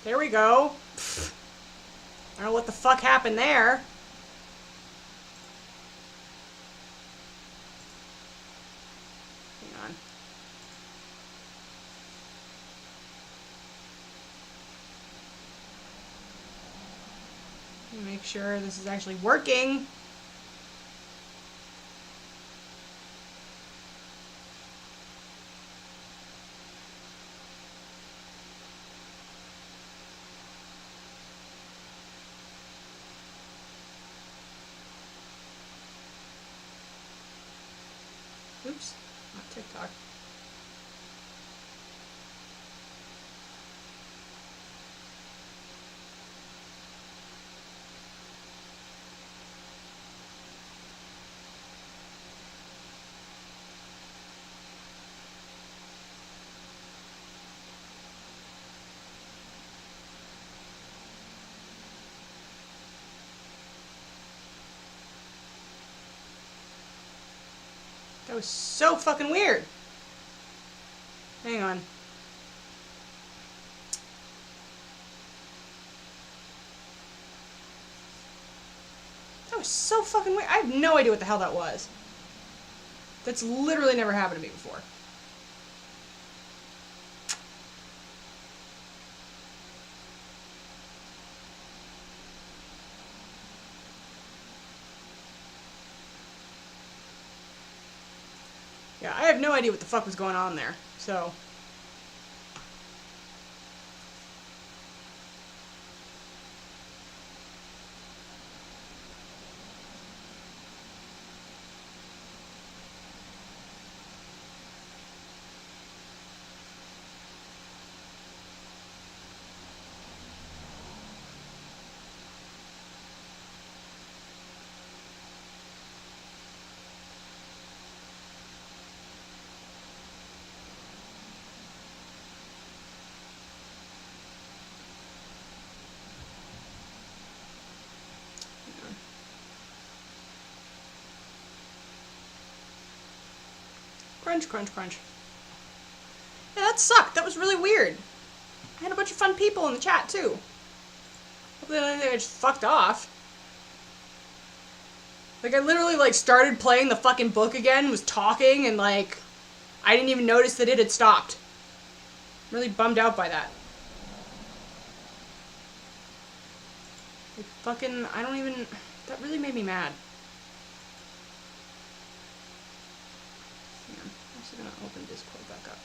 There we go. Pfft. I don't know what the fuck happened there. Hang on. Make sure this is actually working. Oops, not TikTok. That was so fucking weird. Hang on. That was so fucking weird. I have no idea what the hell that was. That's literally never happened to me before. Yeah, I have no idea what the fuck was going on there, so... Crunch, crunch, crunch. Yeah, that sucked. That was really weird. I had a bunch of fun people in the chat, too. Hopefully I just fucked off. Like, I literally, like, started playing the fucking book again, was talking, and, like, I didn't even notice that it had stopped. I'm really bummed out by that. Like, fucking, I don't even... That really made me mad. I'm also gonna open Discord back up.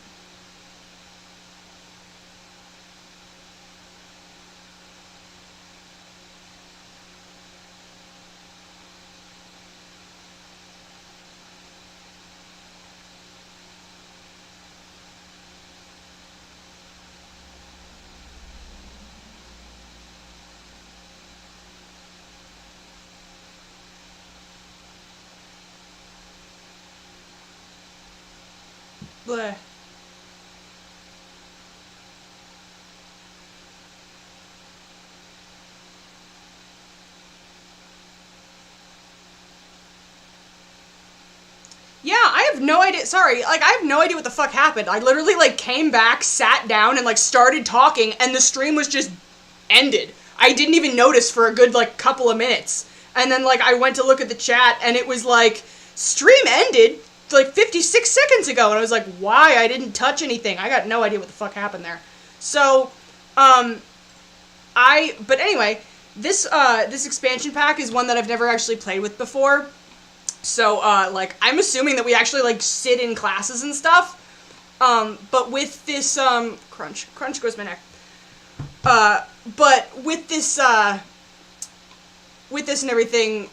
Bleh. Yeah, I have no idea. Sorry, like, I have no idea what the fuck happened. I literally, like, came back, sat down, and, like, started talking, and the stream was just ended. I didn't even notice for a good, like, couple of minutes. And then, like, I went to look at the chat, and it was like, stream ended, like, 56 seconds ago. And I was like, why? I didn't touch anything. I got no idea what the fuck happened there. So, but anyway, this expansion pack is one that I've never actually played with before. So, like, I'm assuming that we actually, like, sit in classes and stuff. But with this, crunch goes my neck. But with this and everything,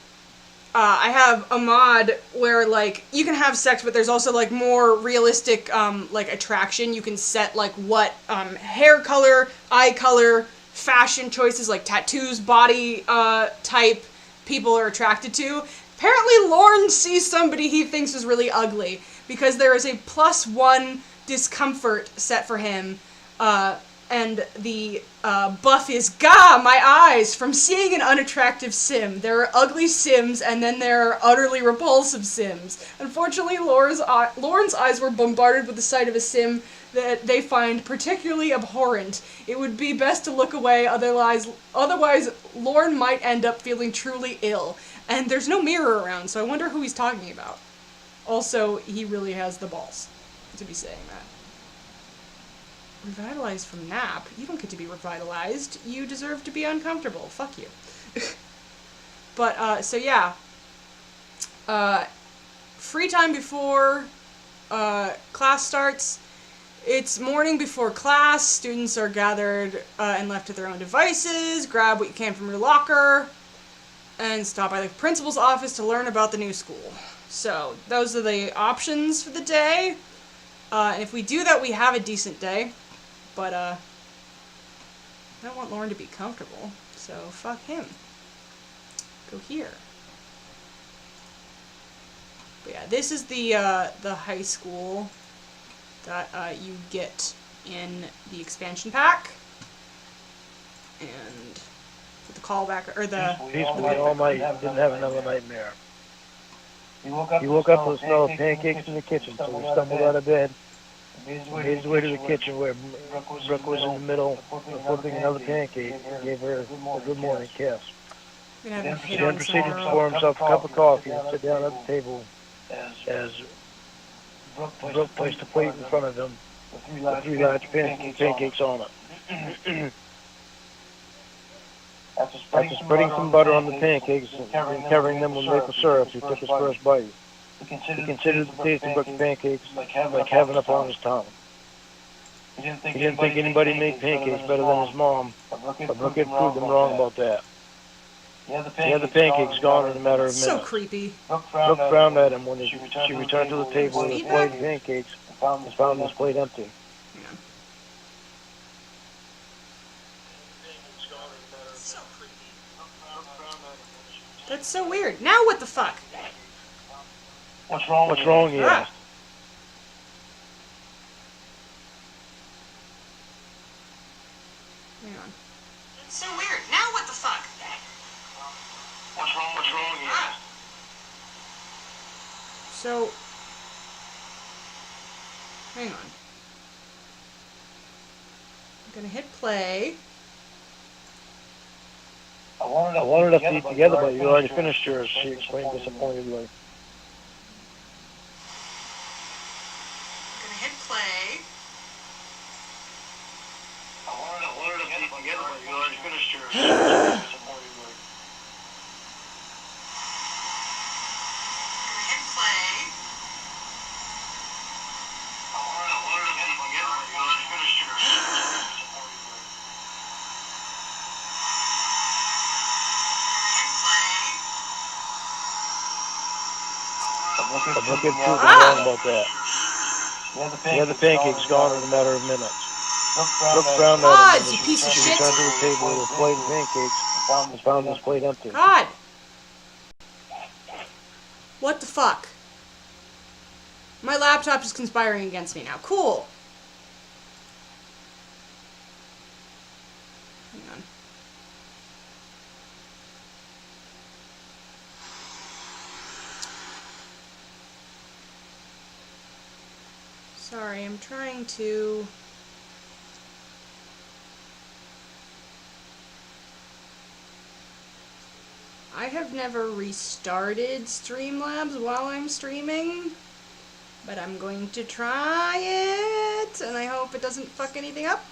I have a mod where, like, you can have sex, but there's also, like, more realistic, like, attraction. You can set, like, what, hair color, eye color, fashion choices, like tattoos, body, type people are attracted to. Apparently Lorne sees somebody he thinks is really ugly, because there is a +1 discomfort set for him, and the buff is, "Gah, my eyes, from seeing an unattractive sim. There are ugly sims, and then there are utterly repulsive sims. Unfortunately, Lorne's eyes were bombarded with the sight of a sim that they find particularly abhorrent. It would be best to look away, otherwise Lorne might end up feeling truly ill. And there's no mirror around, so I wonder who he's talking about. Also, he really has the balls to be saying that. Revitalized from nap? You don't get to be revitalized. You deserve to be uncomfortable. Fuck you. But, so yeah. Free time before class starts. It's morning before class. Students are gathered and left to their own devices. Grab what you can from your locker and stop by the principal's office to learn about the new school. So, those are the options for the day. And if we do that, we have a decent day. But, I don't want Lorne to be comfortable, so fuck him. Go here. But yeah, this is the high school that you get in the expansion pack. And with the callback, or the... Peacefully all night, didn't have another nightmare. He woke up to the smell of pancakes in the kitchen, so he stumbled out of bed. Made his way to the kitchen where Brooke was in the middle, flipping another pancake, and gave her a good morning kiss. Then proceeded to pour himself a cup of coffee and sit down at the table as Brooke placed a plate in front of him with 3 large pancakes on it. After spreading some butter on the pancakes and covering them with maple syrup, he took his first bite. He considered the taste of Brooke's pancakes like having up on his tongue. He didn't think anybody made pancakes better than his mom, but Brooke had proved him wrong about that. He had the pancakes gone in a matter of minutes. So creepy. Brooke frowned at him when she returned to the table with his plate of pancakes and found his plate empty. So creepy. That's so weird. Now what the fuck? What's wrong, he asked. Hang on. It's so weird. Now what the fuck? What's wrong, he asked. So, hang on. I'm gonna hit play. I wanted us to eat together, but you already finished yours, she explained disappointedly. Hit play. I wanted us to eat together, but you already finished yours. Disappointedly. Hit play. I wanted us to eat together, but you already finished yours. Disappointedly. But look at proving wrong about that. He had the pancakes gone in a matter of minutes. Brooke frowned at him you piece of shit. Returned to the table with a plate of pancakes and found his plate empty. God! What the fuck? My laptop is conspiring against me now. Cool. Hang on. Sorry, I'm trying to... I have never restarted Streamlabs while I'm streaming, but I'm going to try it, and I hope it doesn't fuck anything up.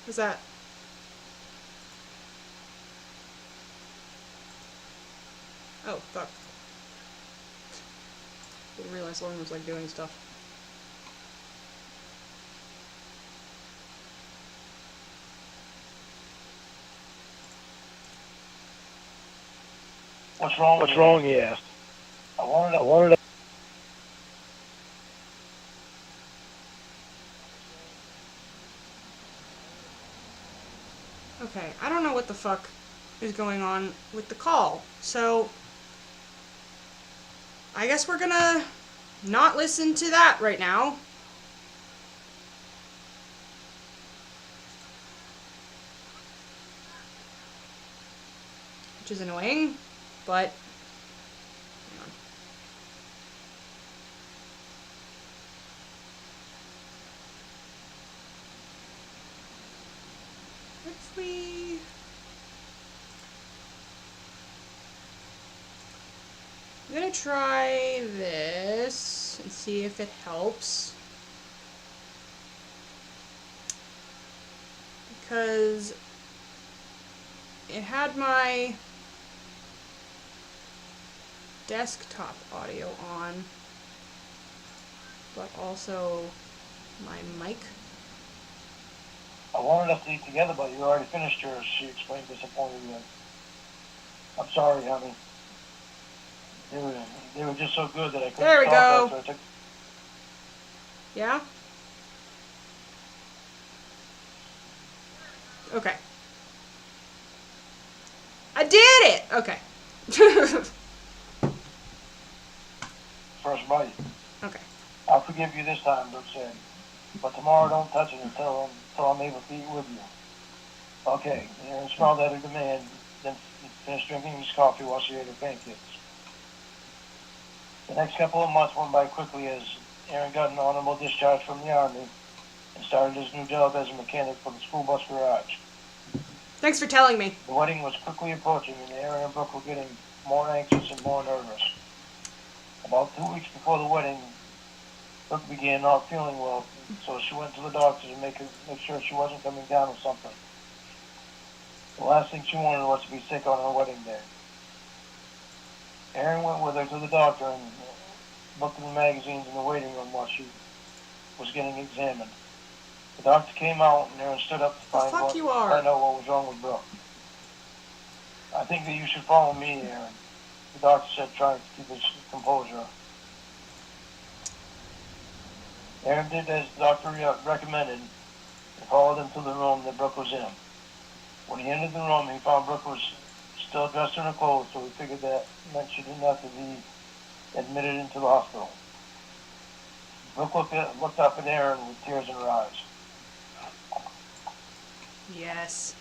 What's that? Oh, fuck. Didn't realize Lorne was, like, doing stuff. What's wrong, he asked. I wanted to... Okay, I don't know what the fuck is going on with the call, so... I guess we're gonna not listen to that right now. which is annoying, but... I'm gonna try this and see if it helps. Because it had my desktop audio on, but also my mic. I wanted us to eat together, but you already finished yours, she explained disappointedly. I'm sorry, honey. They were just so good that I couldn't There we stop go. after I took... Yeah? Okay. I did it! Okay. First bite. Okay. I'll forgive you this time, Brooke said. But tomorrow don't touch it until I'm able to eat with you. Okay. Aaron smiled at her demand, then finished drinking his coffee while she ate her pancakes. The next couple of months went by quickly as Aaron got an honorable discharge from the Army and started his new job as a mechanic for the school bus garage. Thanks for telling me. The wedding was quickly approaching, and Aaron and Brooke were getting more anxious and more nervous. About 2 weeks before the wedding, Brooke began not feeling well, so she went to the doctor to make sure she wasn't coming down with something. The last thing she wanted was to be sick on her wedding day. Aaron went with her to the doctor and looked in the magazines in the waiting room while she was getting examined. The doctor came out and Aaron stood up to find out what was wrong with Brooke. I think that you should follow me, Aaron, the doctor said, trying to keep his composure. Aaron did as the doctor recommended and followed him to the room that Brooke was in. When he entered the room, he found Brooke was still dressed in her clothes, so he figured that meant she didn't have to be admitted into the hospital. Brooke looked up at Aaron with tears in her eyes. Yes.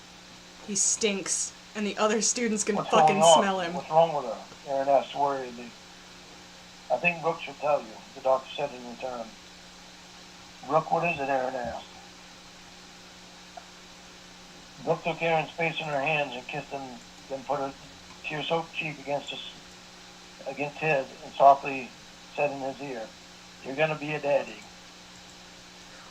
He stinks, and the other students can What's fucking going on? smell him. What's wrong with her? Aaron asked worriedly. I think Brooke should tell you, the doctor said in return. Brooke, what is it? Aaron asked. Brooke took Aaron's face in her hands and kissed him, then put her tear-soaked cheek against his and softly said in his ear, "You're gonna be a daddy."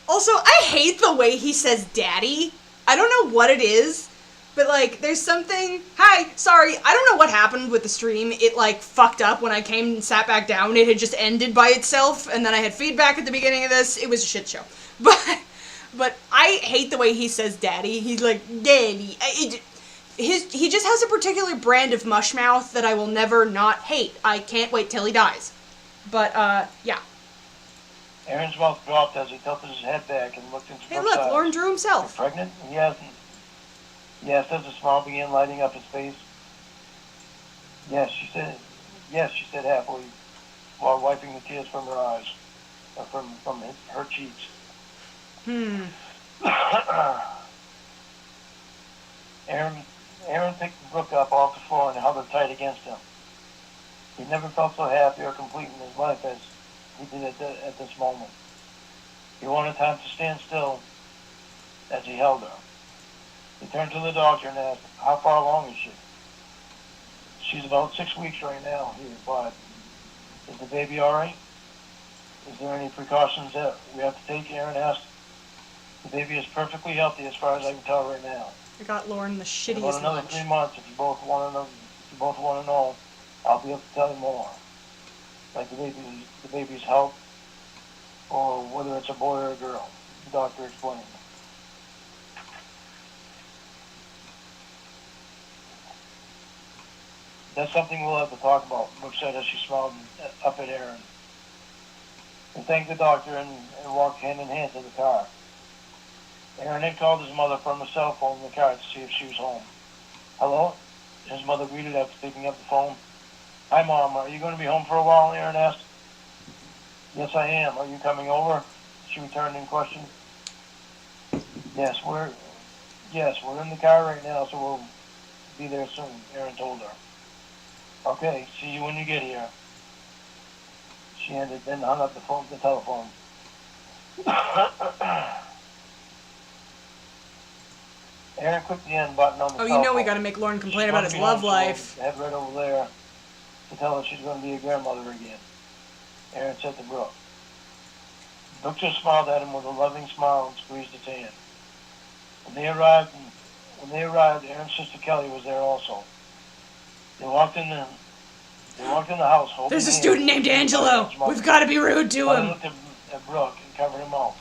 Also, I hate the way he says daddy. I don't know what it is, but like, there's something... Hi, sorry, I don't know what happened with the stream. It like fucked up when I came and sat back down. It had just ended by itself, and then I had feedback at the beginning of this. It was a shit show. But I hate the way he says daddy. He's like, daddy. He just has a particular brand of mush mouth that I will never not hate. I can't wait till he dies. But, yeah. Aaron's mouth dropped as he tilted his head back and looked into Hey, look, Lorne drew himself. You're pregnant? Yes, as a smile began lighting up his face. Yes, she said happily, while wiping the tears from her eyes, from her cheeks. Aaron picked Brooke up off the floor and held her tight against him. He never felt so happy or complete in his life as he did at this moment. He wanted time to stand still as he held her. He turned to the doctor and asked, "How far along is she?" "She's about 6 weeks right now," he replied. "Is the baby all right? Is there any precautions that we have to take?" Aaron asked. "The baby is perfectly healthy as far as I can tell right now. I got Lorne the shittiest In about another 3 months, if you both want to know, I'll be able to tell you more. Like the baby's health, or whether it's a boy or a girl," the doctor explained. "That's something we'll have to talk about," Brooke said as she smiled up at Aaron. He thanked the doctor and walked hand in hand to the car. Aaron had called his mother from the cell phone in the car to see if she was home. "Hello?" His mother greeted after picking up the phone. "Hi, Mom. Are you going to be home for a while?" Aaron asked. "Yes, I am. Are you coming over?" she returned in question. Yes, we're in the car right now, so we'll be there soon, Aaron told her. Okay, see you when you get here. She ended, then hung up the telephone. Aaron clicked the end button on the Oh, cell you know phone. we gotta make Lorne complain about his love life. Head right over there to tell her she's going to be a grandmother again. Aaron said to Brooke. Brooke just smiled at him with a loving smile and squeezed his hand. When they arrived, Aaron's sister Kelly was there also. They walked in the house. There's a student named Angelo. We've got to be rude to him. I looked at Brooke and covered him mouth.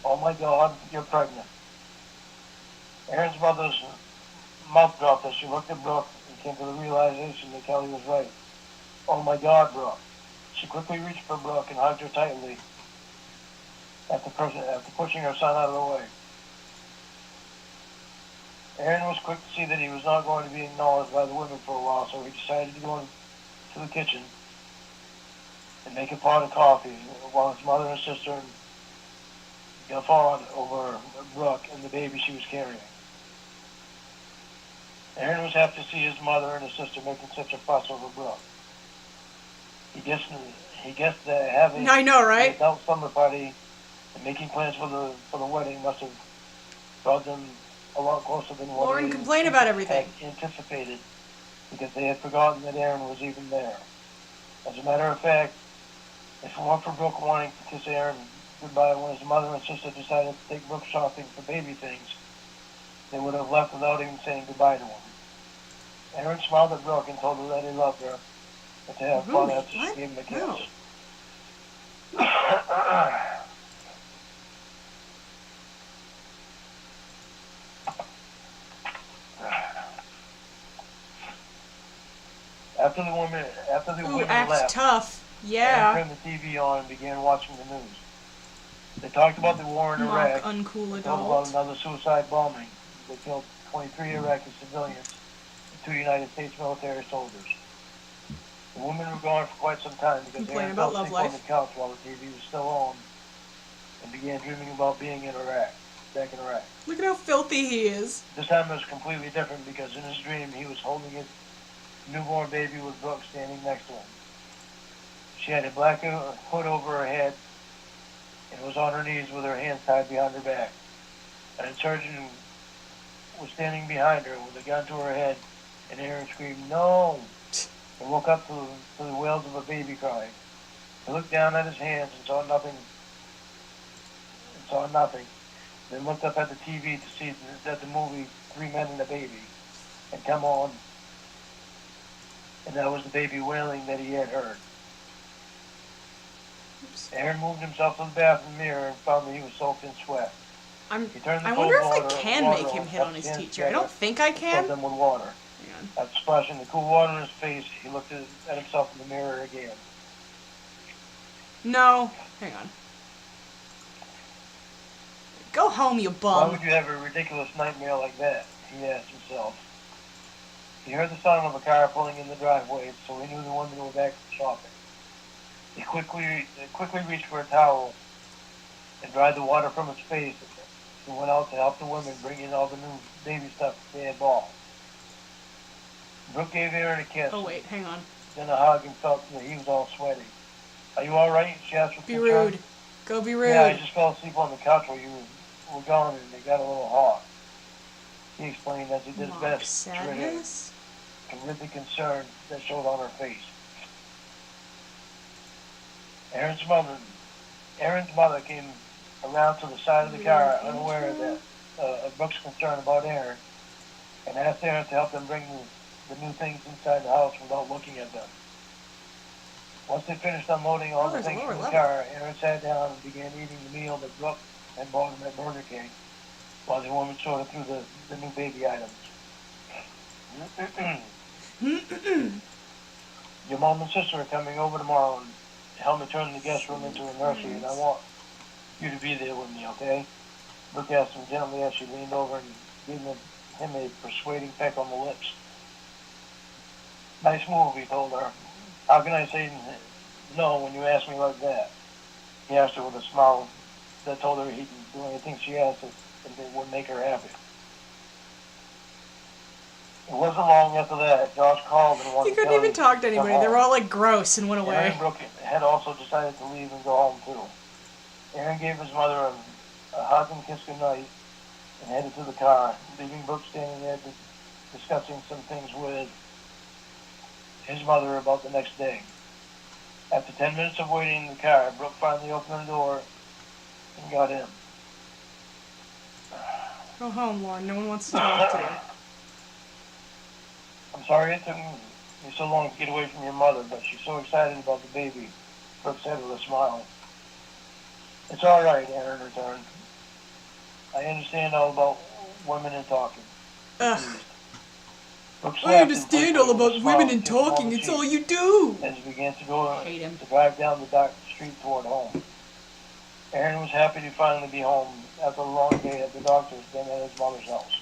Oh my God, you're pregnant. Aaron's mother's mouth dropped as she looked at Brooke and came to the realization that Kelly was right. Oh my God, Brooke. She quickly reached for Brooke and hugged her tightly after pushing her son out of the way. Aaron was quick to see that he was not going to be acknowledged by the women for a while, so he decided to go into the kitchen and make a pot of coffee while his mother and sister guffawed over Brooke and the baby she was carrying. Aaron was happy to see his mother and his sister making such a fuss over Brooke. He guessed that having I know, right? an adult summer party and making plans for the wedding must have brought them a lot closer than what Lorne they complained about everything. had anticipated, because they had forgotten that Aaron was even there. As a matter of fact, if it weren't for Brooke wanting to kiss Aaron goodbye when his mother and sister decided to take Brooke shopping for baby things, they would have left without even saying goodbye to him. Aaron smiled at Brooke and told her that he loved her, and to have fun after she gave him a kiss. After the women act left, tough. Yeah. Aaron turned the TV on and began watching the news. They talked about the war in Iraq. Uncool They adult. talked about another suicide bombing that killed 23 Iraqi civilians and 2 United States military soldiers. The women were gone for quite some time because Aaron fell asleep on the couch while the TV was still on and began dreaming about being in Iraq, back in Iraq. Look at how filthy he is. This time it was completely different because in his dream he was holding his newborn baby with Brooke standing next to him. She had a black hood over her head and was on her knees with her hands tied behind her back. An insurgent was standing behind her with a gun to her head, and Aaron screamed, "No!" and woke up to the wails of a baby crying. He looked down at his hands and saw nothing. Then looked up at the TV to see that the movie 3 Men and a Baby had come on, and that was the baby wailing that he had heard. Oops. Aaron moved himself to the bathroom mirror and found that he was soaked in sweat. I wonder if I can make him hit on his teacher. I don't think I can. Filled them with water. After splashing the cool water in his face, he looked at himself in the mirror again. No. Hang on. Go home, you bum. Why would you have a ridiculous nightmare like that? He asked himself. He heard the sound of a car pulling in the driveway, so he knew the women were back from shopping. He quickly reached for a towel and dried the water from his face and went out to help the women bring in all the new baby stuff they had bought. Brooke gave Aaron a kiss. Oh, wait, hang on. Then a hug and felt that he was all sweaty. "Are you all right?" she asked with concern. Be rude. Go be rude. "Yeah, I just fell asleep on the couch while you were gone and it got a little hot." He explained as he did his best to rid the concern that showed on her face. Aaron's mother came around to the side of the car, unaware of Brooke's concern about Aaron, and asked Aaron to help them bring the new things inside the house without looking at them. Once they finished unloading all the things from the car, Aaron sat down and began eating the meal that Brooke had bought him at Burger King, while the woman sorted through the new baby items. "Your mom and sister are coming over tomorrow and help me turn the guest room into a nursery, and I want you to be there with me, okay?" Brooke asked him gently as she leaned over and gave him a persuading peck on the lips. "Nice move," he told her. "How can I say no when you ask me like that?" He asked her with a smile that told her he'd do anything she asked if it would make her happy. It wasn't long after that, Josh called and wanted He couldn't even talk to anybody. They were all like gross and went away. Aaron and Brooke had also decided to leave and go home too. Aaron gave his mother a hug and kiss goodnight and headed to the car, leaving Brooke standing there discussing some things with his mother about the next day. After 10 minutes of waiting in the car, Brooke finally opened the door and got in. Go home, Lorne. No one wants to talk to you. I'm sorry it took me so long to get away from your mother, but she's so excited about the baby, Brooke said with a smile. It's all right, Aaron returned. I understand all about women and talking. Ugh. I understand all about women and talking. It's all you do. As he began to drive down the dark street toward home. Aaron was happy to finally be home after a long day at the doctor's, then at his mother's house.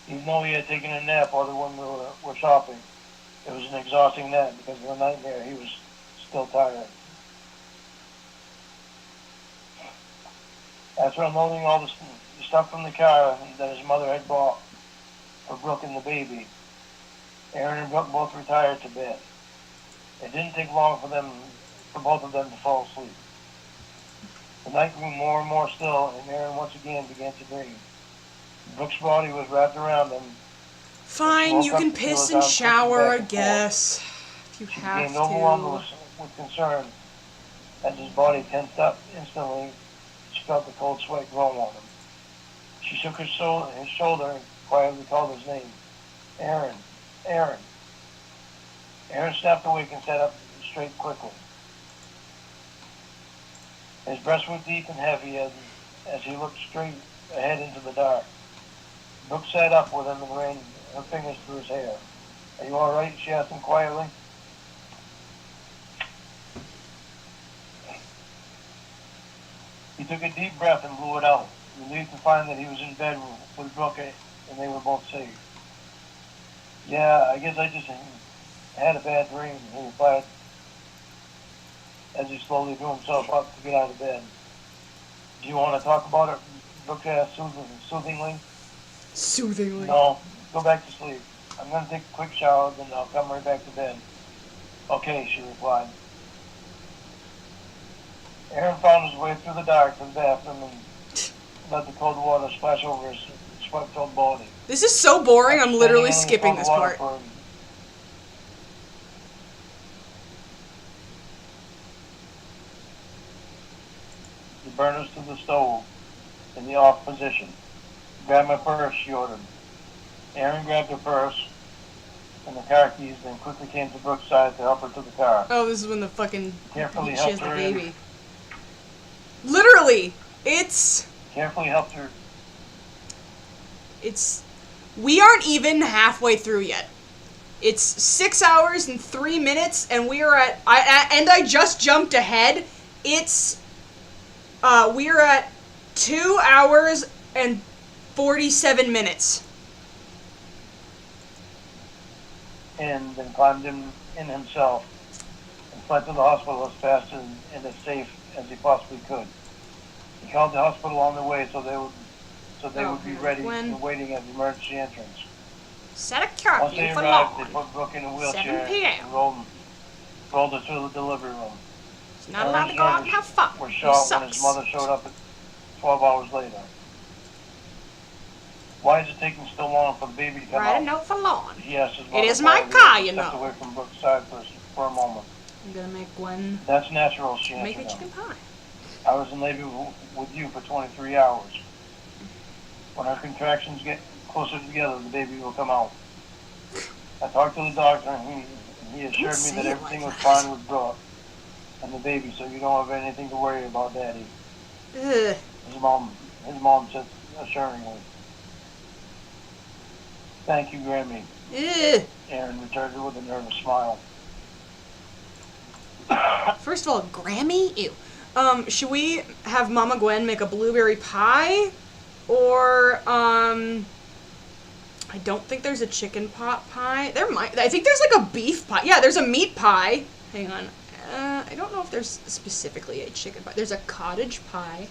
Even though he had taken a nap while the women were shopping, it was an exhausting nap because of the nightmare. He was still tired. After unloading all the stuff from the car that his mother had bought for Brooke and the baby, Aaron and Brooke both retired to bed. It didn't take long for both of them to fall asleep. The night grew more and more still, and Aaron once again began to dream. Brooke's body was wrapped around him. Fine, you can piss and shower, I guess, if you have to. He became overwhelmed with concern as his body tensed up instantly. She felt the cold sweat growing on him. She shook his shoulder and quietly called his name. Aaron, Aaron. Aaron snapped awake and sat up straight quickly. His breaths were deep and heavy as he looked straight ahead into the dark. Brooke sat up with him and ran her fingers through his hair. Are you all right? She asked him quietly. He took a deep breath and blew it out, relieved to find that he was in bed with Brooke and they were both safe. Yeah, I guess I just had a bad dream, he replied as he slowly drew himself up to get out of bed. Do you want to talk about it? Brooke asked soothingly. Soothingly? No, go back to sleep. I'm going to take a quick shower, then I'll come right back to bed. Okay, she replied. Aaron found his way through the dark to the bathroom and let the cold water splash over his sweat-filled body. This is so boring, I'm literally skipping this part. The burners to the stove in the off position. Grab my purse, she ordered. Aaron grabbed her purse and the car keys, then quickly came to Brooke's side to help her to the car. Oh, this is when the fucking... Carefully she has helped the her baby. Literally! It's... Carefully helped her... It's... We aren't even halfway through yet. It's 6 hours and 3 minutes, and we are at... I just jumped ahead. It's... we are at 2 hours and 47 minutes. And then climbed in himself and fled to the hospital as fast and as safe as he possibly could. He called the hospital on the way so they would be ready and waiting at the emergency entrance. Set a curfew Once they for arrived, Lorne. they put Brooke in a wheelchair 7 p.m. and rolled her to the delivery room. He's not allowed to go out and have fun. Were shocked when his mother showed up 12 hours later. Why is it taking so long for the baby to come out? Write a note for Lorne. He asked his mother. It is my car, you know. Stepped away from Brooke's side for a moment. I'm gonna make Gwen... That's natural, she answered. Make a chicken pie. I was in labor with you for 23 hours. When our contractions get closer together, the baby will come out. I talked to the doctor, and he assured me that everything was fine with Brooke and the baby, so you don't have anything to worry about, Daddy. Ugh. His mom said assuringly. Thank you, Grammy. Ugh. Aaron returned with a nervous smile. First of all, Grammy? Ew. Should we have Mama Gwen make a blueberry pie? Or, I don't think there's a chicken pot pie. I think there's like a beef pie. Yeah, there's a meat pie. Hang on. I don't know if there's specifically a chicken pie. There's a cottage pie.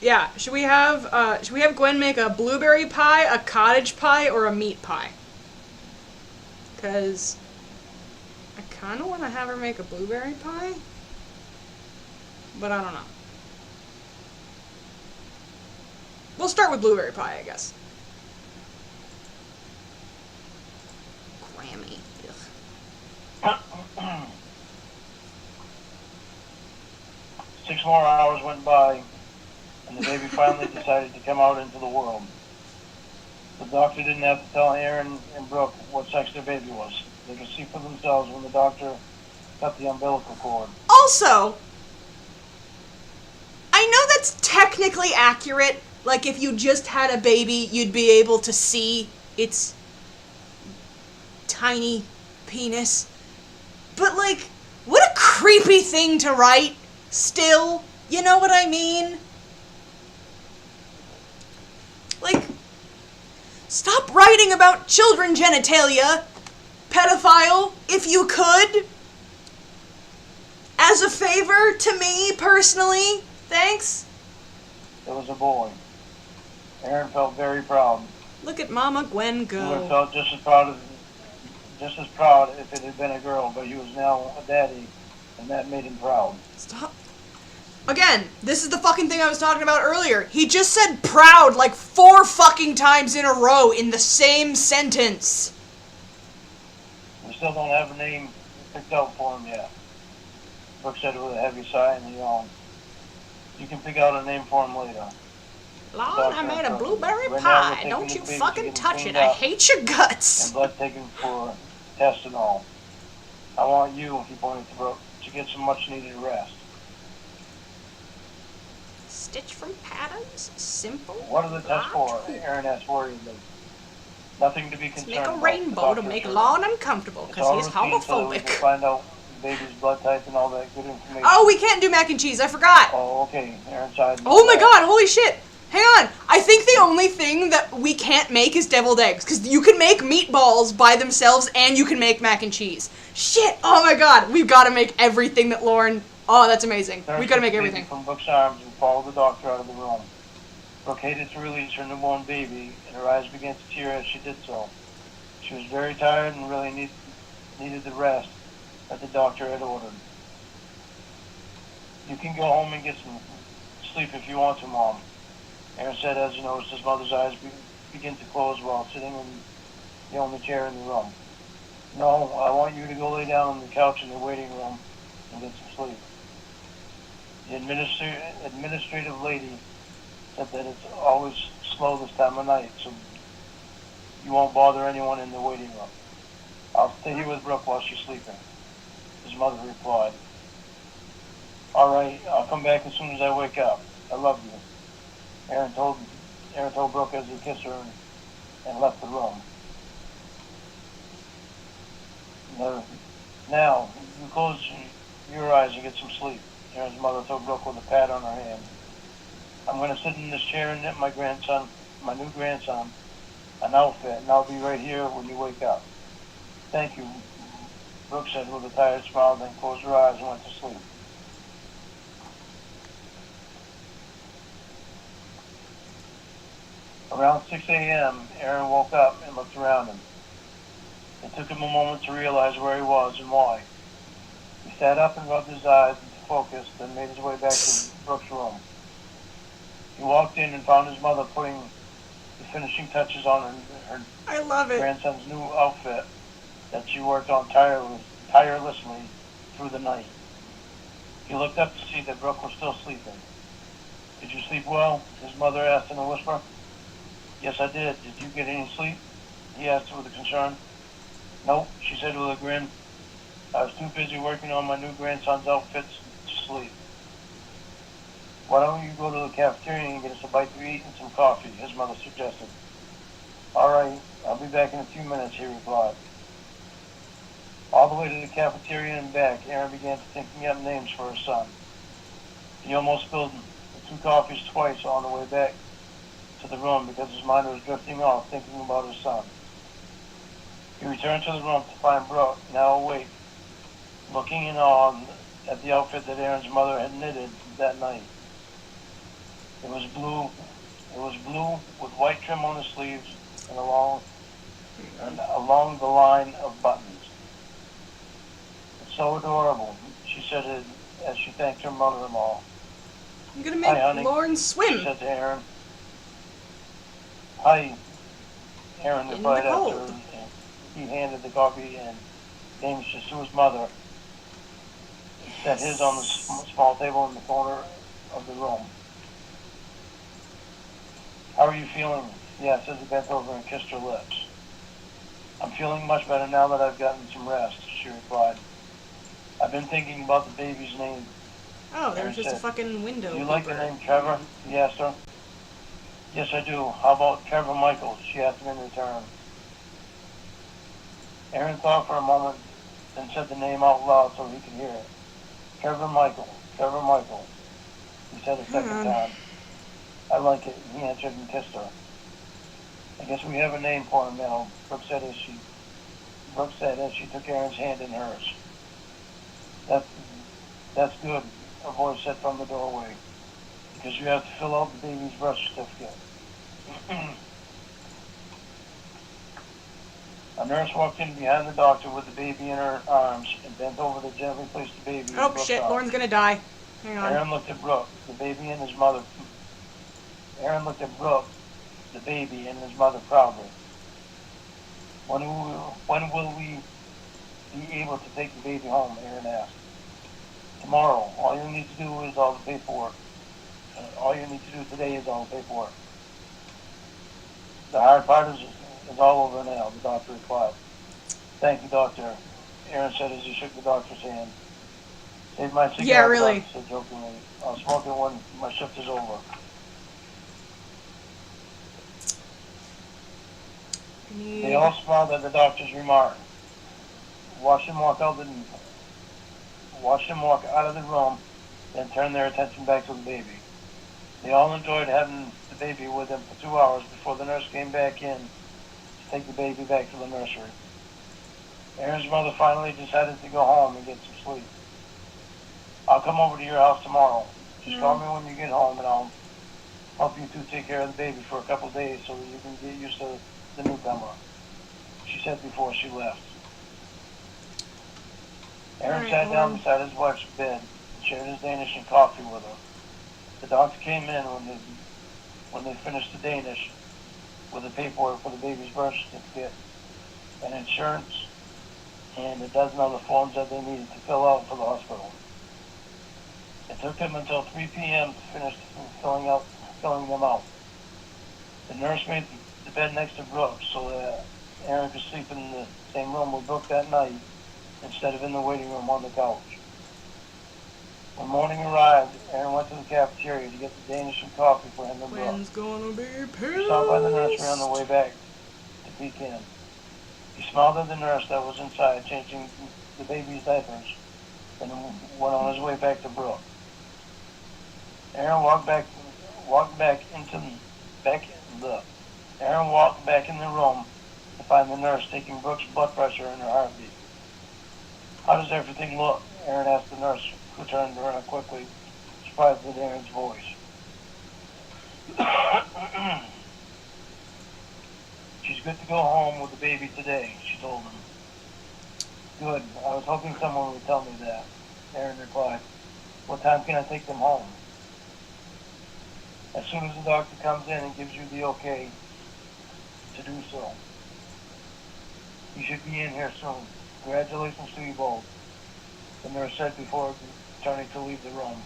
Yeah, should we have Gwen make a blueberry pie, a cottage pie, or a meat pie? Because I kind of want to have her make a blueberry pie, but I don't know. We'll start with blueberry pie, I guess. Grammy. Ugh. 6 more hours went by, and the baby finally decided to come out into the world. The doctor didn't have to tell Aaron and Brooke what sex their baby was. They could see for themselves when the doctor cut the umbilical cord. Also, I know that's technically accurate. Like, if you just had a baby, you'd be able to see its tiny penis. But, like, what a creepy thing to write, still. You know what I mean? Like, stop writing about children genitalia, pedophile, if you could. As a favor to me, personally. Thanks. It was a boy. Aaron felt very proud. Look at Mama Gwen He would have go. felt just as proud if it had been a girl, but he was now a daddy, and that made him proud. Stop. Again, this is the fucking thing I was talking about earlier. He just said proud like 4 fucking times in a row in the same sentence. We still don't have a name picked out for him yet. Brooke said with a heavy sigh and a yawn. You can pick out a name for him later. Lord, I made a blueberry Right now, pie. we're taking Don't the you baby to fucking get touch cleaned it. I up hate your guts. and blood taken for tests and all. I want you, he pointed to Brooke, to get some much needed rest. Stitch from patterns, simple. What are the tests for? Aaron asked worriedly. Nothing to be concerned Make a about. rainbow to make Lorne uncomfortable It's because all he's routine so that we can homophobic. find out the baby's blood type and all that good information. Oh, we can't do mac and cheese. I forgot. Oh, okay. Aaron sighed. Oh my god, holy shit. Hang on. I think the only thing that we can't make is deviled eggs. Because you can make meatballs by themselves and you can make mac and cheese. Shit. Oh my god. We've got to make everything that Lorne... Oh, that's amazing. We've got to make everything. From Brooke's arms and followed the doctor out of the room. Brooke hated to release her newborn baby, and her eyes began to tear as she did so. She was very tired and really needed the rest that the doctor had ordered. You can go home and get some sleep if you want to, Mom, Aaron said as he noticed his mother's eyes begin to close while sitting in the only chair in the room. No, I want you to go lay down on the couch in the waiting room and get some sleep. The administrative lady said that it's always slow this time of night, so you won't bother anyone in the waiting room. I'll stay here with Brooke while she's sleeping, his mother replied. All right, I'll come back as soon as I wake up. I love you, Aaron told Brooke as he kissed her and left the room. Now, you close your eyes and get some sleep, Aaron's mother told Brooke with a pat on her hand. I'm going to sit in this chair and knit my new grandson, an outfit, and I'll be right here when you wake up. Thank you, Brooke said with a tired smile, then closed her eyes and went to sleep. Around 6 a.m., Aaron woke up and looked around him. It took him a moment to realize where he was and why. He sat up and rubbed his eyes into focus, then made his way back to Brooke's room. He walked in and found his mother putting the finishing touches on her I love it. grandson's new outfit that she worked on tirelessly through the night. He looked up to see that Brooke was still sleeping. Did you sleep well? His mother asked in a whisper. Yes, I did. Did you get any sleep? He asked with a concern. Nope, she said with a grin. I was too busy working on my new grandson's outfits to sleep. Why don't you go to the cafeteria and get us a bite to eat and some coffee, his mother suggested. All right, I'll be back in a few minutes, he replied. All the way to the cafeteria and back, Aaron began thinking up names for his son. He almost spilled the 2 coffees twice on the way back to the room because his mind was drifting off thinking about his son. He returned to the room to find Brooke, now awake, looking in awe at the outfit that Aaron's mother had knitted that night. It was blue. It was blue with white trim on the sleeves and along the line of buttons. It's so adorable, she said it as she thanked her mother-in-law. I'm gonna Hi, make honey, Lorne she swim said to Aaron. Hi, Aaron in replied the after cold. he handed the coffee and Danish to his mother and set his on the small table in the corner of the room. How are you feeling? He asked as he bent over and kissed her lips. I'm feeling much better now that I've gotten some rest, she replied. I've been thinking about the baby's name. Oh, there Aaron was just a said, fucking window. Do you like the paper. name Trevor? He asked her. Yes, I do. How about Trevor Michaels? She asked him in return. Aaron thought for a moment, then said the name out loud so he could hear it. Trevor Michael. Trevor Michael. He said a second time. I like it, he answered and kissed her. I guess we have a name for him now, Brooke said as she took Aaron's hand in hers. That's good, a voice said from the doorway, because you have to fill out the baby's birth certificate. A nurse walked in behind the doctor with the baby in her arms and bent over to gently place the baby in Oh Brooke's shit, arms. Lorne's gonna die. Hang on. Aaron looked at Brooke, the baby and his mother. Aaron looked at Brooke, the baby and his mother proudly. When will we be able to take the baby home? Aaron asked. Tomorrow. All you need to do is all the paperwork. All you need to do today is all the paperwork. The hard part is all over now, the doctor replied. Thank you, doctor, Aaron said as he shook the doctor's hand. Save my cigar, Yeah, really. the doctor said jokingly. I'll smoke it when my shift is over. They all smiled at the doctor's remark. Watched him walk out of the room, then turned their attention back to the baby. They all enjoyed having the baby with them for 2 hours before the nurse came back in to take the baby back to the nursery. Aaron's mother finally decided to go home and get some sleep. I'll come over to your house tomorrow. Just call me when you get home and I'll help you to take care of the baby for a couple of days so that you can get used to the newcomer, she said before she left. Aaron sat down beside his wife's bed and shared his Danish and coffee with her. The doctor came in when they finished the Danish with the paperwork for the baby's birth certificate and insurance and a dozen other forms that they needed to fill out for the hospital. It took them until 3 p.m. to finish filling them out. The nurse made the bed next to Brooke so that Aaron could sleep in the same room with Brooke that night instead of in the waiting room on the couch. When morning arrived, Aaron went to the cafeteria to get the Danish and coffee for him and Brooke. When's gonna be pissed? He stopped by the nursery on the way back to peek in. He smiled at the nurse that was inside changing the baby's diapers and went on his way back to Brooke. Aaron walked back in the room to find the nurse taking Brooke's blood pressure and her heartbeat. How does everything look? Aaron asked the nurse, who turned around quickly, surprised at Aaron's voice. She's good to go home with the baby today, she told him. Good. I was hoping someone would tell me that, Aaron replied. What time can I take them home? As soon as the doctor comes in and gives you the okay to do so. You should be in here soon. Congratulations to you both, the nurse said before turning to leave the room.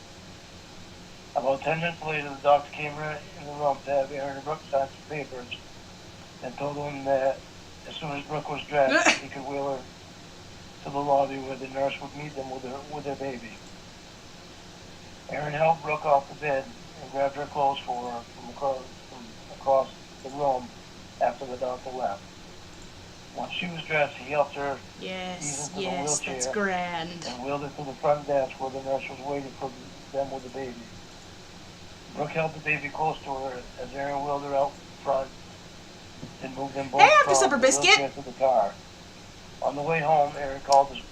About 10 minutes later, the doctor came in the room to have Aaron and Brooke sign some papers and told him that as soon as Brooke was dressed, he could wheel her to the lobby where the nurse would meet them with their baby. Aaron helped Brooke off the bed and grabbed her clothes for her from across the room after the doctor left. Once she was dressed, he helped her ease into the wheelchair that's grand. and wheeled her to the front desk where the nurse was waiting for them with the baby. Brooke held the baby close to her as Aaron wheeled her out front and moved them both after supper from the biscuit. wheelchair to the car. On the way home, Aaron called his...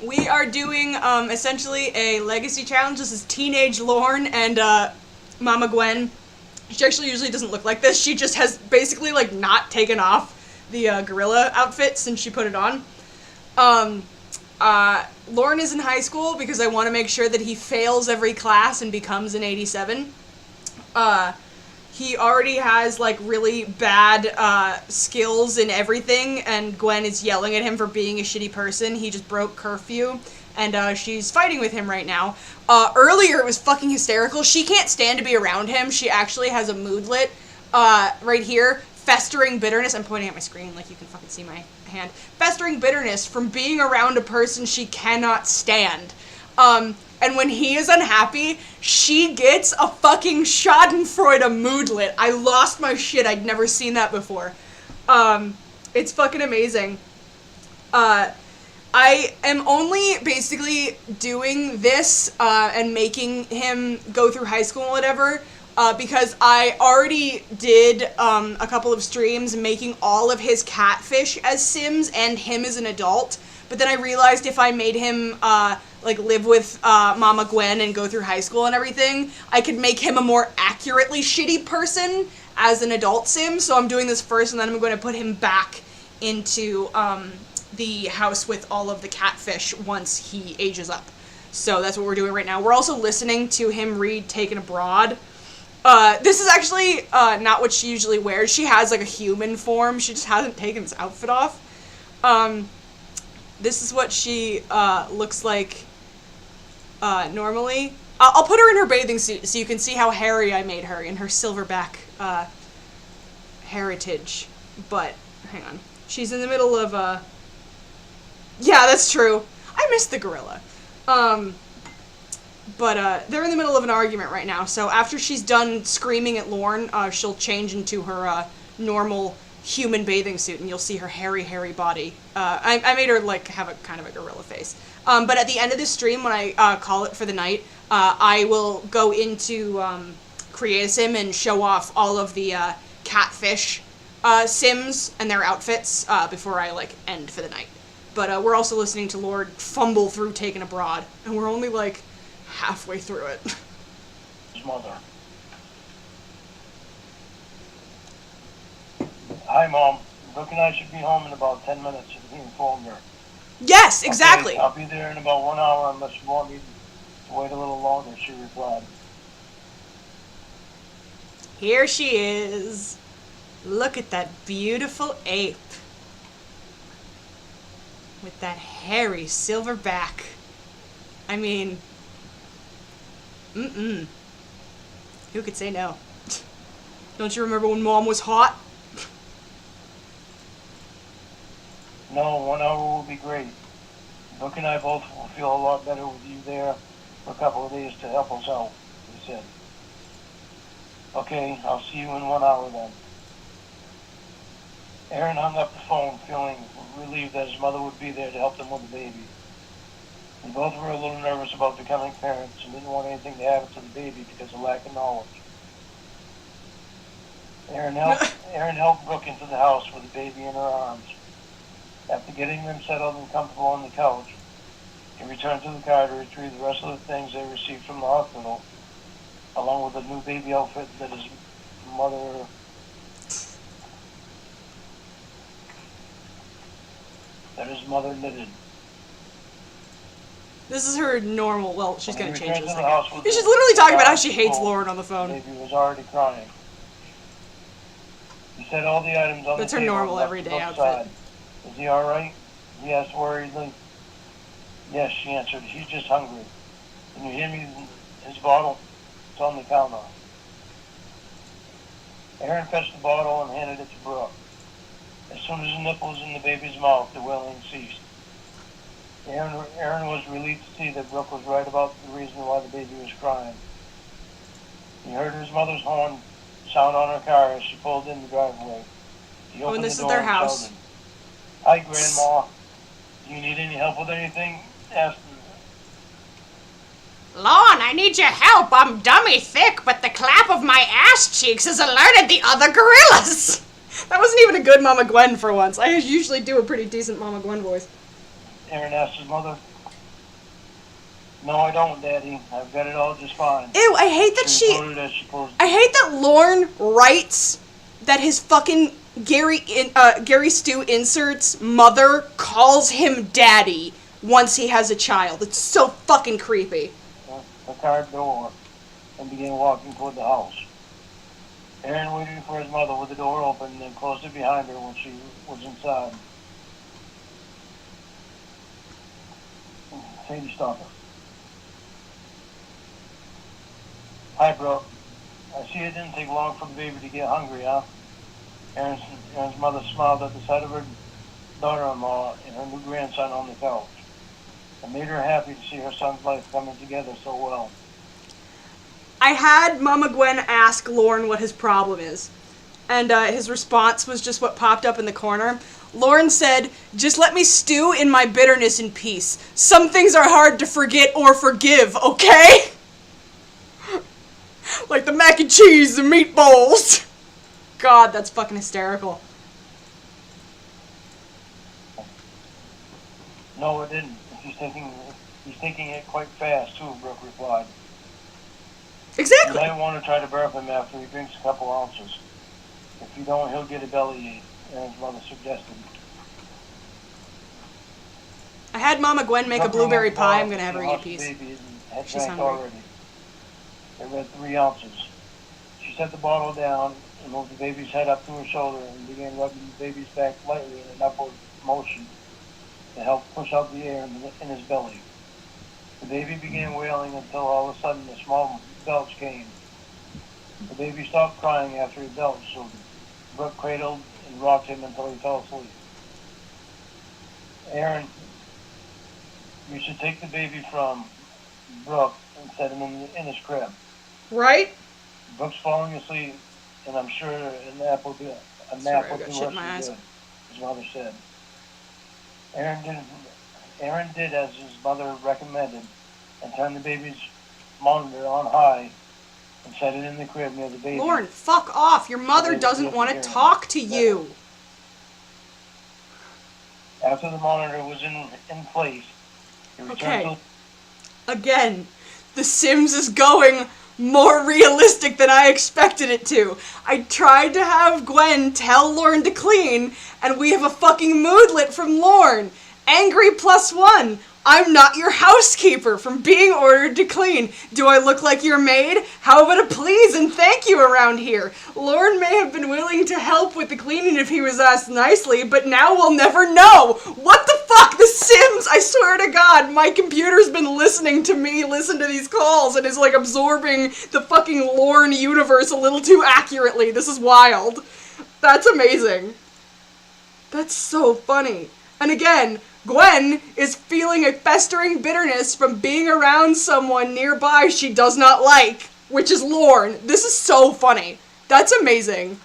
We are doing essentially a legacy challenge. This is teenage Lorne, and Mama Gwen, she actually usually doesn't look like this. She just has basically, like, not taken off the gorilla outfit since she put it on. Lorne is in high school because I want to make sure that he fails every class and becomes an 87. He already has, like, really bad skills in everything, and Gwen is yelling at him for being a shitty person. He just broke curfew, and she's fighting with him right now. Earlier, it was fucking hysterical. She can't stand to be around him. She actually has a moodlet right here. Festering bitterness. I'm pointing at my screen like you can fucking see my hand. Festering bitterness from being around a person she cannot stand. And when he is unhappy, she gets a fucking schadenfreude moodlet. I lost my shit. I'd never seen that before. It's fucking amazing. I am only basically doing this and making him go through high school and whatever because I already did a couple of streams making all of his catfish as Sims and him as an adult. But then I realized if I made him like live with Mama Gwen and go through high school and everything, I could make him a more accurately shitty person as an adult Sim. So I'm doing this first, and then I'm going to put him back into the house with all of the catfish once he ages up. So that's what we're doing right now. We're also listening to him read Taken Abroad. This is actually not what she usually wears. She has like a human form. She just hasn't taken this outfit off. This is what she looks like normally. I'll put her in her bathing suit so you can see how hairy I made her in her silverback heritage. But, hang on. She's in the middle of yeah, that's true. I miss the gorilla. But they're in the middle of an argument right now, so after she's done screaming at Lorne, she'll change into her normal human bathing suit, and you'll see her hairy body. I made her, like, have a kind of a gorilla face. But at the end of this stream, when I call it for the night, I will go into Create a Sim and show off all of the catfish Sims and their outfits before I, like, end for the night. But we're also listening to Lord fumble through Taken Abroad, and we're only, like, halfway through it. His mother. Hi, Mom. Brooke and I should be home in about 10 minutes, and he informed her. Yes, exactly. Okay, I'll be there in about 1 hour unless you want me to wait a little longer, she replied. Here she is. Look at that beautiful ape. With that hairy silver back. I mean... Who could say no? Don't you remember when Mom was hot? No, 1 hour will be great. Brooke and I both will feel a lot better with you there for a couple of days to help us out, he said. Okay, I'll see you in 1 hour then. Aaron hung up the phone, feeling relieved that his mother would be there to help them with the baby. They both were a little nervous about becoming parents and didn't want anything to happen to the baby because of lack of knowledge. Aaron helped Brooke into the house with the baby in her arms. After getting them settled and comfortable on the couch, he returned to the car to retrieve the rest of the things they received from the hospital, along with the new baby outfit that his mother knitted. This is her normal, well, she's gonna change this. She's literally talking about how she hates Lorne on the phone. The baby was already crying. He said all the items on That's the her table normal left everyday Brooke's outfit. side. Is he alright? He asked worriedly. Yes, she answered. He's just hungry. Can you hear me? His bottle? It's on the counter. Aaron fetched the bottle and handed it to Brooke. As soon as the nipple was in the baby's mouth, the wailing ceased. Aaron was relieved to see that Brooke was right about the reason why the baby was crying. He heard his mother's horn sound on her car as she pulled in the driveway. He opened and this the is door their and house. shouted, "Hi, Grandma. Do you need any help with anything?" asked Lorne, I need your help. I'm dummy thick, but the clap of my ass cheeks has alerted the other gorillas. That wasn't even a good Mama Gwen for once. I usually do a pretty decent Mama Gwen voice. Aaron asked his mother. No, I don't, Daddy. I've got it all just fine. Ew, I hate that I hate that Lorne writes that his fucking Gary Stu Insert's mother calls him daddy once he has a child. It's so fucking creepy. The car door and began walking toward the house. Aaron waited for his mother with the door open and then closed it behind her when she was inside. Sadie stopped her. Hi, bro. I see it didn't take long for the baby to get hungry, huh? Aaron's mother smiled at the sight of her daughter-in-law and her new grandson on the couch. It made her happy to see her son's life coming together so well. I had Mama Gwen ask Lorne what his problem is, and his response was just what popped up in the corner. Lorne said, "Just let me stew in my bitterness in peace. Some things are hard to forget or forgive, okay?" Like the mac and cheese and meatballs. God, that's fucking hysterical. No, it didn't. He's taking it quite fast, too, Brooke replied. Exactly. You might want to try to burp him after he drinks a couple ounces. If you don't, he'll get a bellyache, Aaron's mother suggested. I had Mama Gwen make a blueberry pie. I'm gonna have her eat a piece. She's hungry. Already. They read 3 ounces. She set the bottle down and moved the baby's head up to her shoulder and began rubbing the baby's back lightly in an upward motion to help push out the air in his belly. The baby began wailing until all of a sudden a small belch came. The baby stopped crying after he belched, so Brooke cradled and rocked him until he fell asleep. Aaron, you should take the baby from Brooke and set him in his crib. Right? Brooke's falling asleep, and I'm sure a nap will do good, his mother said. Aaron did as his mother recommended and turned the baby's monitor on high and set it in the crib near the baby. Lorne, fuck off. Your mother doesn't want to talk to you. After the monitor was in place, he returned to... Again, The Sims is going more realistic than I expected it to. I tried to have Gwen tell Lorne to clean, and we have a fucking moodlet from Lorne. Angry +1. I'm not your housekeeper from being ordered to clean. Do I look like your maid? How about a please and thank you around here? Lorne may have been willing to help with the cleaning if he was asked nicely, but now we'll never know. What the fuck? The Sims, I swear to God, my computer's been listening to me listen to these calls and is like absorbing the fucking Lorne universe a little too accurately. This is wild. That's amazing. That's so funny. And again, Gwen is feeling a festering bitterness from being around someone nearby she does not like, which is Lorne. This is so funny. That's amazing.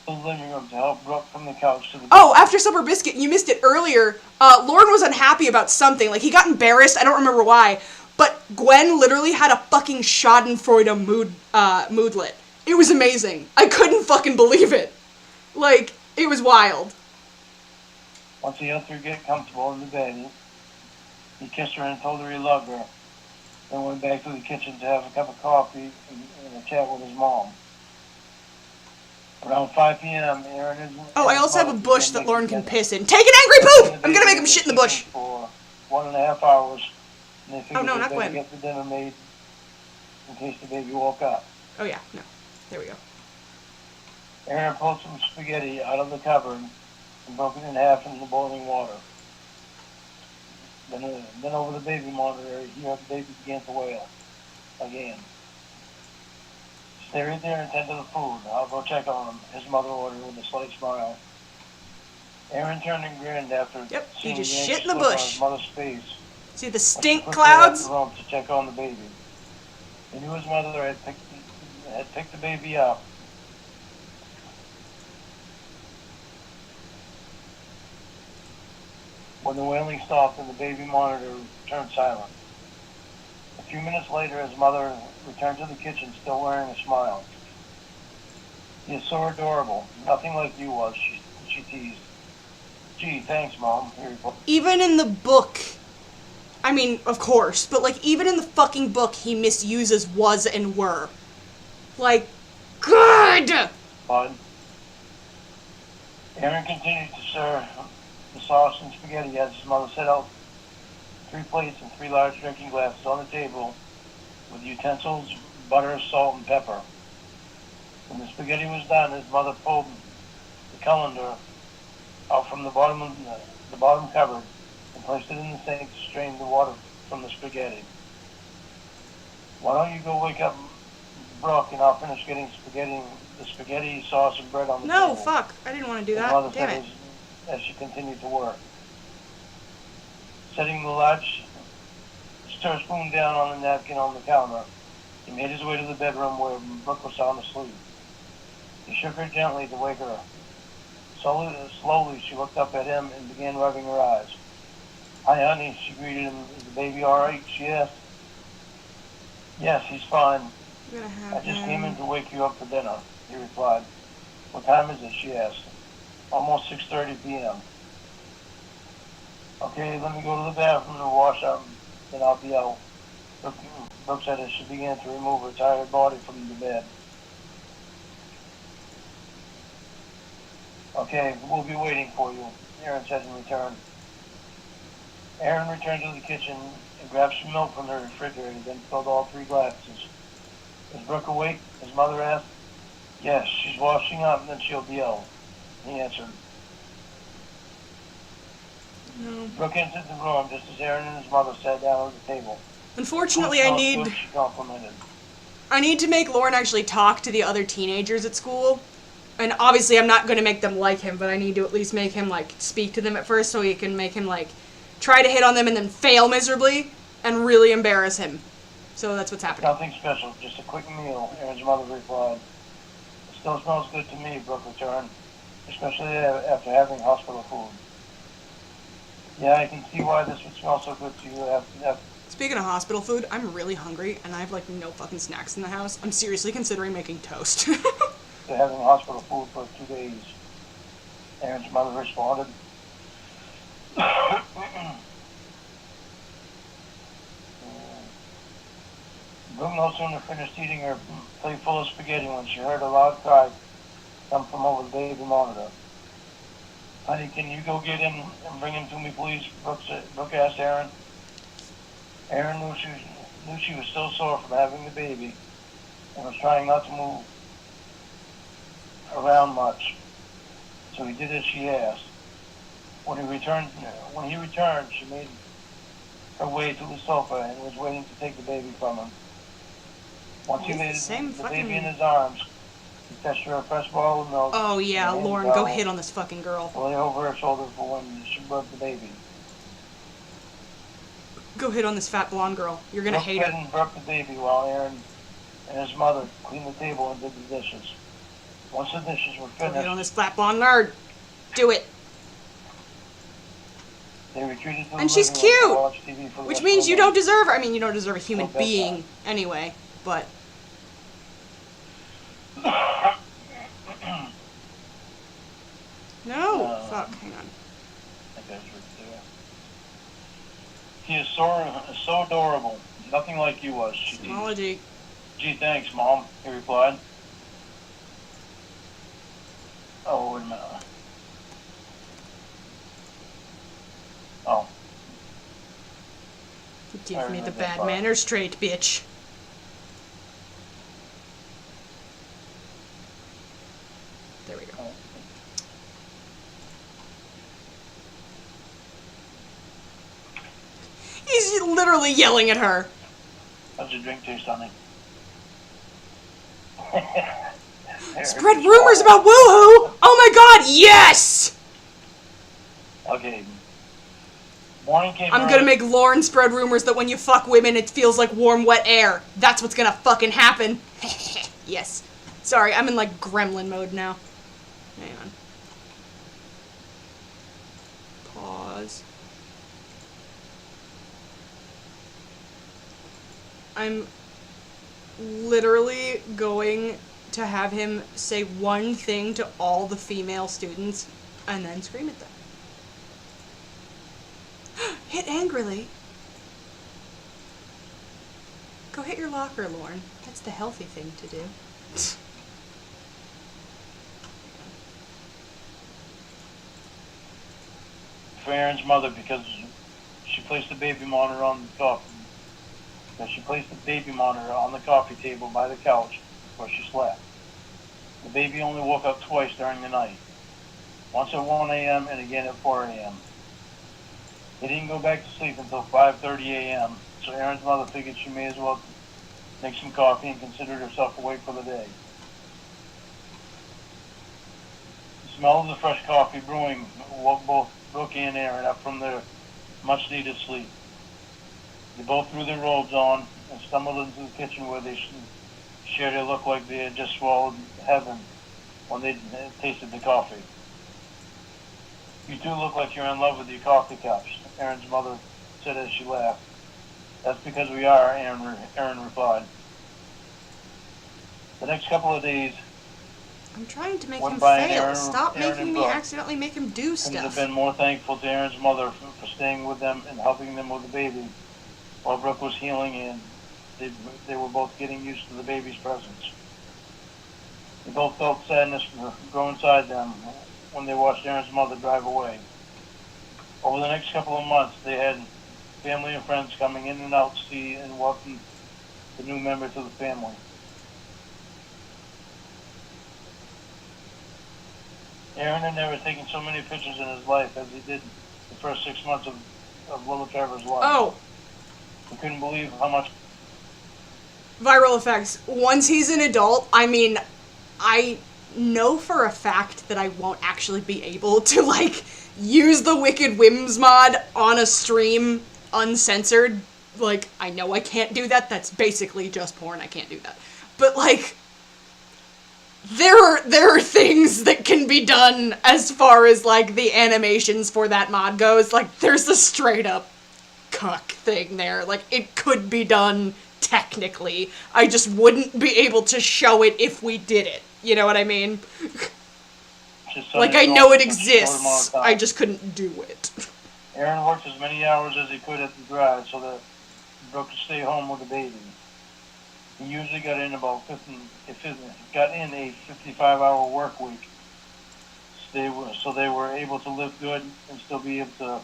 The living room to help Brooke from the couch to the bed. Oh, after supper biscuit, you missed it earlier. Lorne was unhappy about something. Like, he got embarrassed. I don't remember why. But Gwen literally had a fucking schadenfreude moodlet. It was amazing. I couldn't fucking believe it. Like, it was wild. Once he helped her get comfortable in the bed, he kissed her and told her he loved her, then went back to the kitchen to have a cup of coffee and a chat with his mom. Around 5 p.m., Aaron is... Oh, I also have a bush that Lorne can piss in. Take an angry poop! I'm gonna make him shit in the bush. For 1.5 hours, and they figured Oh, no, not they'd Gwen. get the dinner made in case the baby woke up. Oh, yeah, no. There we go. Aaron pulled some spaghetti out of the cupboard and broke it in half into the boiling water. Then over the baby monitor, he heard the baby begin to wail again. Stay right there and tend to the food. I'll go check on him, his mother ordered with a slight smile. Aaron turned and grinned after he seeing just the shit in the anxious look on bush. his mother's face. See the stink When she quickly left clouds? the room to check on the baby. He knew his mother had picked the baby up. When the wailing stopped and the baby monitor turned silent. A few minutes later, his mother returned to the kitchen, still wearing a smile. "You're so adorable. Nothing like you was," she teased. "Gee, thanks, Mom," he replied. Even in the book, I mean, of course, but, like, even in the fucking book, he misuses was and were. Like, good! Fine. Aaron continued to serve the sauce and spaghetti as his mother set out 3 plates and 3 large drinking glasses on the table with utensils, butter, salt, and pepper. When the spaghetti was done, his mother pulled the colander out from the bottom of the bottom cupboard and placed it in the sink to strain the water from the spaghetti. Why don't you go wake up Brooke and I'll finish getting the spaghetti, sauce, and bread on the table. No, fuck. I didn't want to do His that. mother Damn said it. as she continued to work. Setting the large stir spoon down on the napkin on the counter, he made his way to the bedroom where Brooke was sound asleep. He shook her gently to wake her. Slowly, she looked up at him and began rubbing her eyes. "Hi, honey," she greeted him. "Is the baby all right?" she asked. "Yes, he's fine. I'm gonna have I just him. came in to wake you up for dinner," he replied. "What time is it?" she asked. "Almost 6:30 p.m. "Okay, let me go to the bathroom and wash up, then I'll be out," Brooke said as she began to remove her tired body from the bed. "Okay, we'll be waiting for you," Aaron said in return. Aaron returned to the kitchen and grabbed some milk from the refrigerator, then filled all 3 glasses. "Is Brooke awake?" his mother asked. "Yes, she's washing up and then she'll be out," he answered. No. Brooke entered the room just as Aaron and his mother sat down at the table. Unfortunately, "Food I smells need good," she complimented. to make Lorne actually talk to the other teenagers at school. And obviously I'm not going to make them like him, but I need to at least make him, like, speak to them at first so he can make him, like, try to hit on them and then fail miserably and really embarrass him. So that's what's happening. "Nothing special, just a quick meal," Aaron's mother replied. "It still smells good to me," Brooke returned, "especially after having hospital food." "Yeah, I can see why this would smell so good to you after Speaking of hospital food, I'm really hungry and I have, like, no fucking snacks in the house. I'm seriously considering making toast. having hospital food for 2 days," Aaron's mother responded. Brooke no sooner finished eating her plate full of spaghetti when she heard a loud cry come from over the baby monitor. "Honey, can you go get him and bring him to me, please?" Brooke asked Aaron. Aaron knew she was still sore from having the baby and was trying not to move around much, so he did as she asked. When he returned, she made her way to the sofa and was waiting to take the baby from him. Once he laid the baby in his arms, he fetched her a fresh bottle of milk. Oh yeah, and a Lorne, towel go hit on this fucking girl. to lay over her shoulder for when she birthed the baby. Go hit on this fat blonde girl. You're gonna hate Brooke fed her. and birthed the baby while Aaron and his mother cleaned the table and did the dishes. Once the dishes were Go hit on finished, this fat blonde nerd. Do it. they retreated to the And she's living room to cute! watch TV for the Which rest means of you the don't night. deserve her. I mean, you don't deserve a human Till bedtime. being anyway, but... No! Fuck, hang on. I think that's right there. "He is so adorable. Nothing like you was," she teased. Technology. "Gee, thanks, Mom," he replied. "Oh, wait a minute. Oh, Give me the bad manners straight, bitch. There we go. He's literally yelling at her. how's your drink taste, honey?" Spread rumors about woohoo! Oh my god, yes! Okay. Morning came I'm gonna make Lorne spread rumors that when you fuck women, it feels like warm, wet air. That's what's gonna fucking happen. Yes. Sorry, I'm in like gremlin mode now. Hang on. Pause. I'm literally going to have him say one thing to all the female students and then scream at them. Hit angrily. Go hit your locker, Lorne. That's the healthy thing to do. For Aaron's mother, because she placed the baby monitor on the coffee. Because she placed the baby monitor on the coffee table by the couch where she slept. The baby only woke up twice during the night. Once at 1 a.m. and again at 4 a.m. They didn't go back to sleep until 5:30 a.m., so Aaron's mother figured she may as well make some coffee and considered herself awake for the day. The smell of the fresh coffee brewing woke both Brooke and Aaron up from their much-needed sleep. They both threw their robes on and stumbled into the kitchen where they shared a look like they had just swallowed heaven when they tasted the coffee. "You two look like you're in love with your coffee cups," Aaron's mother said as she laughed. "That's because we are," Aaron replied. The next couple of days I'm trying to make went him by and fail. Stop Aaron making and me Brooke accidentally make him do couldn't have stuff. been more thankful to Aaron's mother for staying with them and helping them with the baby while Brooke was healing, and they were both getting used to the baby's presence. They both felt sadness grow inside them when they watched Aaron's mother drive away. Over the next couple of months, they had family and friends coming in and out to see and welcome the new member to the family. Aaron had never taken so many pictures in his life as he did the first 6 months of little Trevor's life. Oh, He couldn't believe how much... viral effects. Once he's an adult, I mean, I know for a fact that I won't actually be able to, like, use the Wicked Whims mod on a stream uncensored. Like, I know I can't do that. That's basically just porn. I can't do that. But, like, there are things that can be done as far as, like, the animations for that mod goes. Like, there's a straight up cuck thing there. Like, it could be done technically. I just wouldn't be able to show it if we did it. You know what I mean? Like, I know it exists, I just couldn't do it. Aaron worked as many hours as he could at the garage so that Brooke could stay home with the baby. He usually got in a 55-hour work week. So they were able to live good and still be able to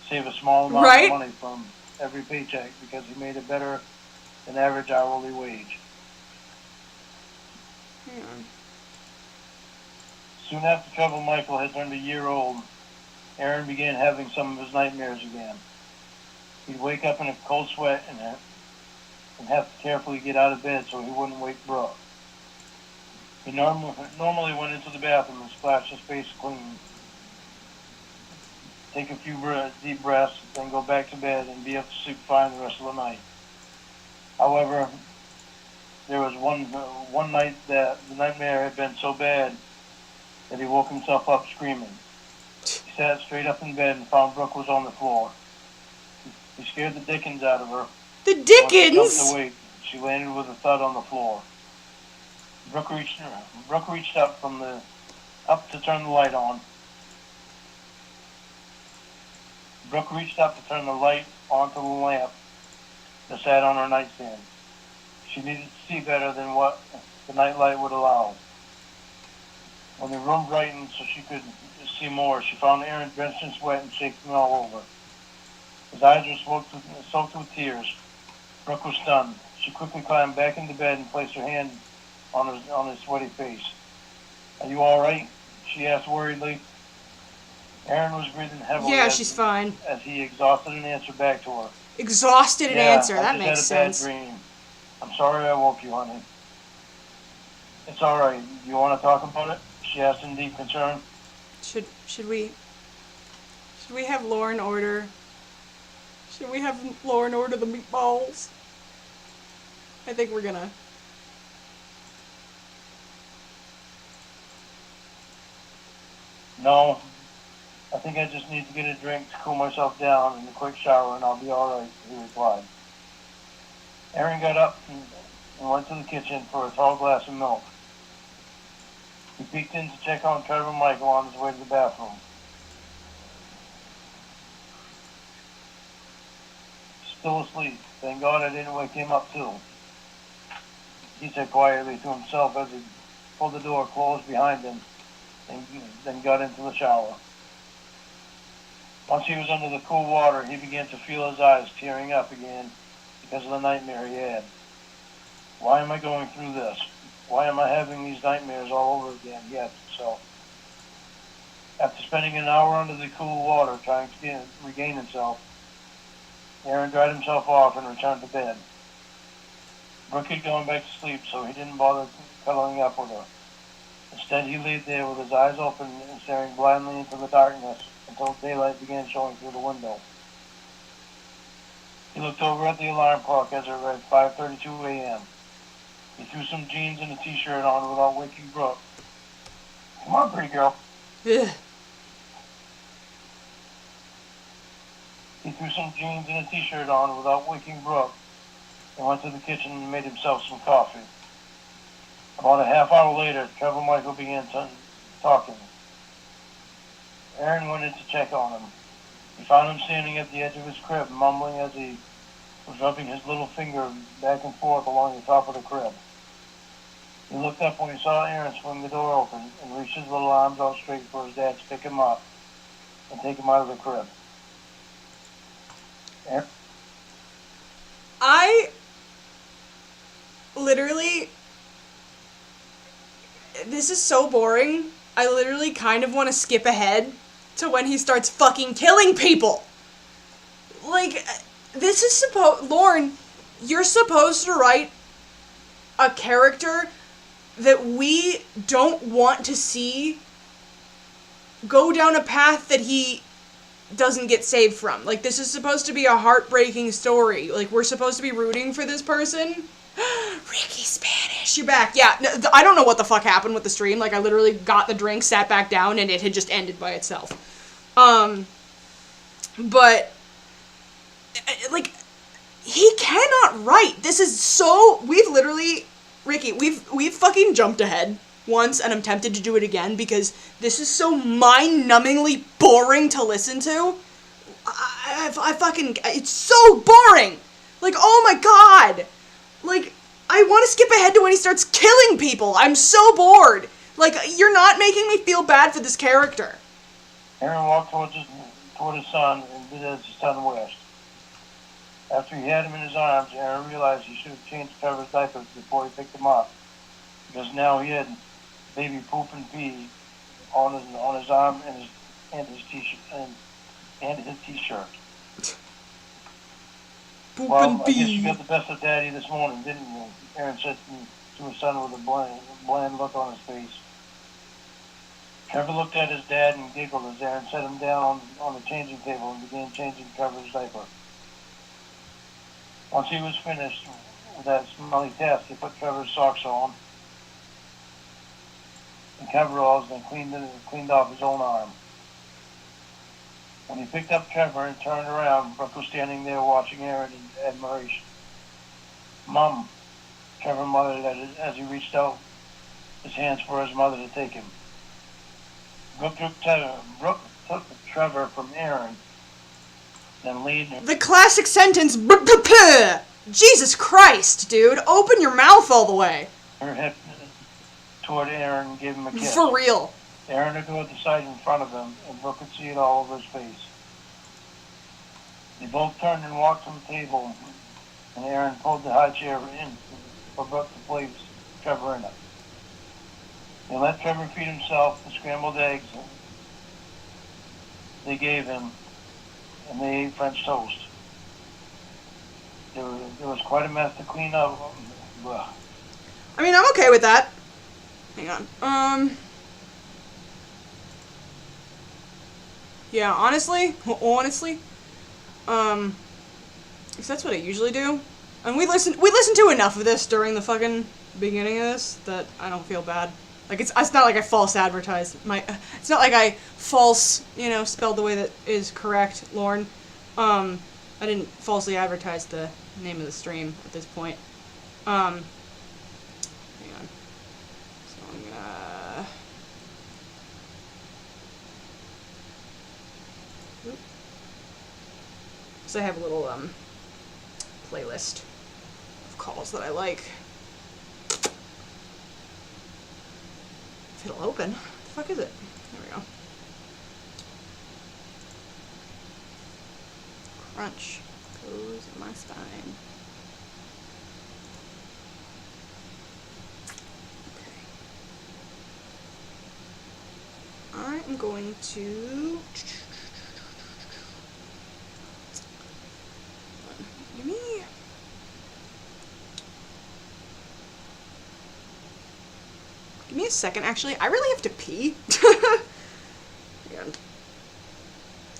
save a small amount of money from every paycheck because he made it better than average hourly wage. Soon after Trouble Michael had turned a year old, Aaron began having some of his nightmares again. He'd wake up in a cold sweat and have to carefully get out of bed so he wouldn't wake Brooke. He normally went into the bathroom and splashed his face clean, take a few deep breaths, then go back to bed and be able to sleep fine the rest of the night. However, there was one night that the nightmare had been so bad that he woke himself up screaming. He sat straight up in bed and found Brooke was on the floor. He scared the dickens out of her. The dickens? Once she jumped awake, she landed with a thud on the floor. Brooke reached up to turn the light on. Brooke reached up to turn the light onto the lamp that sat on her nightstand. She needed to see better than what the night light would allow. When the room brightened so she could see more, she found Aaron drenched in sweat and shaking all over. His eyes were soaked with tears. Brooke was stunned. She quickly climbed back into bed and placed her hand on his sweaty face. "Are you all right?" she asked worriedly. Aaron was breathing heavily. Yeah, she's fine. As he exhausted an answer back to her. Exhausted an answer, that makes sense. I just had a bad dream. I'm sorry I woke you, honey. It's all right. You want to talk about it? She asked in deep concern. Should we have Lorne order? Should we have Lorne order the meatballs? I think we're gonna. No. I think I just need to get a drink to cool myself down and a quick shower and I'll be all right, he replied. Aaron got up and went to the kitchen for a tall glass of milk. He peeked in to check on Trevor Michael on his way to the bathroom. still asleep. Thank God I didn't wake him up too, he said quietly to himself as he pulled the door closed behind him and then got into the shower. Once he was under the cool water, he began to feel his eyes tearing up again because of the nightmare he had. Why am I going through this? Why am I having these nightmares all over again? He asked himself. After spending an hour under the cool water trying to regain himself, Aaron dried himself off and returned to bed. Brooke had gone back to sleep, so he didn't bother cuddling up with her. Instead, he lay there with his eyes open and staring blindly into the darkness until daylight began showing through the window. He looked over at the alarm clock as it read 5:32 a.m. He threw some jeans and a t-shirt on without waking Brooke. Come on, pretty girl. Ugh. He threw some jeans and a t-shirt on without waking Brooke and went to the kitchen and made himself some coffee. About a half hour later, Trevor Michael began talking. Aaron went in to check on him. He found him standing at the edge of his crib, mumbling as he was rubbing his little finger back and forth along the top of the crib. He looked up when he saw Aaron swing the door open and reach his little arms out straight for his dad to pick him up and take him out of the crib. Aaron? I literally, this is so boring. I literally kind of want to skip ahead to when he starts fucking killing people. Like, this is Lorne, you're supposed to write a character that we don't want to see go down a path that he doesn't get saved from. Like, this is supposed to be a heartbreaking story. Like, we're supposed to be rooting for this person. Ricky Spanish, you're back. Yeah, no, I don't know what the fuck happened with the stream. Like, I literally got the drink, sat back down, and it had just ended by itself. But, like, he cannot write. This is so, we've literally, Ricky, we've fucking jumped ahead once, and I'm tempted to do it again, because this is so mind-numbingly boring to listen to. I fucking, it's so boring! Like, oh my god! Like, I want to skip ahead to when he starts killing people. I'm so bored. Like, you're not making me feel bad for this character. Aaron walked toward his son and did as his son wished. After he had him in his arms, Aaron realized he should have changed Trevor's diapers before he picked him up, because now he had baby poop and pee on his arm and his t-shirt and his t-shirt. Poop well, and I guess pee. you got the best of Daddy this morning, didn't you? Aaron said to his son with a bland look on his face. Trevor looked at his dad and giggled as Aaron set him down on the changing table and began changing Trevor's diaper. Once he was finished with that smelly task, he put Trevor's socks on and coveralls and cleaned off his own arm. When he picked up Trevor and turned around, Brooke was standing there watching Aaron in admiration. "Mom," Trevor muttered as he reached out his hands for his mother to take him. Brooke took Trevor from Aaron, then leaned... The classic sentence, Jesus Christ, dude, open your mouth all the way. Her head toward Aaron and gave him a kiss. For real. Aaron adored the sight in front of him, and Brooke could see it all over his face. They both turned and walked to the table, and Aaron pulled the high chair in for Brooke to place Trevor in it. They let Trevor feed himself the scrambled eggs they gave him, and they ate French toast. There was quite a mess to clean up. Ugh. I mean, I'm okay with that. Hang on. Yeah, honestly, because that's what I usually do. And we listen to enough of this during the fucking beginning of this that I don't feel bad. Like, it's not like I false advertised it's not like I false, spelled the way that is correct, Lorne. I didn't falsely advertise the name of the stream at this point. Hang on. So I'm gonna... So I have a little, playlist of calls that I like. If it'll open. What the fuck is it? There we go. Crunch goes in my spine. Okay. I'm going to give me a second, actually. I really have to pee. Yeah.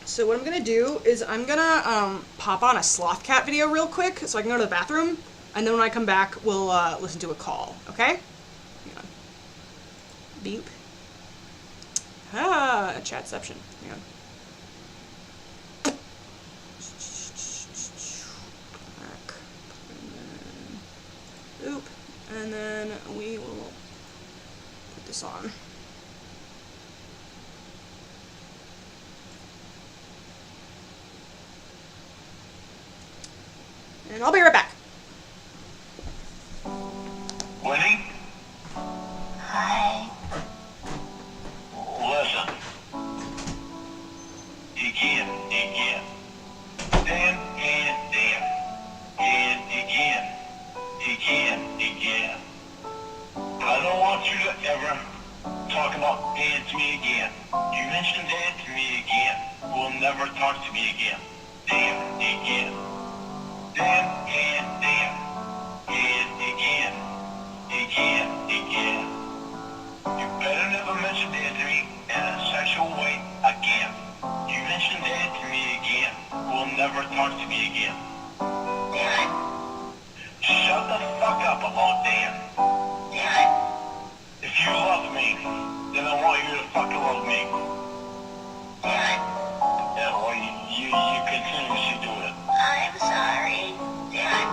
So what I'm gonna do is I'm gonna pop on a Sloth Cat video real quick so I can go to the bathroom, and then when I come back, we'll listen to a call, okay? Hang on. Beep. Ah, chatception. Hang on. Back. And then, oop. And then we will put this on. And I'll be right back. Winnie? Hi. Listen. Again. Dan, and Dan. And again. I don't want you to ever talk about Dan to me again. You mention Dan to me again. We'll never talk to me again. Dan, again. Dan, and Dan. And again. You better never mention Dan to me in a sexual way again. You mention Dan to me again. We'll never talk to me again. Dan. Shut the fuck up about Dan. Dan. If you love me, then I want you to fucking love me. Dan. Yeah, well, you continuously do it. I'm sorry. Dan.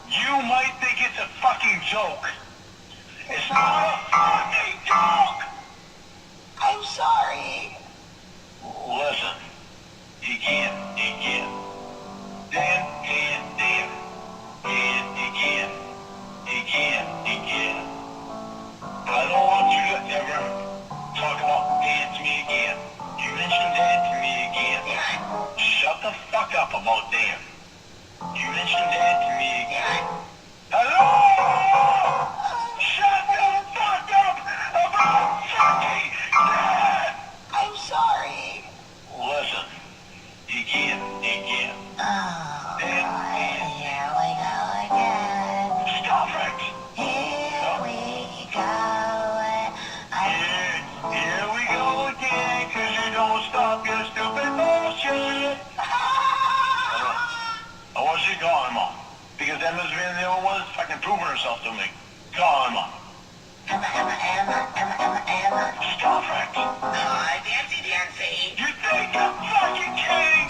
You might think it's a fucking joke. It's not a fucking joke! I'm sorry. Listen. Again. Dan, and Dan. And again. I don't want you to ever talk about Dan to me again. You mention Dan to me again. Dan. Shut the fuck up about Dan. You mention Dan to me again. Dan. Hello! Shut the fuck up about fucking Dan! I'm sorry. Listen. Again. Oh, Dan, and here we go again. stop it! Here we go. Here we go again, 'cause you don't stop your stupid bullshit. I want you to call him up, because Emma's been the only one that's fucking proven herself to me. Call him up. Emma. Stop it. Hi, Dancy. You think I'm fucking kidding?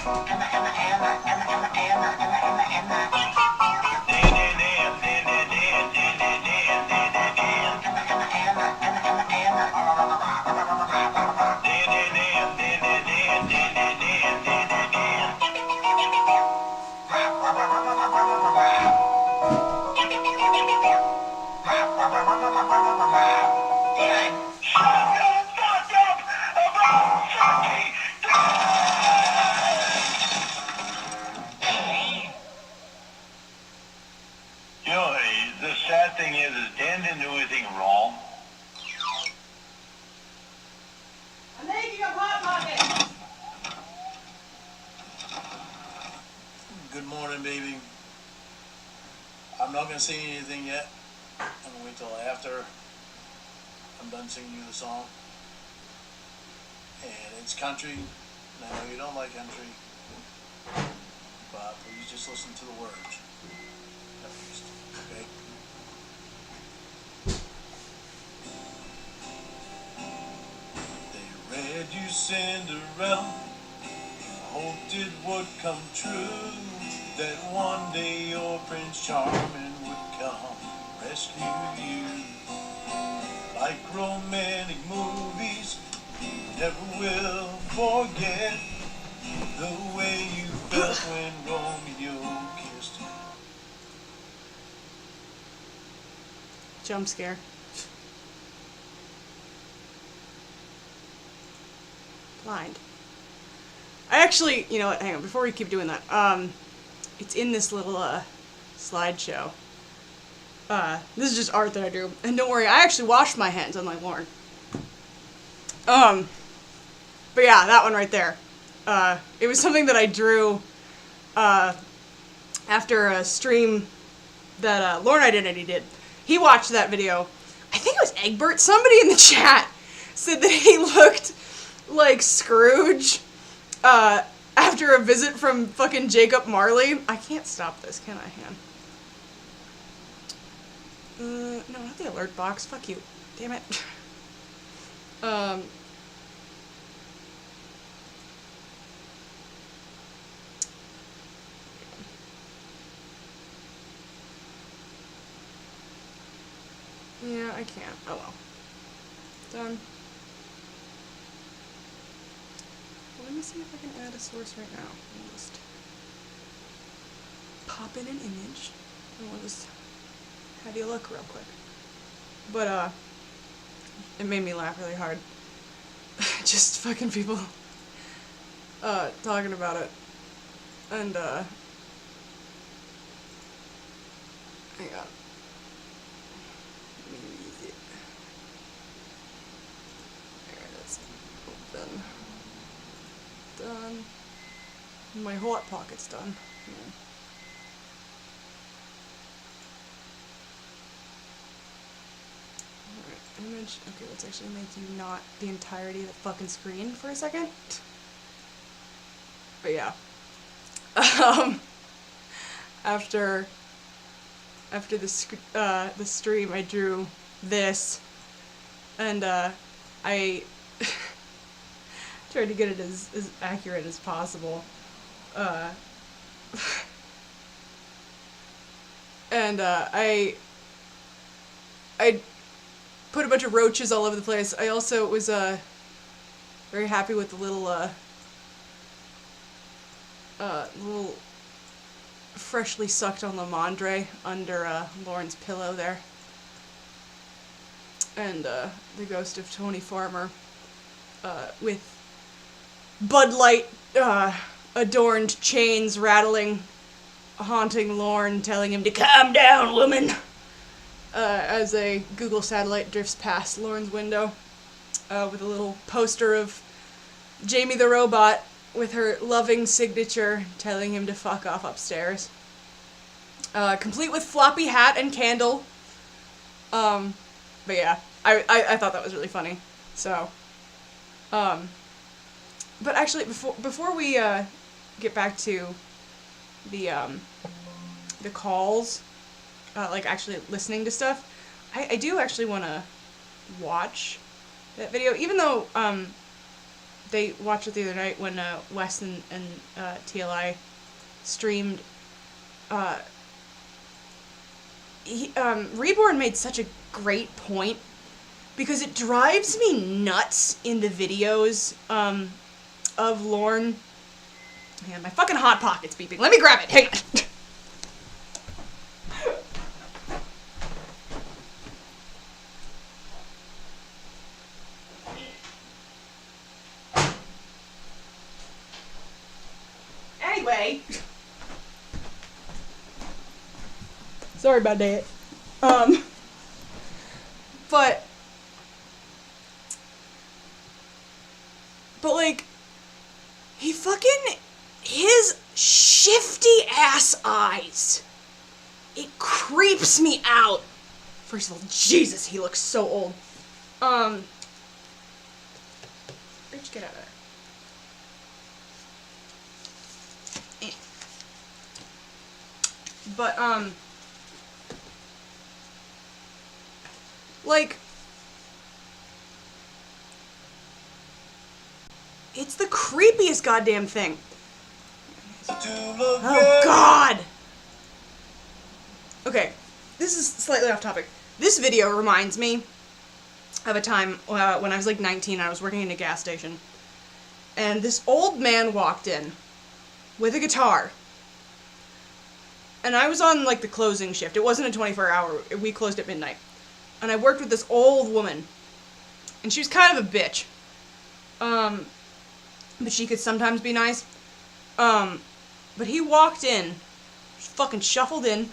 Shut the fuck up about fucking You know, the sad thing is Dan didn't do anything wrong. I'm making a pot pocket! Good morning, baby. I'm not gonna sing anything yet. I'm gonna wait till after I'm done singing you the song. And it's country, and I know you don't like country, but please just listen to the words. At least, okay? They read you Cinderella, hoped it would come true, that one day your Prince Charming would come rescue you. Like romantic movies, you never will forget the way you felt when Romeo kissed Jump scare. Blind. I actually, you know what, hang on, before we keep doing that, it's in this little, slideshow. This is just art that I drew, and don't worry, I actually washed my hands, unlike Lorne. But yeah, that one right there. It was something that I drew, after a stream that, Lorne Identity did. He watched that video. I think it was Egbert. Somebody in the chat said that he looked like Scrooge, after a visit from fucking Jacob Marley. I can't stop this, can I, Han? No, not the alert box. Fuck you. Damn it. Yeah, I can't. Oh well. Done. Let me see if I can add a source right now. I'll just pop in an image, and we'll just have you look real quick. But, it made me laugh really hard. Just fucking people, talking about it. And, hang on. Let me use it. There it is. Open. Done. My hot pocket's done. Yeah. Alright, image. Okay, let's actually make you not the entirety of the fucking screen for a second. But yeah. After the stream, I drew this, and I tried to get it as accurate as possible. And I put a bunch of roaches all over the place. I also was very happy with the little freshly sucked on Lamondre under Lorne's pillow there. And the ghost of Tony Farmer with Bud Light adorned chains rattling, haunting Lorne, telling him to calm down, woman, as a Google satellite drifts past Lorne's window with a little poster of Jamie the robot with her loving signature telling him to fuck off upstairs. Complete with floppy hat and candle. But yeah, I thought that was really funny. So, but actually, before we get back to the calls, like actually listening to stuff, I do actually want to watch that video, even though they watched it the other night when Wes and TLI streamed. Reborn made such a great point, because it drives me nuts in the videos of Lorne. Man, my fucking Hot Pocket's beeping. Let me grab it. Hang on. Anyway. Sorry about that. But like, he fucking, his shifty ass eyes, it creeps me out. First of all, Jesus, he looks so old. Bitch, get out of there. But, like, it's the creepiest goddamn thing. Oh, God! Okay, this is slightly off topic. This video reminds me of a time when I was like 19, I was working in a gas station, and this old man walked in with a guitar. And I was on, like, the closing shift. It wasn't a 24-hour, we closed at midnight. and I worked with this old woman, and she was kind of a bitch. But she could sometimes be nice. But he walked in, fucking shuffled in,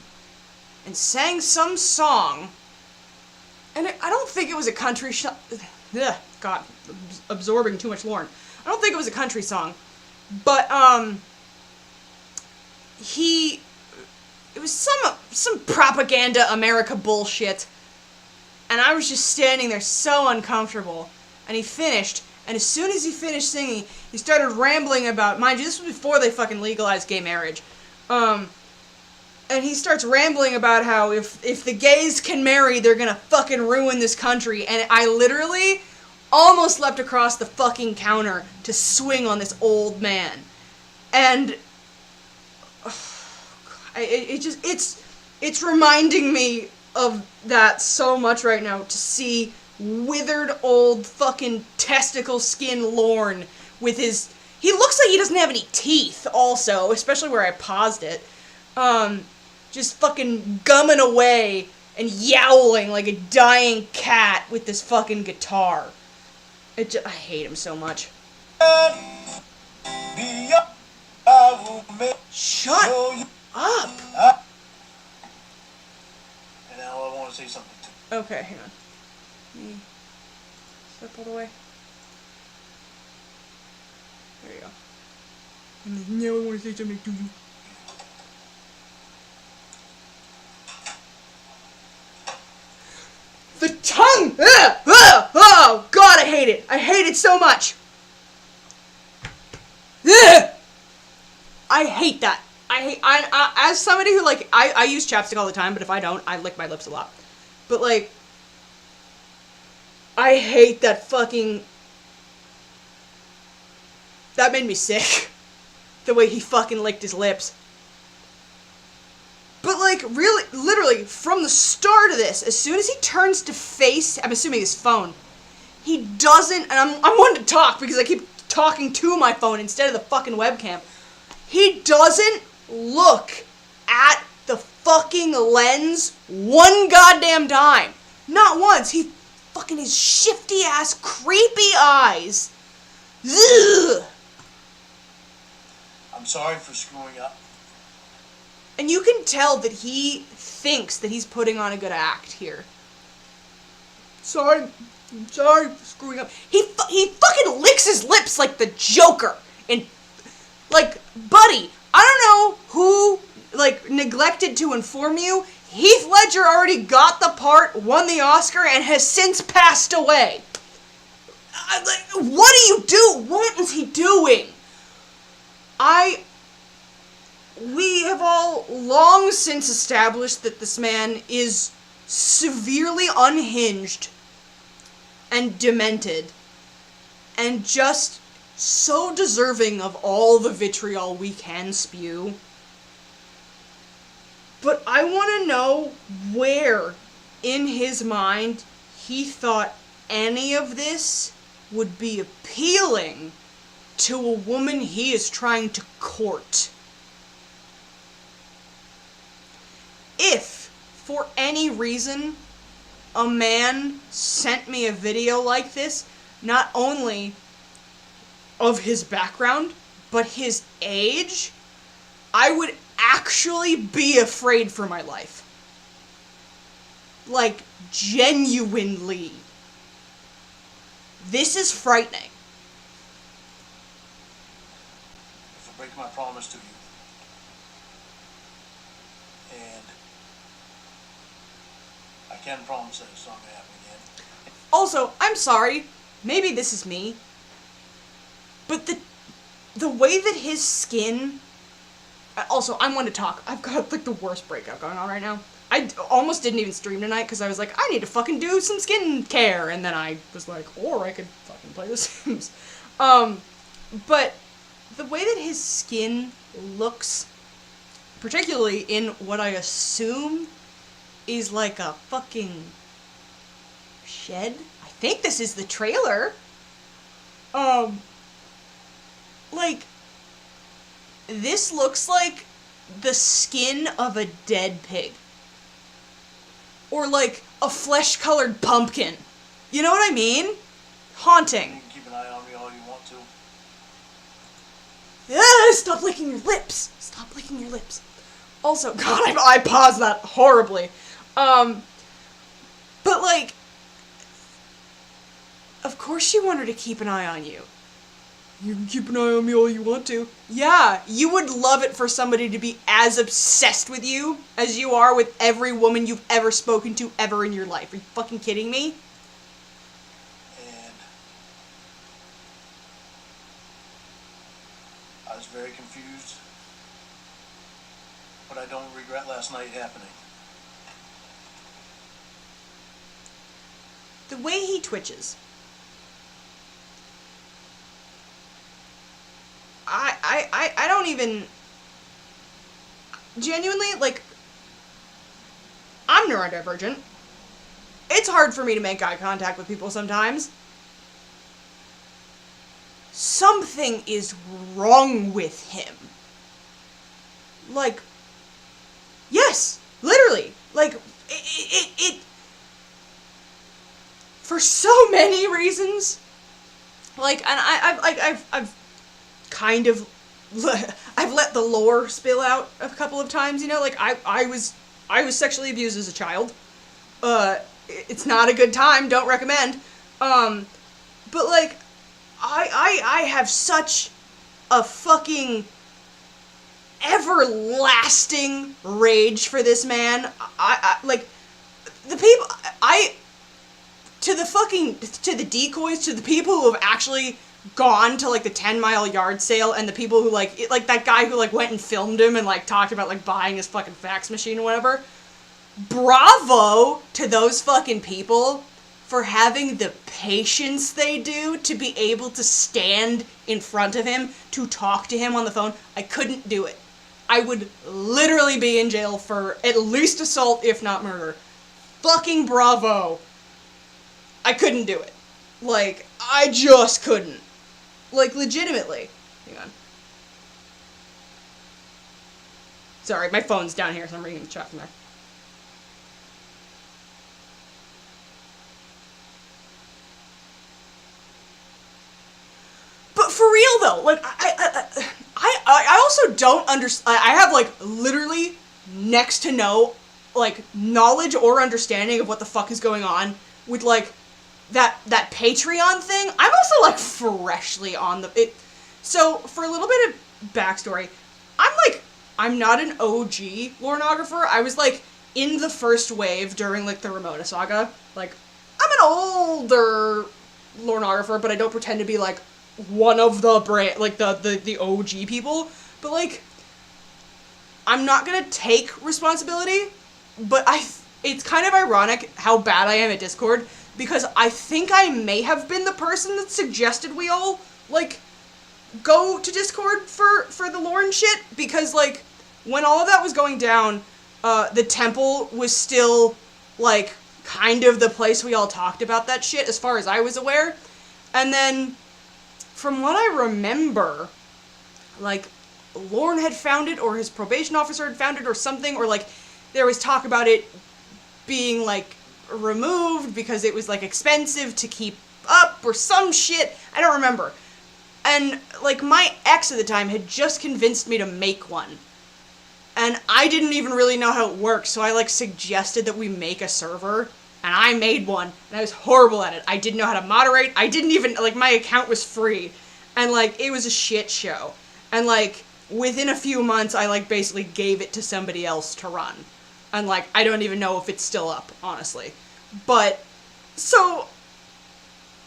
and sang some song. And I don't think it was a country God, absorbing too much Lorne. I don't think it was a country song. But, it was some propaganda America bullshit. And I was just standing there so uncomfortable. And he finished, and as soon as he finished singing, he started rambling about, mind you, this was before they fucking legalized gay marriage. And he starts rambling about how if the gays can marry, they're gonna fucking ruin this country. And I literally almost leapt across the fucking counter to swing on this old man. And it's reminding me of that so much right now, to see withered old fucking testicle skin Lorne with his, he looks like he doesn't have any teeth also, especially where I paused it. Just fucking gumming away and yowling like a dying cat with this fucking guitar. I hate him so much. Shut up! And now I want to say something to you. Okay, hang on. Let me step all the way. There you go. And now I want to say something to you. The tongue! Oh, God, I hate it. I hate it so much. I hate that. As somebody who, like, I use chapstick all the time, but if I don't, I lick my lips a lot. But, like, I hate that fucking, that made me sick. The way he fucking licked his lips. But, like, really, literally, from the start of this, as soon as he turns to face, I'm assuming his phone, he doesn't, and I'm wanting to talk because I keep talking to my phone instead of the fucking webcam. He doesn't look at the fucking lens one goddamn time. Not once. He fucking, his shifty ass, creepy eyes. Ugh. I'm sorry for screwing up. And you can tell that he thinks that he's putting on a good act here. I'm sorry for screwing up. He fucking licks his lips like the Joker. And, like, buddy, I don't know who, like, neglected to inform you. Heath Ledger already got the part, won the Oscar, and has since passed away. What do you do? What is he doing? We have all long since established that this man is severely unhinged and demented and just so deserving of all the vitriol we can spew. But I want to know where in his mind he thought any of this would be appealing to a woman he is trying to court. If, for any reason, a man sent me a video like this, not only of his background, but his age, I would actually be afraid for my life. Like, genuinely. This is frightening. If I break my promise to you, and I can't promise that it's not going to happen again. Also, I'm sorry, maybe this is me, but the way that his skin... Also, I want to talk. I've got, like, the worst breakout going on right now. I almost didn't even stream tonight because I was like, I need to fucking do some skin care, and then I was like, or I could fucking play The Sims. But the way that his skin looks, particularly in what I assume is like a fucking shed. I think this is the trailer. Like, this looks like the skin of a dead pig. or like a flesh-colored pumpkin. You know what I mean? Haunting. You can keep an eye on me all you want to. Stop licking your lips. Stop licking your lips. Also, God, I paused that horribly. But like, of course you want her to keep an eye on you. You can keep an eye on me all you want to. Yeah, you would love it for somebody to be as obsessed with you as you are with every woman you've ever spoken to ever in your life. Are you fucking kidding me? And I was very confused, but I don't regret last night happening. The way he twitches. I don't even... Genuinely, like... I'm neurodivergent. It's hard for me to make eye contact with people sometimes. Something is wrong with him. Like... Yes! Literally! Like, it for so many reasons. Like, and I've kind of, I've let the lore spill out a couple of times, you know, like, I was sexually abused as a child. It's not a good time, don't recommend. But, like, I have such a fucking everlasting rage for this man. Like, the people, to the decoys, to the people who have actually gone to, like, the 10-mile yard sale, and the people who, like that guy who, like, went and filmed him and, like, talked about, like, buying his fucking fax machine or whatever. Bravo to those fucking people for having the patience they do to be able to stand in front of him, to talk to him on the phone. I couldn't do it. I would literally be in jail for at least assault, if not murder. Fucking bravo. I couldn't do it. Like, I just couldn't. Like, legitimately. Hang on. Sorry, my phone's down here, so I'm reading the chat from there. But for real, though, like, I also don't understand. I have, like, literally next to no, like, knowledge or understanding of what the fuck is going on with, like, that Patreon thing. I'm also, like, freshly on it. So, for a little bit of backstory, I'm not an OG Lornographer. I was, like, in the first wave during, like, the Ramona saga. Like, I'm an older Lornographer, but I don't pretend to be, like, one of the brand, like, the OG people. But, like, I'm not gonna take responsibility, but it's kind of ironic how bad I am at Discord, because I think I may have been the person that suggested we all, like, go to Discord for the Lorne shit, because, like, when all of that was going down, the temple was still, like, kind of the place we all talked about that shit, as far as I was aware. And then, from what I remember, like, Lorne had found it, or his probation officer had found it, or something, or, like, there was talk about it being, like, removed because it was, like, expensive to keep up, or some shit. I don't remember. And, like, my ex at the time had just convinced me to make one. And I didn't even really know how it worked, so I, like, suggested that we make a server, and I made one, and I was horrible at it. I didn't know how to moderate. I didn't even, like, my account was free, and, like, it was a shit show. And, like, within a few months, I, like, basically gave it to somebody else to run. And, like, I don't even know if it's still up, honestly. But, so,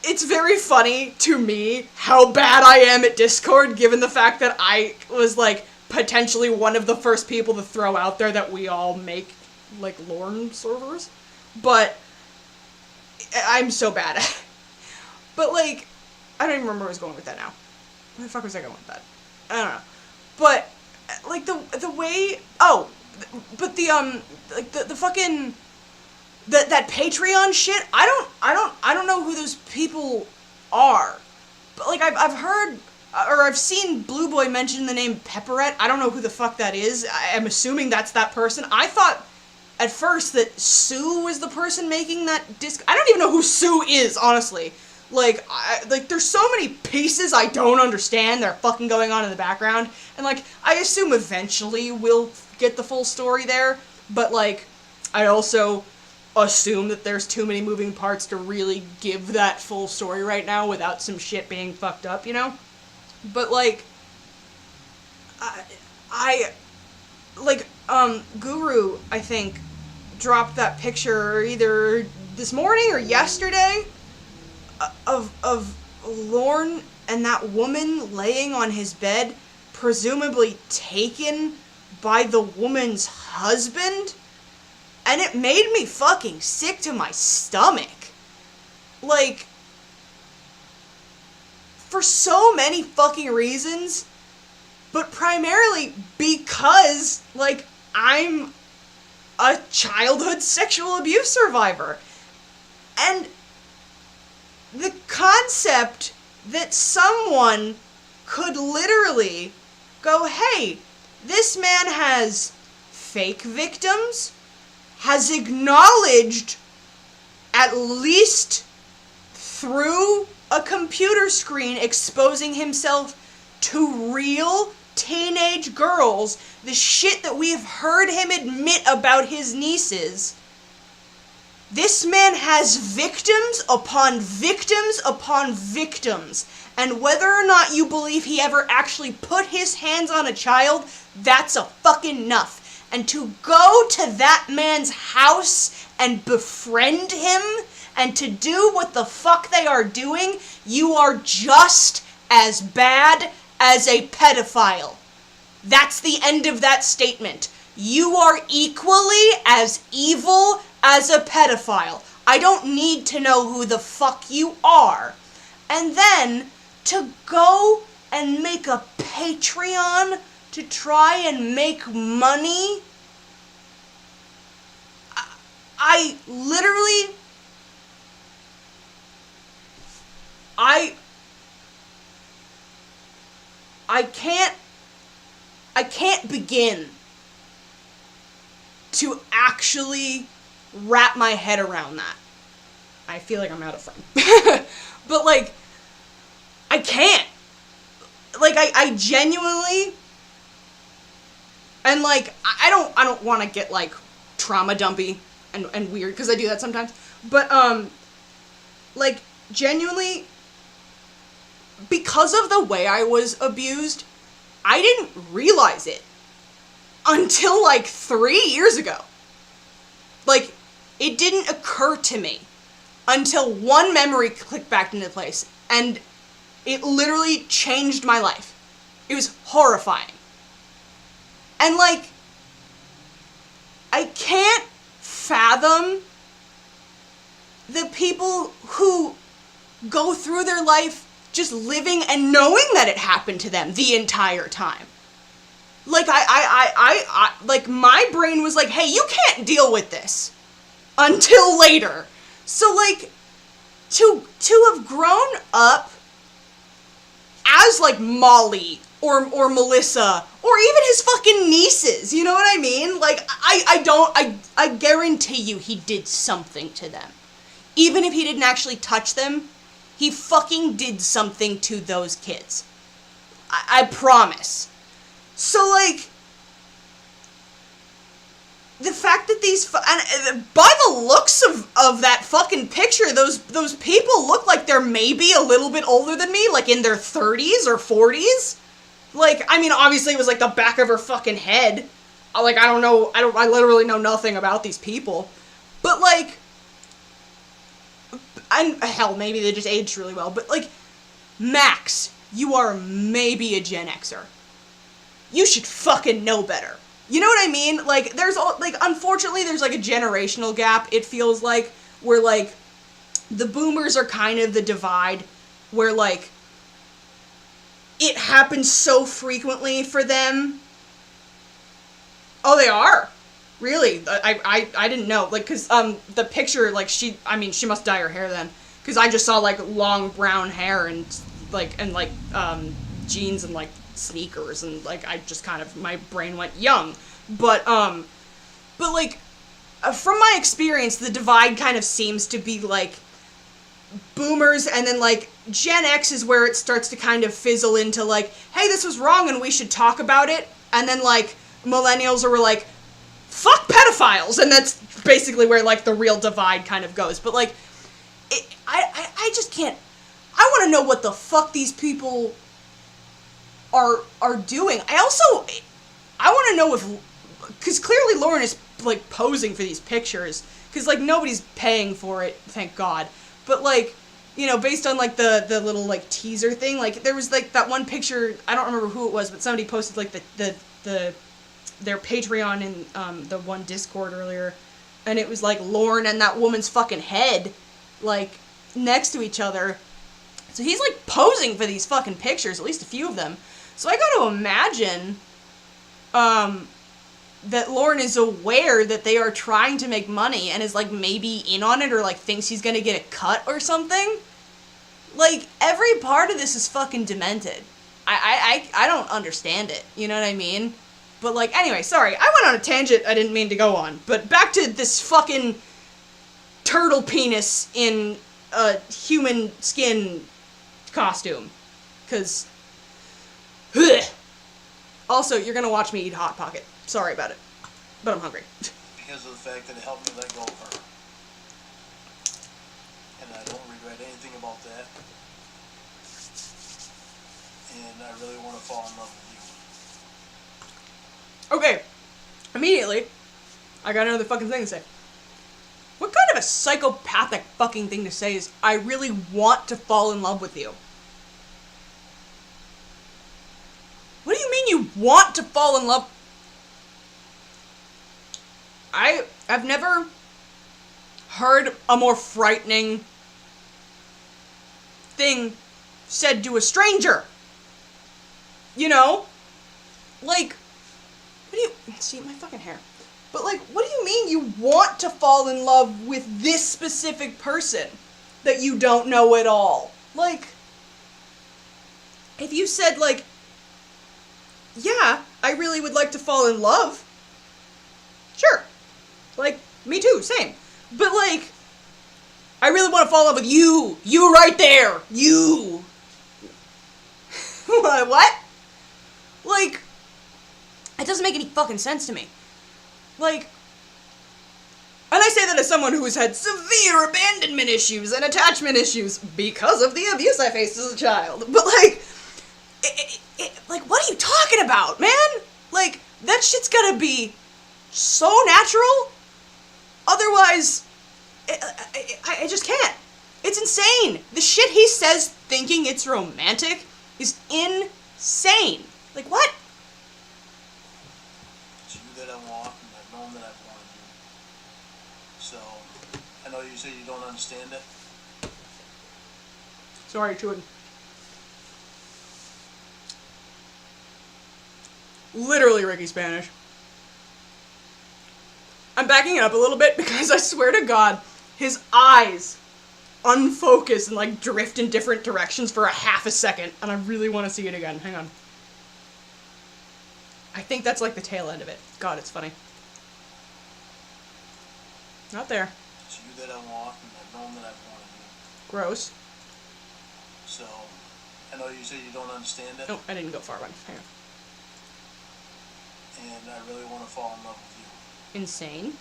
it's very funny to me how bad I am at Discord, given the fact that I was, like, potentially one of the first people to throw out there that we all make, like, Lorne servers. But I'm so bad at it. But, like, I don't even remember where I was going with that now. Where the fuck was I going with that? I don't know. But, like, the way... Oh, but the, like, the fucking... That Patreon shit, I don't know who those people are. But, like, I've heard... Or I've seen Blue Boy mention the name Pepperette. I don't know who the fuck that is. I'm assuming that's that person. I thought at first that Sue was the person making that disc. I don't even know who Sue is, honestly. Like, there's so many pieces I don't understand that are fucking going on in the background, and, like, I assume eventually we'll get the full story there, but, like, I also assume that there's too many moving parts to really give that full story right now without some shit being fucked up, you know? But, like, Guru, I think, dropped that picture either this morning or yesterday of Lorne and that woman laying on his bed, presumably taken by the woman's husband, and it made me fucking sick to my stomach. Like, for so many fucking reasons, but primarily because, like, I'm a childhood sexual abuse survivor. And the concept that someone could literally go, hey, this man has fake victims, has acknowledged, at least through a computer screen, exposing himself to real teenage girls, the shit that we've heard him admit about his nieces. This man has victims upon victims upon victims, and whether or not you believe he ever actually put his hands on a child, that's a fucking enough. And to go to that man's house and befriend him, and to do what the fuck they are doing, you are just as bad as a pedophile. That's the end of that statement. You are equally as evil as a pedophile. I don't need to know who the fuck you are. And then to go and make a Patreon to try and make money. I literally... I can't begin to actually wrap my head around that. I feel like I'm out of frame. But, like, I can't. Like, I genuinely, and, like, I don't want to get, like, trauma dumpy and weird, because I do that sometimes, but, like, genuinely, because of the way I was abused, I didn't realize it until, like, 3 years ago. Like, it didn't occur to me until one memory clicked back into place, and it literally changed my life. It was horrifying. And, like, I can't fathom the people who go through their life just living and knowing that it happened to them the entire time. Like, like, my brain was like, hey, you can't deal with this until later. So, like, to have grown up as, like, Molly or Melissa or even his fucking nieces, you know what I mean? Like, I guarantee you he did something to them. Even if he didn't actually touch them, he fucking did something to those kids. I promise. So, like, the fact that these, and by the looks of that fucking picture, those people look like they're maybe a little bit older than me, like in their 30s or 40s. Like, I mean, obviously it was like the back of her fucking head. Like, I literally know nothing about these people. But, like, and hell, maybe they just aged really well, but, like, Max, you are maybe a Gen Xer. You should fucking know better. You know what I mean? Like, unfortunately, there's, like, a generational gap, it feels like, where, like, the boomers are kind of the divide, where, like, it happens so frequently for them. Oh, they are? Really? I didn't know. Like, cause, the picture, like, she must dye her hair then. Cause I just saw, like, long brown hair and, like, jeans and, like, sneakers, and, like, I just kind of, my brain went young. But, like, from my experience, the divide kind of seems to be, like, boomers, and then, like, Gen X is where it starts to kind of fizzle into, like, hey, this was wrong and we should talk about it, and then, like, millennials are like, fuck pedophiles, and that's basically where, like, the real divide kind of goes. But, like, I just can't, I want to know what the fuck these people are doing. I want to know if, because clearly Lorne is, like, posing for these pictures, because, like, nobody's paying for it, thank God, but, like, you know, based on, like, the little, like, teaser thing, like, there was, like, that one picture, I don't remember who it was, but somebody posted, like, their Patreon in, the one Discord earlier, and it was, like, Lorne and that woman's fucking head, like, next to each other. So he's, like, posing for these fucking pictures, at least a few of them. So I gotta imagine, that Lorne is aware that they are trying to make money and is, like, maybe in on it or, like, thinks he's gonna get a cut or something. Like, every part of this is fucking demented. I don't understand it, you know what I mean? But, like, anyway, sorry, I went on a tangent I didn't mean to go on. But back to this fucking turtle penis in a human skin costume. 'Cause... Also, you're gonna watch me eat Hot Pocket. Sorry about it. But I'm hungry. Because of the fact that it helped me let go of her. And I don't regret anything about that. And I really want to fall in love with you. Okay. Immediately, I got another fucking thing to say. What kind of a psychopathic fucking thing to say is, I really want to fall in love with you? What do you mean you want to fall in love? I've never heard a more frightening thing said to a stranger. You know? Like, what do you... See, my fucking hair. But, like, what do you mean you want to fall in love with this specific person that you don't know at all? Like, if you said, like, yeah, I really would like to fall in love. Sure. Like, me too, same. But, like, I really want to fall in love with you. You right there. You. What? Like, it doesn't make any fucking sense to me. Like, and I say that as someone who's had severe abandonment issues and attachment issues because of the abuse I faced as a child. But, like, like, what are you talking about, man? Like, that shit's gotta be so natural. Otherwise, I just can't. It's insane. The shit he says thinking it's romantic is insane. Like, what? It's you that I want, and I've known that I've wanted you. So, I know you say you don't understand it. Sorry, chewing. Literally Ricky Spanish. I'm backing it up a little bit because I swear to God, his eyes unfocus and, like, drift in different directions for a half a second, and I really want to see it again. Hang on. I think that's, like, the tail end of it. God, it's funny. Not there. It's you that I want, and I've known that I've wanted you. Gross. So, I know you say you don't understand it. Oh, I didn't go far enough. Hang on. And I really want to fall in love with you. Insane.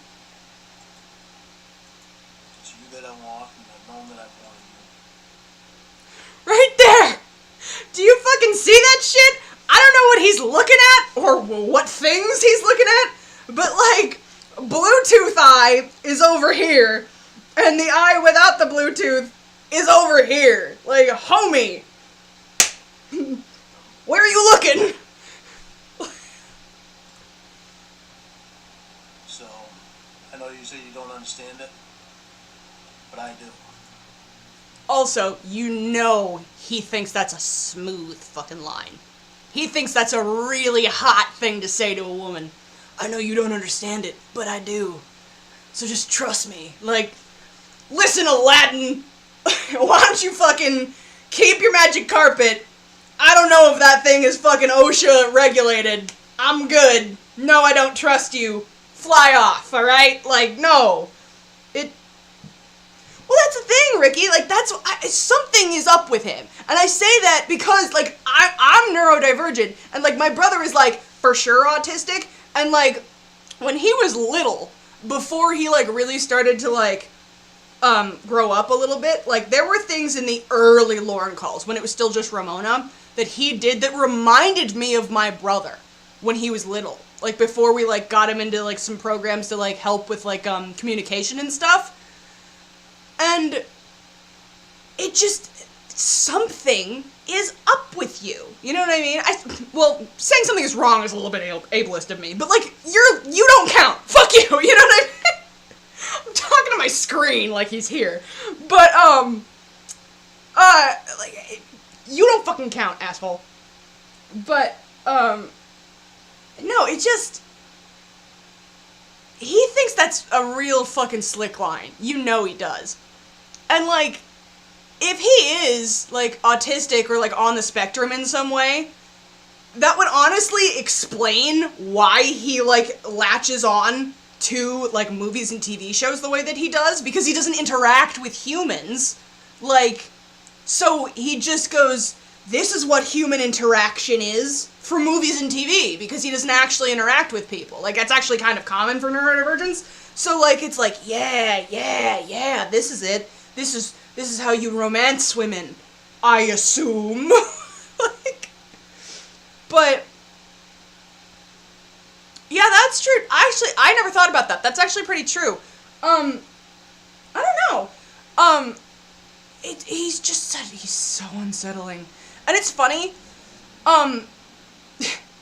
It's you that I want, and I've known that I've wanted you. Right there! Do you fucking see that shit? I don't know what he's looking at, or what things he's looking at, but, like, Bluetooth eye is over here, and the eye without the Bluetooth is over here. Like, homie, where are you looking? So, I know you say you don't understand it, but I do. Also, you know he thinks that's a smooth fucking line. He thinks that's a really hot thing to say to a woman. I know you don't understand it, but I do. So just trust me. Like, listen, Aladdin, why don't you fucking keep your magic carpet? I don't know if that thing is fucking OSHA regulated. I'm good. No, I don't trust you. fly off, alright? Like, no. Well, that's the thing, Ricky. Like, something is up with him. And I say that because, like, I'm neurodivergent. And, like, my brother is, like, for sure autistic. And, like, when he was little, before he, like, really started to, like, grow up a little bit, like, there were things in the early Lorne calls, when it was still just Ramona, that he did that reminded me of my brother when he was little. Like, before we, like, got him into, like, some programs to, like, help with, like, communication and stuff. And it just, something is up with you. You know what I mean? Well, saying something is wrong is a little bit ableist of me, but, like, you don't count. Fuck you, you know what I mean? I'm talking to my screen like he's here. But, like, you don't fucking count, asshole. But, no, it just, he thinks that's a real fucking slick line. You know he does. And, like, if he is, like, autistic or, like, on the spectrum in some way, that would honestly explain why he, like, latches on to, like, movies and TV shows the way that he does, because he doesn't interact with humans. Like, so he just goes, this is what human interaction is for movies and TV, because he doesn't actually interact with people. Like, that's actually kind of common for neurodivergence. So, like, it's like, yeah, this is it. This is how you romance women, I assume. Like, but yeah, that's true. Actually, I never thought about that. That's actually pretty true. I don't know. He's so unsettling. And it's funny,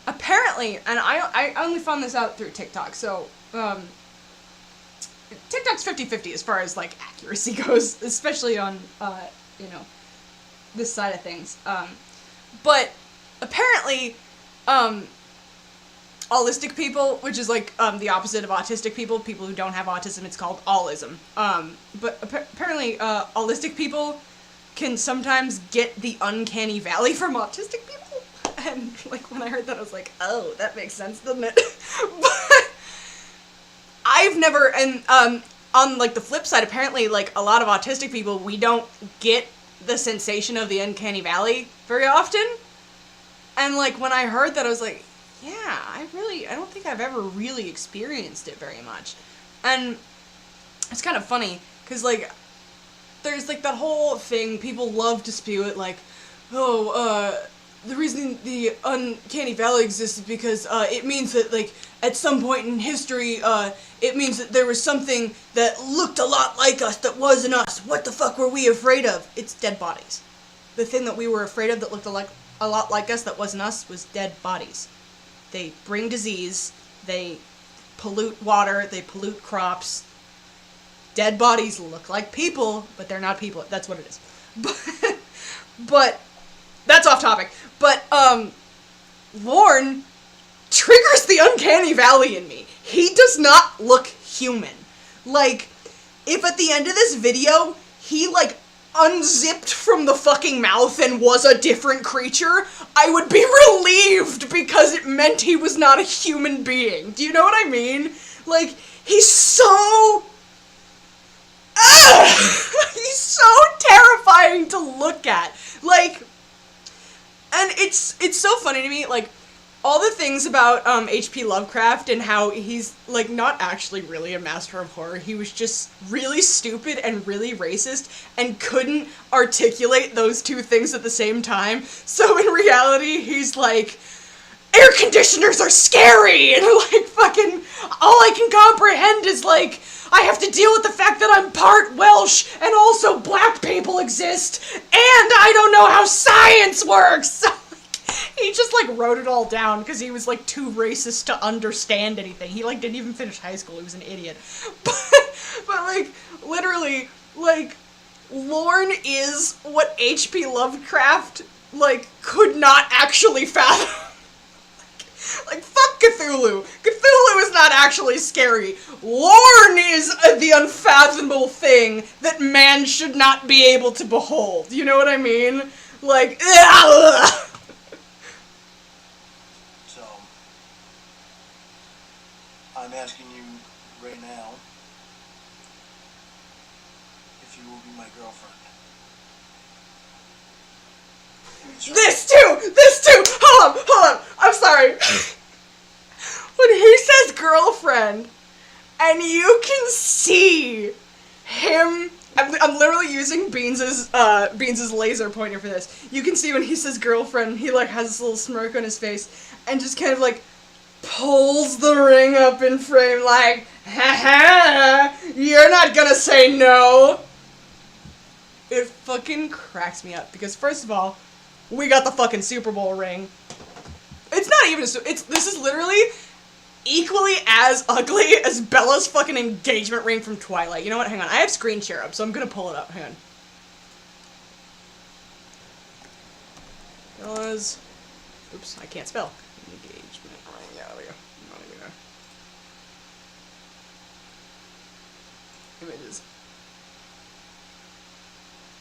apparently, and I only found this out through TikTok, so, TikTok's 50-50 as far as, like, accuracy goes, especially on, you know, this side of things. But apparently, allistic people, which is, like, the opposite of autistic people who don't have autism, it's called allism. But apparently, allistic people can sometimes get the uncanny valley from autistic people. And, like, when I heard that, I was like, oh, that makes sense, doesn't it? But I've never, and, on, like, the flip side, apparently, like, a lot of autistic people, we don't get the sensation of the uncanny valley very often. And, like, when I heard that, I was like, yeah, I don't think I've ever really experienced it very much. And it's kind of funny, because, like, there's, like, that whole thing, people love to spew it, like, oh, the reason the uncanny valley exists is because, it means that, like, at some point in history, it means that there was something that looked a lot like us that wasn't us. What the fuck were we afraid of? It's dead bodies. The thing that we were afraid of that looked a lot like us that wasn't us was dead bodies. They bring disease, they pollute water, they pollute crops. Dead bodies look like people, but they're not people. That's what it is. But that's off topic. But, Lorne triggers the uncanny valley in me. He does not look human. Like, if at the end of this video, he, like, unzipped from the fucking mouth and was a different creature, I would be relieved because it meant he was not a human being. Do you know what I mean? Like, he's so... he's so terrifying to look at. Like, and it's so funny to me, like, all the things about H.P. Lovecraft and how he's, like, not actually really a master of horror. He was just really stupid and really racist and couldn't articulate those two things at the same time. So in reality, he's like, air conditioners are scary! And, like, fucking, all I can comprehend is, like, I have to deal with the fact that I'm part Welsh and also black people exist and I don't know how science works! He just, like, wrote it all down because he was, like, too racist to understand anything. He, like, didn't even finish high school. He was an idiot. But like, literally, like, Lorne is what H.P. Lovecraft, like, could not actually fathom. Like, fuck Cthulhu. Cthulhu is not actually scary. Lorne is the unfathomable thing that man should not be able to behold. You know what I mean? Like, ugh. So, I'm asking you marry now if you will be my girlfriend. This too! Hold on! I'm sorry. When he says girlfriend, and you can see him, I'm literally using Beans's laser pointer for this. You can see when he says girlfriend, he like has this little smirk on his face, and just kind of like pulls the ring up in frame like, ha, you're not gonna say no. It fucking cracks me up, because first of all, we got the fucking Super Bowl ring. It's not even this is literally equally as ugly as Bella's fucking engagement ring from Twilight. You know what? Hang on. I have screen share up, so I'm gonna pull it up. Hang on. Bella's... Oops, I can't spell. Engagement ring. Yeah, there we go. Not even there. Images.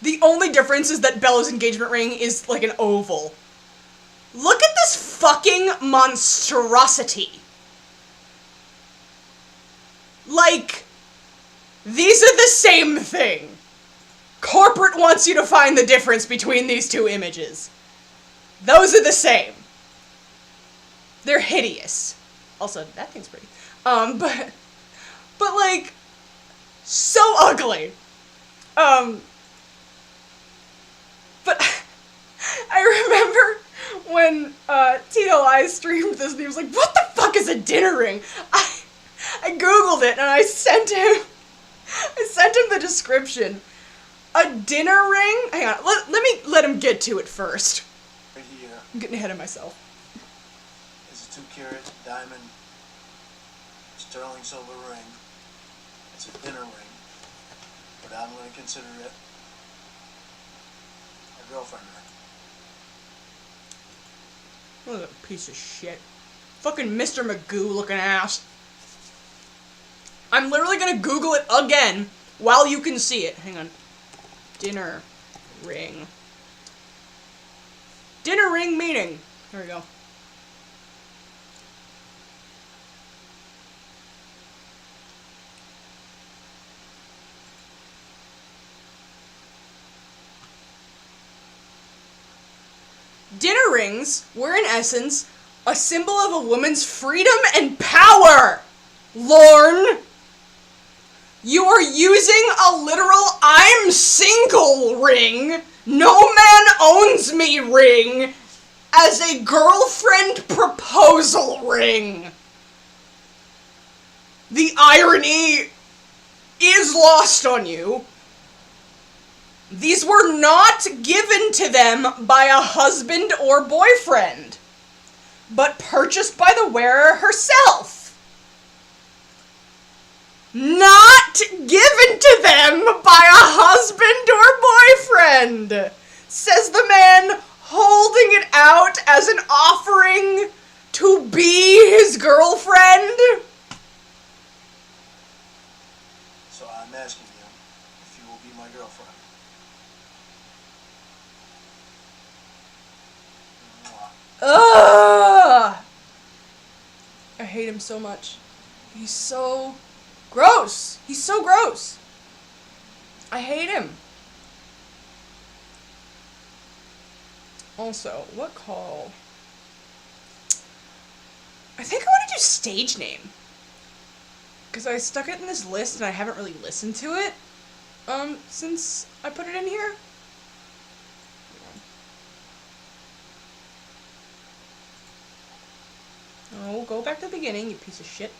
The only difference is that Bella's engagement ring is like an oval. Look at this fucking monstrosity. Like, these are the same thing. Corporate wants you to find the difference between these two images. Those are the same. They're hideous. Also, that thing's pretty. But like, so ugly. But I remember when TLI streamed this and he was like, what the fuck is a dinner ring? I googled it and I sent him the description. A dinner ring? Hang on, let him get to it first. Right here I'm getting ahead of myself. is a 2-carat diamond sterling silver ring. It's a dinner ring, but I'm going to consider it a girlfriend ring. What a piece of shit. Fucking Mr. Magoo looking ass. I'm literally gonna Google it again while you can see it. Hang on. Dinner ring. Dinner ring meaning. There we go. Dinner rings were, in essence, a symbol of a woman's freedom and power. Lorne, you are using a literal I'm single ring, no man owns me ring, as a girlfriend proposal ring. The irony is lost on you. These were not given to them by a husband or boyfriend, but purchased by the wearer herself. Not given to them by a husband or boyfriend, says the man holding it out as an offering to be his girlfriend. So I'm asking you if you will be my girlfriend. Ugh! I hate him so much. He's so gross. He's so gross. I hate him. Also, what call? I think I want to do stage name. Because I stuck it in this list and I haven't really listened to it since I put it in here. Oh, go back to the beginning, you piece of shit.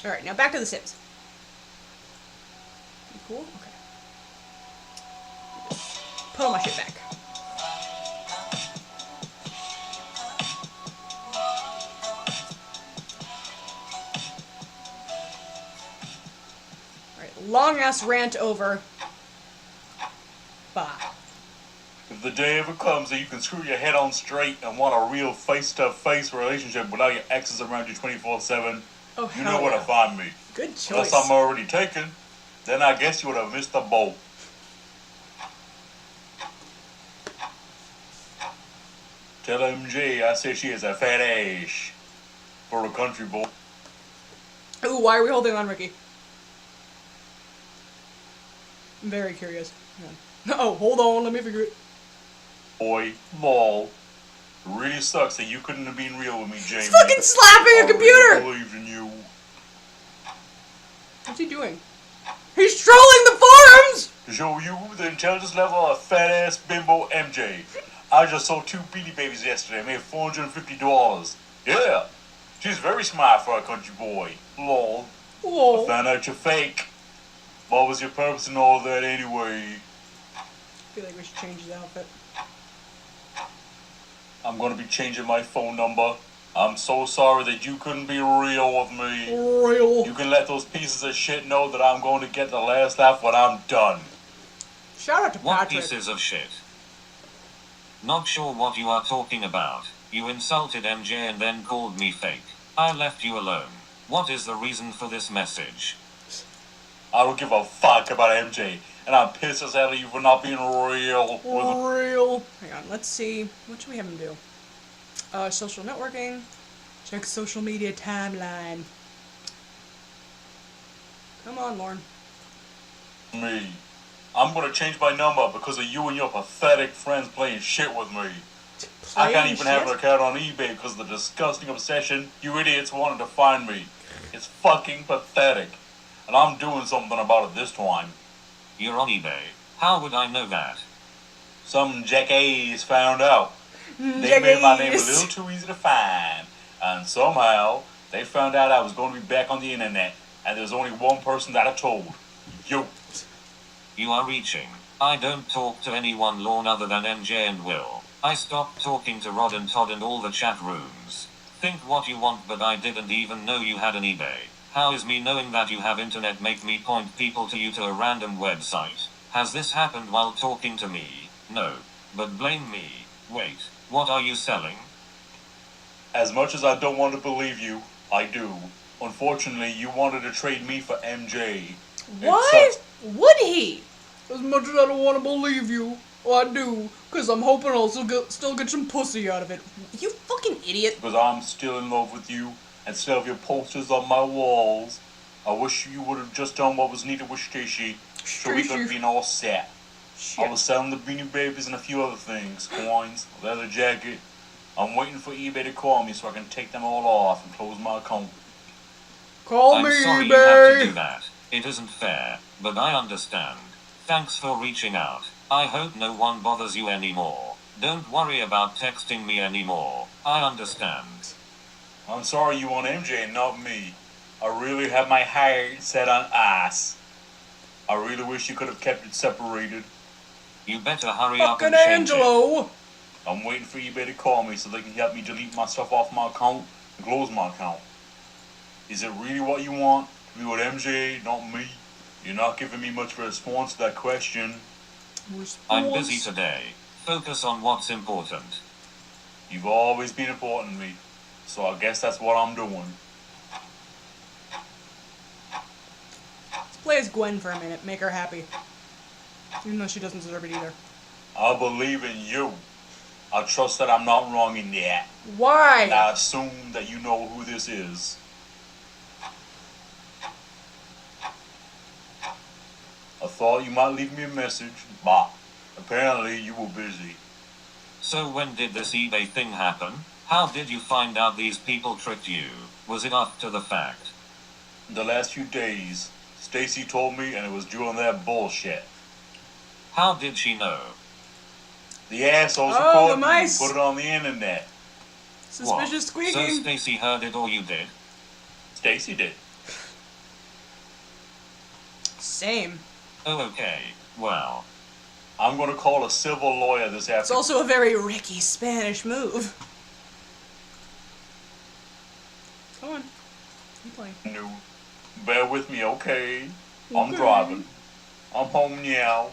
Alright, now back to The Sims. You cool? Okay. Put all my shit back. Alright, long ass rant over. Bye. If the day ever comes that you can screw your head on straight and want a real face-to-face relationship without your exes around you 24/7, Oh, you know where to find me. Good choice. Unless I'm already taken, then I guess you would have missed the boat. Tell MJ I say she is a fat ass for a country boy. Ooh, why are we holding on, Ricky? I'm very curious. Hang on. Oh, hold on, let me figure it. Boy, lol. It really sucks that you couldn't have been real with me, Jamie. He's fucking slapping a I computer! really believed in you. What's he doing? He's trolling the forums! To show you the intelligence level of fat ass bimbo MJ. I just sold 2 Beanie Babies yesterday. Made $450. Yeah. She's very smart for a country boy. Lol. Whoa. I found out you're fake. What was your purpose in all that anyway? I feel like we should change his outfit. I'm gonna be changing my phone number. I'm so sorry that you couldn't be real with me. Real. You can let those pieces of shit know that I'm going to get the last laugh when I'm done. Shout out to What Patrick. pieces of shit? Not sure what you are talking about. You insulted MJ and then called me fake. I left you alone. What is the reason for this message? I don't give a fuck about MJ, and I'm pissed as hell at you for not being real with Real. Hang on, let's see. What should we have him do? Social networking. Check social media timeline. Come on, Lorne. me. I'm gonna change my number because of you and your pathetic friends playing shit with me. I can't even have an account on eBay because of the disgusting obsession you idiots wanted to find me. It's fucking pathetic. And I'm doing something about it this time. You're on eBay. How would I know that? Some jackass found out. They made my name a little too easy to find. And somehow, they found out I was going to be back on the internet. And there's only one person that I told. You. You are reaching. I don't talk to anyone Lorne other than MJ and Will. I stopped talking to Rod and Todd and all the chat rooms. Think what you want, but I didn't even know you had an eBay. How is me knowing that you have internet make me point people to you to a random website? Has this happened while talking to me? No. But blame me. Wait, what are you selling? As much as I don't want to believe you, I do. Unfortunately, you wanted to trade me for MJ. Why would he? As much as I don't want to believe you, I do. Because I'm hoping I'll still get some pussy out of it. You fucking idiot. Because I'm still in love with you and still have your posters on my walls. I wish you would have just done what was needed with Stacy so we could have been all set. Shit. I was selling the Beanie Babies and a few other things. Coins, leather jacket. I'm waiting for eBay to call me so I can take them all off and close my account. Call I'm me, sorry eBay. you have to do that. It isn't fair, but I understand. Thanks for reaching out. I hope no one bothers you anymore. Don't worry about texting me anymore. I understand. I'm sorry you want MJ and not me. I really have my heart set on ass. I really wish you could have kept it separated. You better hurry up Fucking and change it. Angelo. I'm waiting for eBay to call me so they can help me delete my stuff off my account and close my account. Is it really what you want? To be with MJ, not me? You're not giving me much of a response to that question. I'm busy today. Focus on what's important. You've always been important to me, so I guess that's what I'm doing. Let's play as Gwen for a minute. Make her happy. Even though she doesn't deserve it either. I believe in you. I trust that I'm not wrong in that. Why? And I assume that you know who this is. I thought you might leave me a message, but apparently you were busy. So when did this eBay thing happen? How did you find out these people tricked you? Was it after the fact? The last few days, Stacy told me, and it was during that bullshit. How did she know? The assholes Oh, recorded the me mice. and put it on the internet. Suspicious What? squeaking. So Stacy heard it or you did? Stacy did. Same. Oh, okay. Well, I'm gonna call a civil lawyer this It's afternoon. also a very Ricky Spanish move. Come on. Keep playing. Bear with me, okay? I'm Okay. driving. I'm home now.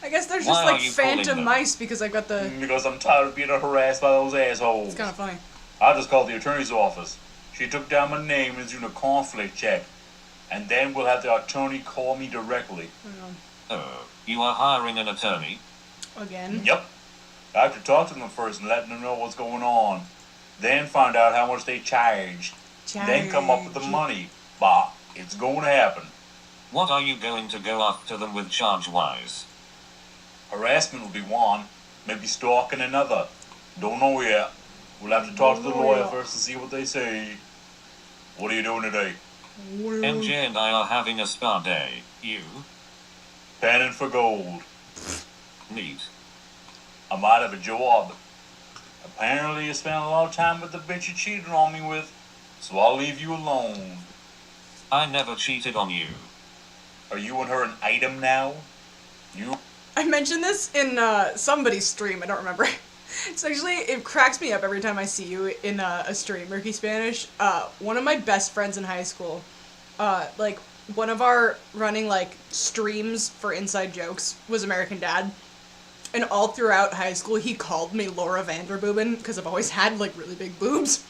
I guess there's Why just are like you calling phantom them? mice because I've got the... Because I'm tired of being harassed by those assholes. It's kind of funny. I just called the attorney's office. She took down my name and is doing a conflict check. And then we'll have the attorney call me directly. Hang on. oh, you are hiring an attorney? Again. Yep. I have to talk to them first and let them know what's going on. Then find out how much they charge. Then come up with the money. Bah, it's going to happen. What are you going to go after them with charge-wise? Harassment will be one, maybe stalking another. Don't know yet. We'll have to talk to the lawyer first to see what they say. What are you doing today? MJ and I are having a spa day. You? Panning for gold. Neat. I might have a job. Apparently you spent a lot of time with the bitch you cheated on me with, so I'll leave you alone. I never cheated on you. Are you and her an item now? You... I mentioned this in somebody's stream, I don't remember. It's actually, it cracks me up every time I see you in a stream, Ricky Spanish. One of my best friends in high school, like, one of our running, like, streams for inside jokes was American Dad. And all throughout high school, he called me Laura Vanderbooben, because I've always had, like, really big boobs.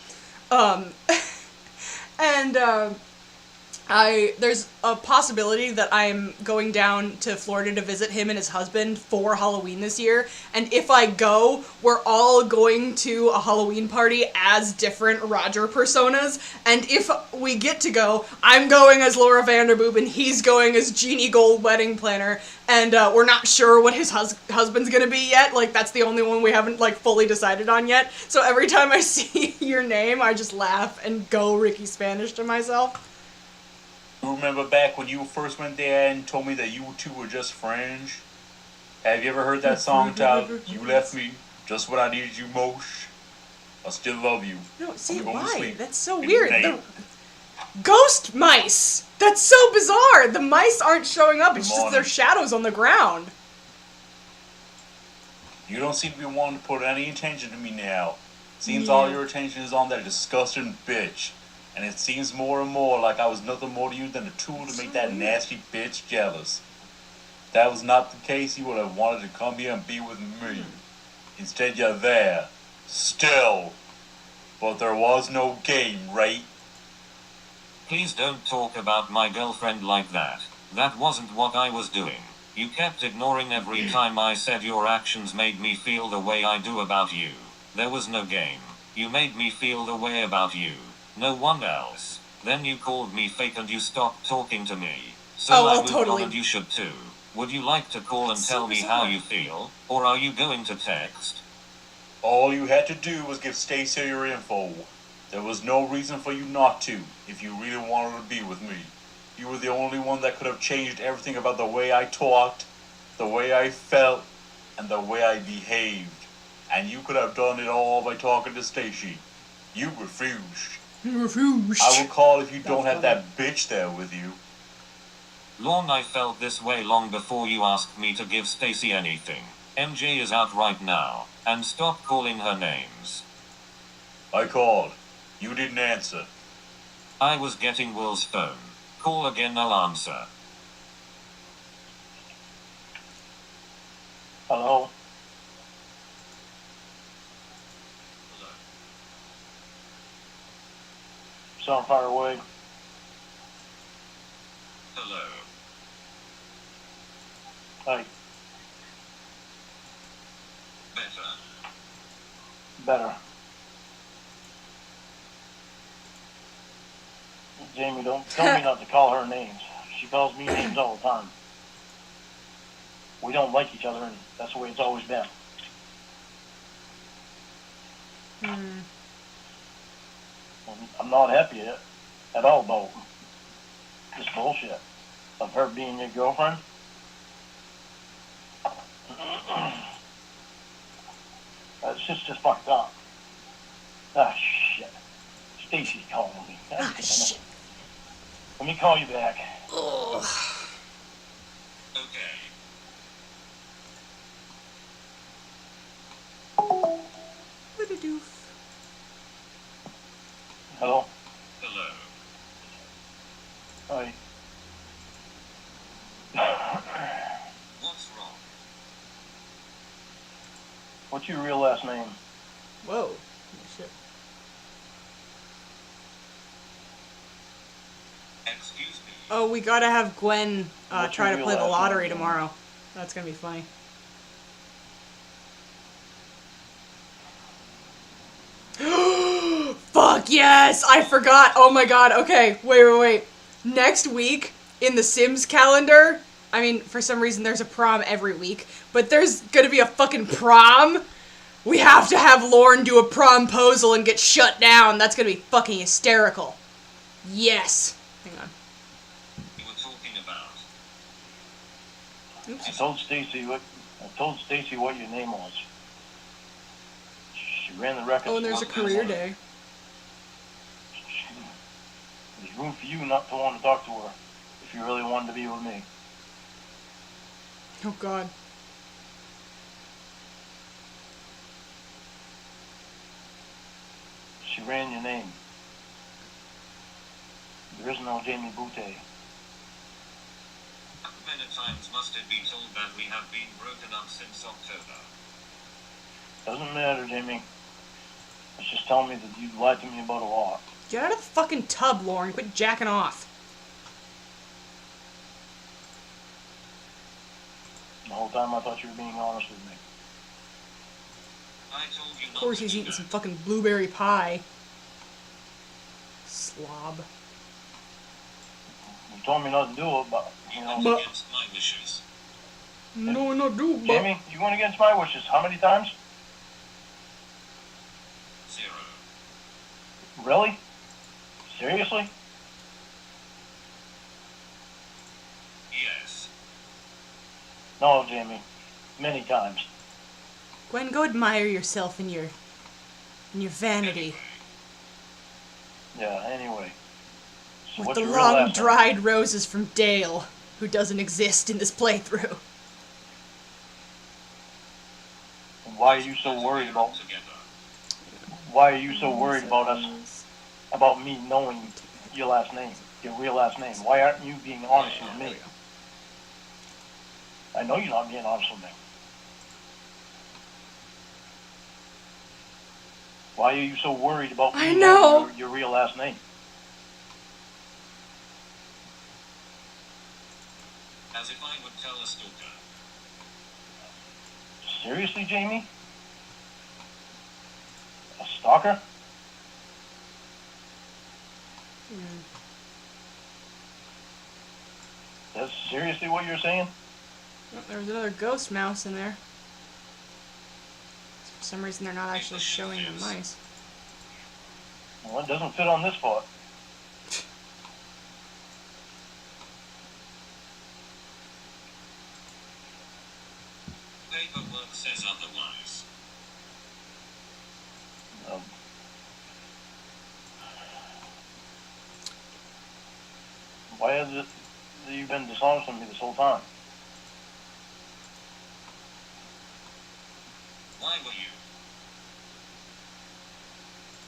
There's a possibility that I'm going down to Florida to visit him and his husband for Halloween this year, and if I go, we're all going to a Halloween party as different Roger personas, and if we get to go, I'm going as Laura Vanderboob and he's going as Jeannie Gold Wedding Planner, and we're not sure what his husband's gonna be yet, like, that's the only one we haven't, like, fully decided on yet, so every time I see your name, I just laugh and go Ricky Spanish to myself. You remember back when you first went there and told me that you two were just friends? Have you ever heard that song titled, You Left Me Just When I Needed You Most? I still love you. No, see, I'm going to why? sleep. That's so In weird. your name. The ghost mice! That's so bizarre! The mice aren't showing up, it's Good just their morning. shadows on the ground. You don't seem to be wanting to put any attention to me now. Seems Yeah. all your attention is on that disgusting bitch. And it seems more and more like I was nothing more to you than a tool to make that nasty bitch jealous. If that was not the case, you would have wanted to come here and be with me. Instead, you're there. Still. But there was no game, right? Please don't talk about my girlfriend like that. That wasn't what I was doing. You kept ignoring every time I said your actions made me feel the way I do about you. There was no game. You made me feel the way about you. No one else. Then you called me fake and you stopped talking to me. So Oh, I well, moved totally. on and you should too. Would you like to call and That's tell so me how bizarre. you feel? Or are you going to text? All you had to do was give Stacy your info. There was no reason for you not to, if you really wanted to be with me. You were the only one that could have changed everything about the way I talked, the way I felt, and the way I behaved. And you could have done it all by talking to Stacy. You refused. I will call if you don't have that bitch there with you. Lorne, I felt this way long before you asked me to give Stacy anything. MJ is out right now, and stop calling her names. I called. You didn't answer. I was getting Will's phone. Call again, I'll answer. Hello? Sound far away. Hello. Hey, Better. better. Jamie, don't tell me not to call her names. She calls me names all the time. We don't like each other, and that's the way it's always been. I'm not happy at all about this bullshit of her being your girlfriend. That's just fucked up. Ah, shit. Stacy's calling me. God damn it. Shit. Let me call you back. Ugh. Okay. What a doof. Hello? Hello. Hi. What's wrong? What's your real last name? Whoa. Shit. Excuse me. Oh, we gotta have Gwen What's try your to real play the last lottery name? tomorrow. That's gonna be funny. yes! I forgot. Oh my god. Okay, wait. Next week, in the Sims calendar, I mean, for some reason there's a prom every week, but there's gonna be a fucking prom. We have to have Lorne do a promposal and get shut down. That's gonna be fucking hysterical. Yes. Hang on. We were talking about. I told Stacy what your name was. She ran the records. Oh, and there's a career day. There's room for you not to want to talk to her if you really wanted to be with me. Oh god. She ran your name. There is no Jamie Boutte. How many times must it be told that we have been broken up since October? Doesn't matter, Jamie. It's just telling me that you lied to me about a lot. Get out of the fucking tub, Lorne. Quit jacking off. The whole time I thought you were being honest with me. I told you Of not course to he's do eating that. some fucking blueberry pie. Slob. You told me not to do it, but, you know... But- Against my wishes. No, no, do, but... Jamie, you went against my wishes. How many times? 0. Really? Seriously? Yes. No, Jamie. Many times. Gwen, go admire yourself in your vanity. Yeah, anyway. So With what's the your real long, last name? dried roses from Dale, who doesn't exist in this playthrough. Why are you so worried about... Together. Why are you so worried about us... about me knowing your last name? Your real last name? Why aren't you being honest with me? I know you're not being honest with me. Why are you so worried about me I knowing know. your real last name? As if I would tell a stalker. Seriously, Jamie? A stalker? That's seriously what you're saying? Oh, there was another ghost mouse in there. For some reason they're not actually showing the mice. Well, it doesn't fit on this part. Paperwork says otherwise. Um, why is it that you've been dishonest with me this whole time? Why were you?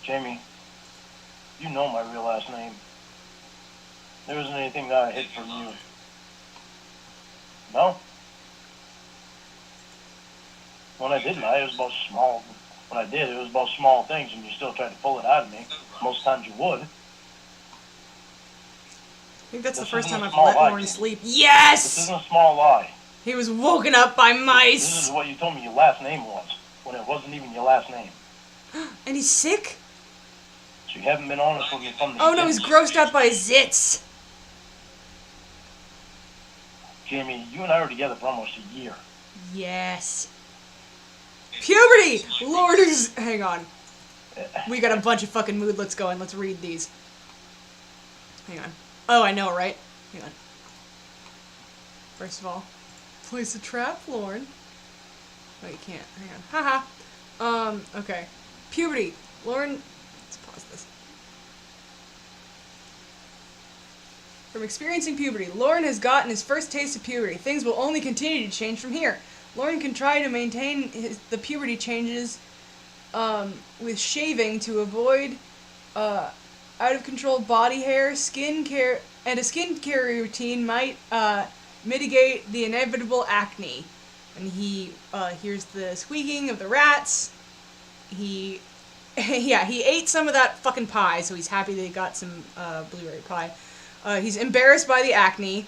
Jamie, you know my real last name. There isn't anything that I hid from you. No? When I did lie, it was about small... When I did, it was about small things, and you still tried to pull it out of me. Most times you would. I think that's the This first isn't time a I've small let lie, Lorne Jamie. sleep. This Yes! isn't a small lie. He was woken up by This is mice! what you told me your last name was, when it wasn't even your last name. And he's sick? So you haven't been honest with me from the Oh no, he's beginning. grossed out by zits! Jamie, you and I were together for almost a year. Yes. Puberty! Lord is... Hang on. We got a bunch of fucking moodlets going. Let's read these. Hang on. Oh, I know, right? Hang on. First of all, place a trap, Lorne. Oh, you can't. Hang on. Haha. Okay. Puberty. Lorne... Let's pause this. From experiencing puberty, Lorne has gotten his first taste of puberty. Things will only continue to change from here. Lorne can try to maintain the puberty changes with shaving to avoid out-of-control body hair, skin care, and a skincare routine might mitigate the inevitable acne. And he hears the squeaking of the rats. He ate some of that fucking pie, so he's happy that he got some blueberry pie. He's embarrassed by the acne,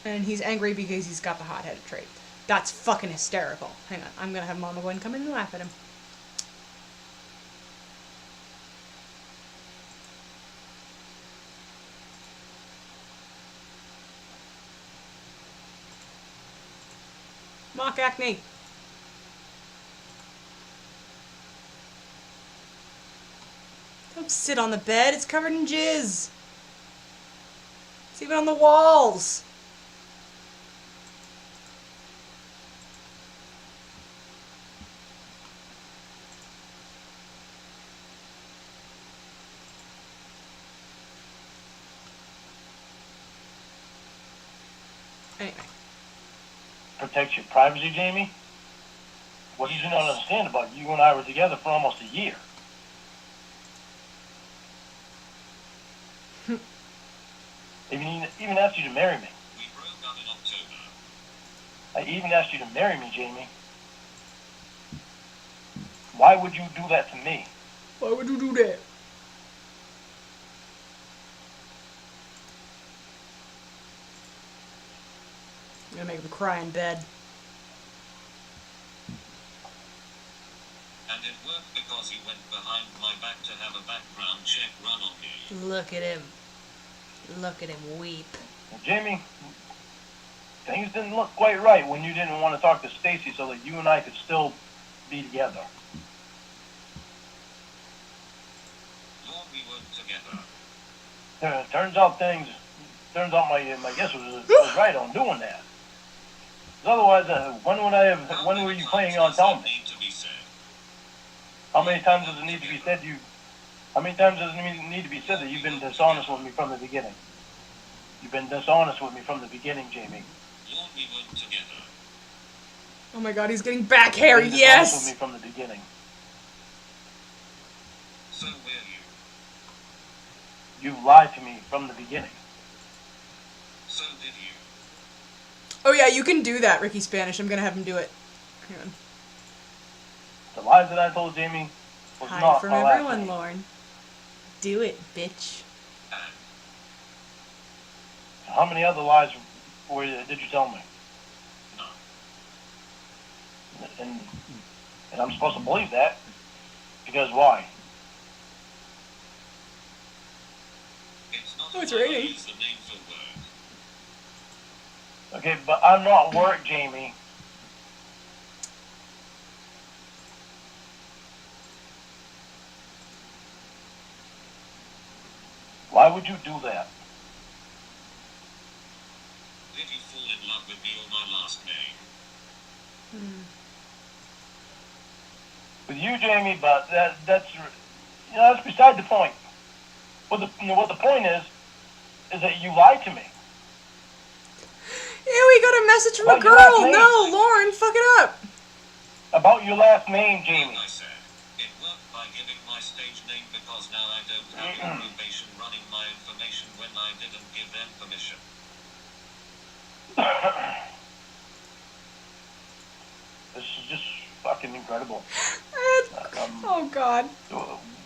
and he's angry because he's got the hot-headed trait. That's fucking hysterical. Hang on, I'm gonna have Mama Gwen come in and laugh at him. Mock acne. Don't sit on the bed. It's covered in jizz. It's even on the walls. Anyway. Protect your privacy, Jamie? What you do not understand about you and I were together for almost a year. even asked you to marry me. We broke up in October. I even asked you to marry me, Jamie. Why would you do that to me? Why would you do that? I'm gonna make him cry in bed. And it worked because you went behind my back to have a background check run on me. Look at him. Look at him weep. Well, Jamie, things didn't look quite right when you didn't want to talk to Stacy so that you and I could still be together. Lord, we weren't together. Turns out my guess was right on doing that. 'Cause otherwise, when were you planning on telling me? Need to be said. How many times does it need to be said how many times does it need to be said that you've been dishonest with me from the beginning? You've been dishonest with me from the beginning, Jamie. Lord, we weren't together. Oh my god, he's getting back hair, You've been dishonest with yes! me from the beginning. So were you. You lied to me from the beginning. So did you. Oh yeah, you can do that, Ricky Spanish. I'm gonna have him do it. Hang on. The lies that I told Jamie was Hide not from my last everyone, name. Lorne. Do it, bitch. And How many other lies did you tell me? no. And I'm supposed to believe that? Because why? It's not Oh, it's that I raining. use the name for work. Okay, but I'm not work, Jamie. Why would you do that? Did you fall in love with me or my last name? With you, Jamie, but that's beside the point. What the point is that you lied to me. Ew, we got a message from a About your last girl! name. No, Lorne, fuck it up! About your last name, Jamie. Like I said, it worked by giving my stage name because now I don't have your probation running my information when I didn't give them permission. This is just fucking incredible. Oh god.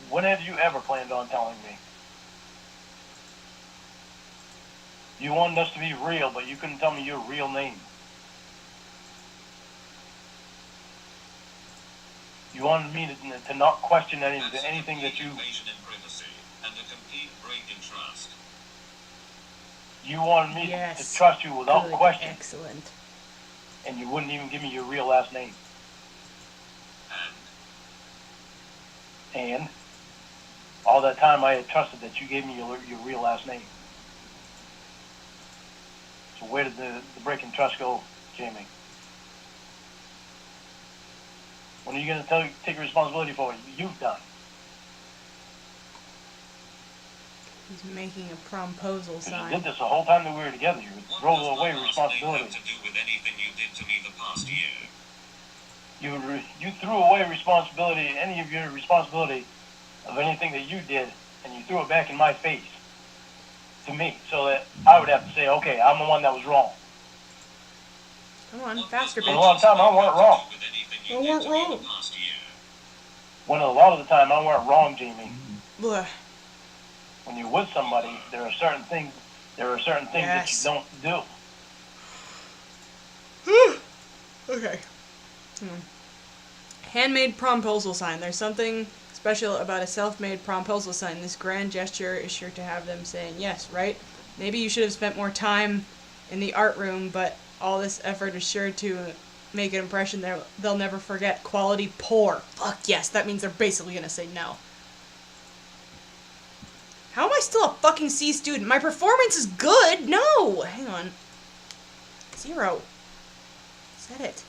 When have you ever planned on telling me? You wanted us to be real, but you couldn't tell me your real name. You wanted me to not question anything that you... Invasion in privacy and a complete break in trust. You wanted me Yes. to trust you without Good, question, excellent. and you wouldn't even give me your real last name. And all that time I had trusted that you gave me your real last name. So where did the break in trust go, Jamie? When are you going to take responsibility for what you've done? He's making a promposal 'Cause you sign. did this the whole time that we were together. You What throw does away my last name responsibility. have to do with anything you did to me the past year? You threw away responsibility, any of your responsibility of anything that you did, and you threw it back in my face to me, so that I would have to say, okay, I'm the one that was wrong. Come on, What faster, does A my bitch. lot of time I last name weren't have to wrong. do with anything I you did weren't to me wrong. the past year? When a lot of the time I weren't wrong, Jamie. Blech. When you're with somebody, there are certain things Yes. that you don't do. Okay. Handmade promposal sign. There's something special about a self-made promposal sign. This grand gesture is sure to have them saying yes, right? Maybe you should have spent more time in the art room, but all this effort is sure to make an impression there they'll never forget. Quality poor. Fuck yes, that means they're basically gonna say no. How am I still a fucking C student? My performance is good! No! Hang on. 0. Said it.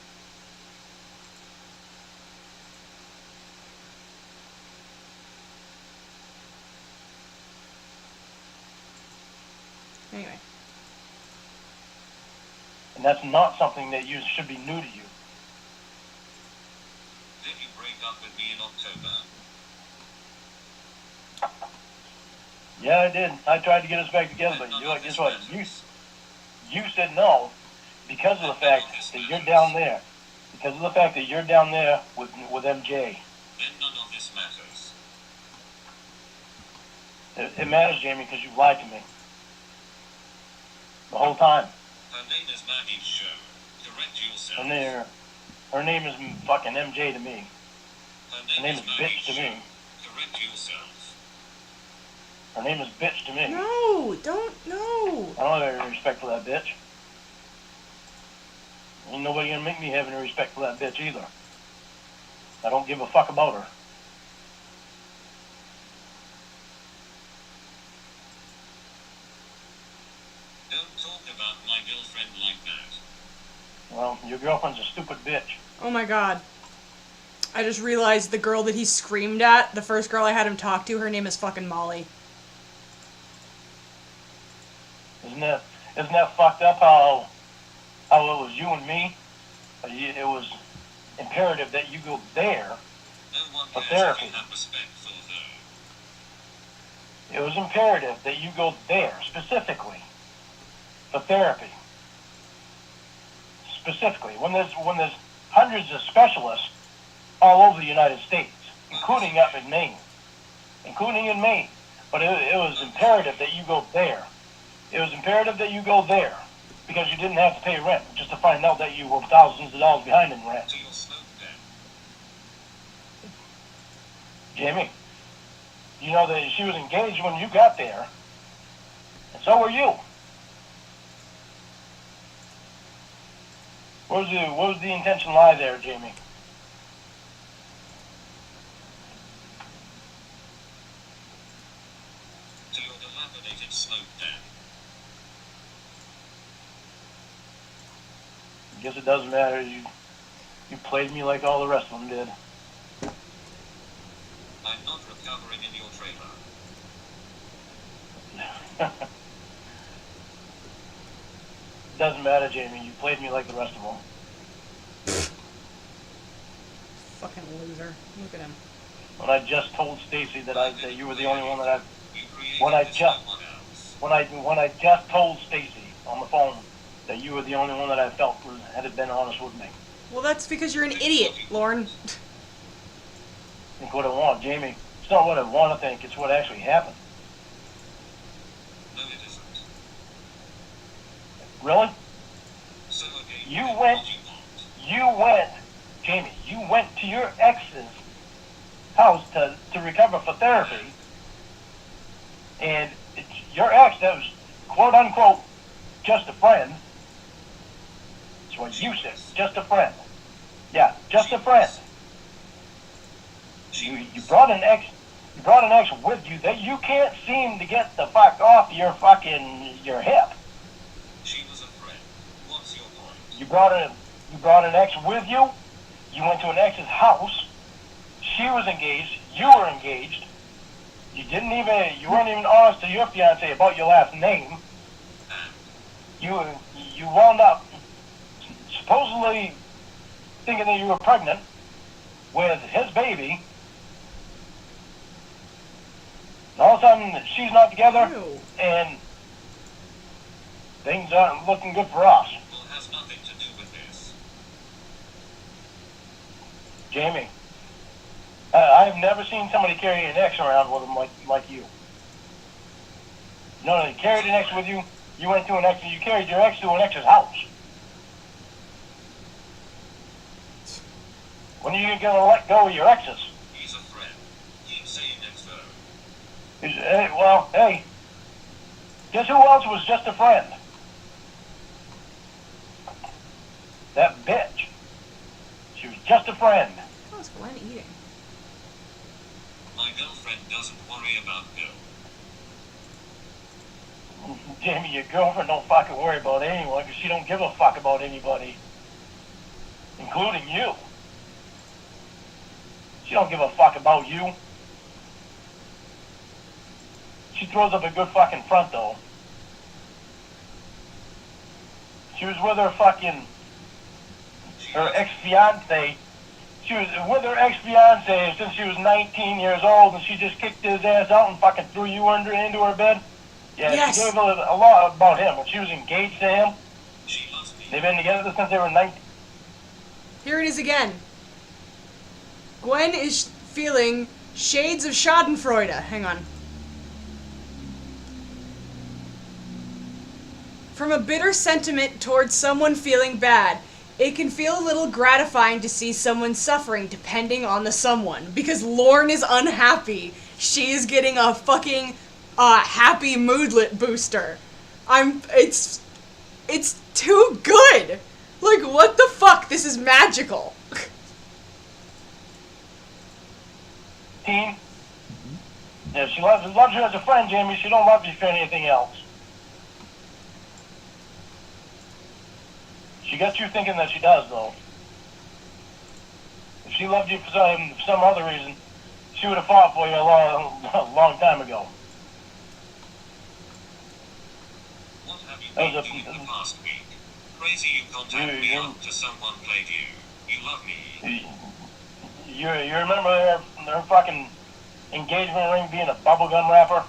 Anyway. And that's not something that you should be new to you. Did you break up with me in October? Yeah, I did. I tried to get us back together, but you know what? Guess what? You said no because of the fact that you're down there. Because of the fact that you're down there with MJ. Then none of this matters. It matters, Jamie, because you lied to me. The whole time. Her name is Maggie Show. Correct yourself. Her name is fucking MJ to me. Her name is Maggie bitch to Show. me. Correct yourself. Her name is bitch to me. No! Don't, no! I don't have any respect for that bitch. Ain't nobody gonna make me have any respect for that bitch either. I don't give a fuck about her. Don't talk about my girlfriend like that. Well, your girlfriend's a stupid bitch. Oh my god. I just realized the girl that he screamed at, the first girl I had him talk to, her name is fucking Molly. Isn't that fucked up how it was you and me? It was imperative that you go there No one for cares therapy. if you have respect for her. It was imperative that you go there specifically for therapy. Specifically, when there's hundreds of specialists all over the United States, including up in Maine. But it was imperative that you go there. It was imperative that you go there because you didn't have to pay rent just to find out that you were thousands of dollars behind in rent. To your smoke den. Jamie, you know that she was engaged when you got there, and so were you. Where was the intention lie there, Jamie? To your dilapidated smoke den. I guess it doesn't matter. You played me like all the rest of them did. I'm not recovering in your trailer. Doesn't matter, Jamie. You played me like the rest of them. Fucking loser. Look at him. When I just told Stacy that you were the only one that You created When I this just- someone else. when I just told Stacy on the phone that you were the only one that I felt had been honest with me. Well, that's because you're an idiot, Lorne. Think what I want, Jamie. It's not what I want to think. It's what actually happened. No, it isn't. Really? So again, You what went- do you want? Jamie, you went to your ex's house to recover for therapy, and your ex that was quote unquote just a friend. That's what you said, just a friend. Yeah, just a friend. You brought an ex with you that you can't seem to get the fuck off your hip. She was a friend. What's your point? You brought an ex with you. You went to an ex's house. She was engaged. You were engaged. You weren't even honest to your fiance about your last name. You wound up supposedly thinking that you were pregnant with his baby. And all of a sudden, she's not together, Ew. and things aren't looking good for us. Well, it has nothing to do with this. Jamie, I've never seen somebody carry an ex around with them like you. No, you carried an ex with you. You went to you carried your ex to an ex's house. When are you gonna let go of your exes? He's a friend. Keep saying it though. Hey, guess who else was just a friend? That bitch. just a friend. How's Gwen eating? My girlfriend doesn't worry about Bill. Jamie, your girlfriend don't fucking worry about anyone because she don't give a fuck about anybody. Including you. She don't give a fuck about you. She throws up a good fucking front though. She was with her ex-fiance. She was with her ex-fiance since she was 19 years old, and she just kicked his ass out and fucking threw you into her bed. Yeah, Yes. She gave a lot about him. When she was engaged to him, She loves me. they've been together since they were 19. Here it is again. Gwen is feeling shades of Schadenfreude. Hang on. From a bitter sentiment towards someone feeling bad, it can feel a little gratifying to see someone suffering depending on the someone. Because Lorne is unhappy. She is getting a fucking happy moodlet booster. It's too good. Like, what the fuck? This is magical. Team. Yeah, she loves you as a friend, Jamie. She don't love you for anything else. She got you thinking that she does, though. If she loved you for some other reason, she would have fought for you a long time ago. What have you That been was doing the past week? Crazy you contacted me after someone played you. You love me. You remember her fucking engagement ring being a bubblegum wrapper?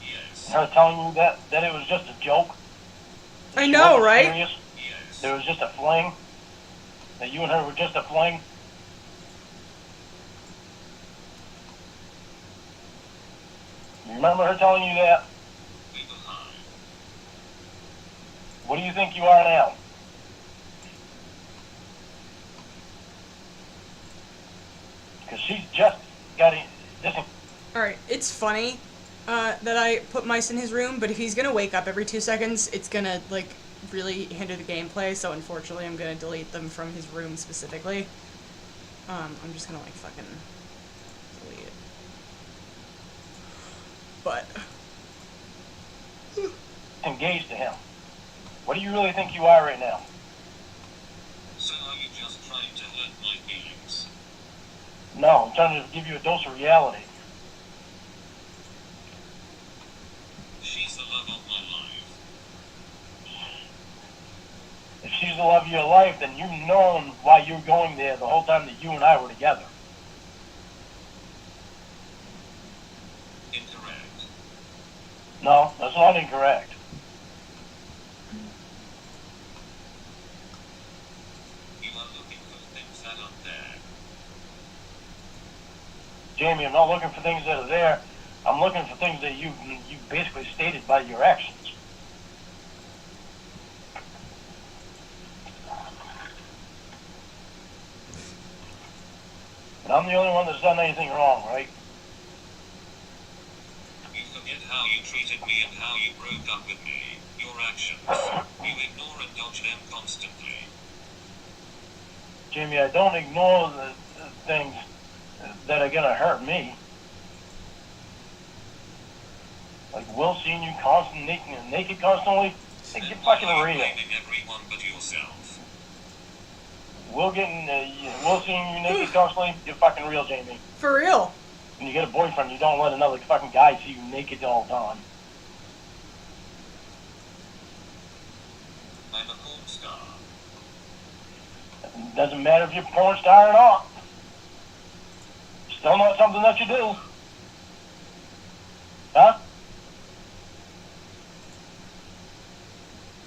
Yes. Her telling you that it was just a joke? I know, She wasn't right? serious? Yes. There was just a fling? That you and her were just a fling? You remember her telling you that? We were high. What do you think you are now? Because she's just got this. Alright, it's funny that I put mice in his room, but if he's gonna wake up every 2 seconds, it's gonna, like, really hinder the gameplay, so unfortunately I'm gonna delete them from his room specifically. I'm just gonna, like, fucking delete it. But... Engaged to him. What do you really think you are right now? So are you just trying to hurt my feelings? No, I'm trying to give you a dose of reality. She's the love of my life. If she's the love of your life, then you've known why you're going there the whole time that you and I were together. Incorrect. No, that's not incorrect. You are looking for things that aren't there. Jamie, I'm not looking for things that are there. I'm looking for things that you basically stated by your actions. And I'm the only one that's done anything wrong, right? You forget how you treated me and how you broke up with me. Your actions. You ignore and dodge them constantly. Jamie, I don't ignore the things that are gonna hurt me. Like Will seeing you naked constantly. Hey, get fucking Why are you real. blaming everyone but yourself? Will seeing you naked constantly. Get fucking real, Jamie. For real. When you get a boyfriend, you don't let another fucking guy see you naked all the time. I'm a porn star. Doesn't matter if you're a porn star or not. Still not something that you do. Huh?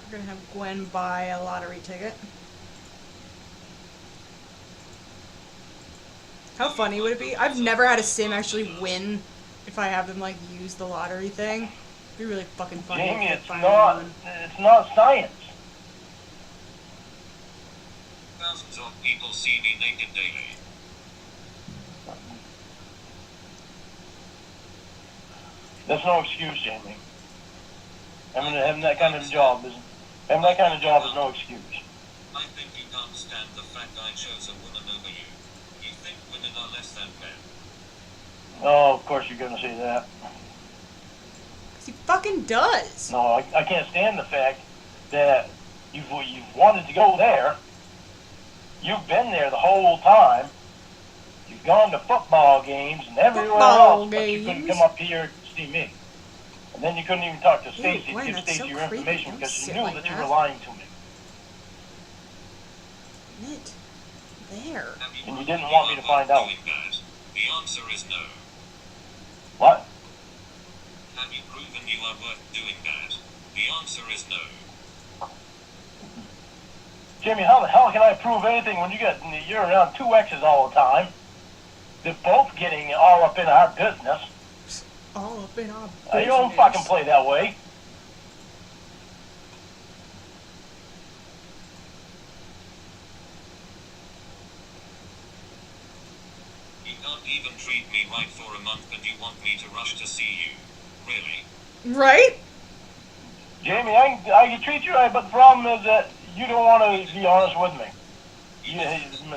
We're gonna have Gwen buy a lottery ticket. How funny would it be? I've never had a sim actually win if I have them, like, use the lottery thing. It'd be really fucking funny. Jamie, if they it's finally not science. Thousands of people see me naked daily. That's no excuse, Jamie. Having that kind of job is no excuse. I think you can't understand the fact I chose a woman over you. You think women are less than men. Oh, of course you're gonna say that. 'Cause he fucking does. No, I can't stand the fact that you've wanted to go there. You've been there the whole time. You've gone to football games and everywhere Football else, but you couldn't games. come up here to see me. And then you couldn't even talk to Stacy to Gwen, give that's Stacy so your creepy. information Don't because you sit knew like that you that. were lying to me. Knit. There. Have you And you proven didn't want me are to find worth out. doing that? The answer is no. What? Have you proven you are worth doing that? The answer is no. Jimmy, how the hell can I prove anything when you're around two exes all the time? They're both getting all up in our business. All up in our You don't business. fucking play that way. You can't even treat me right for a month and you want me to rush to see you. Really? Right? Jamie, I can treat you right, but the problem is that you don't want to be honest with me.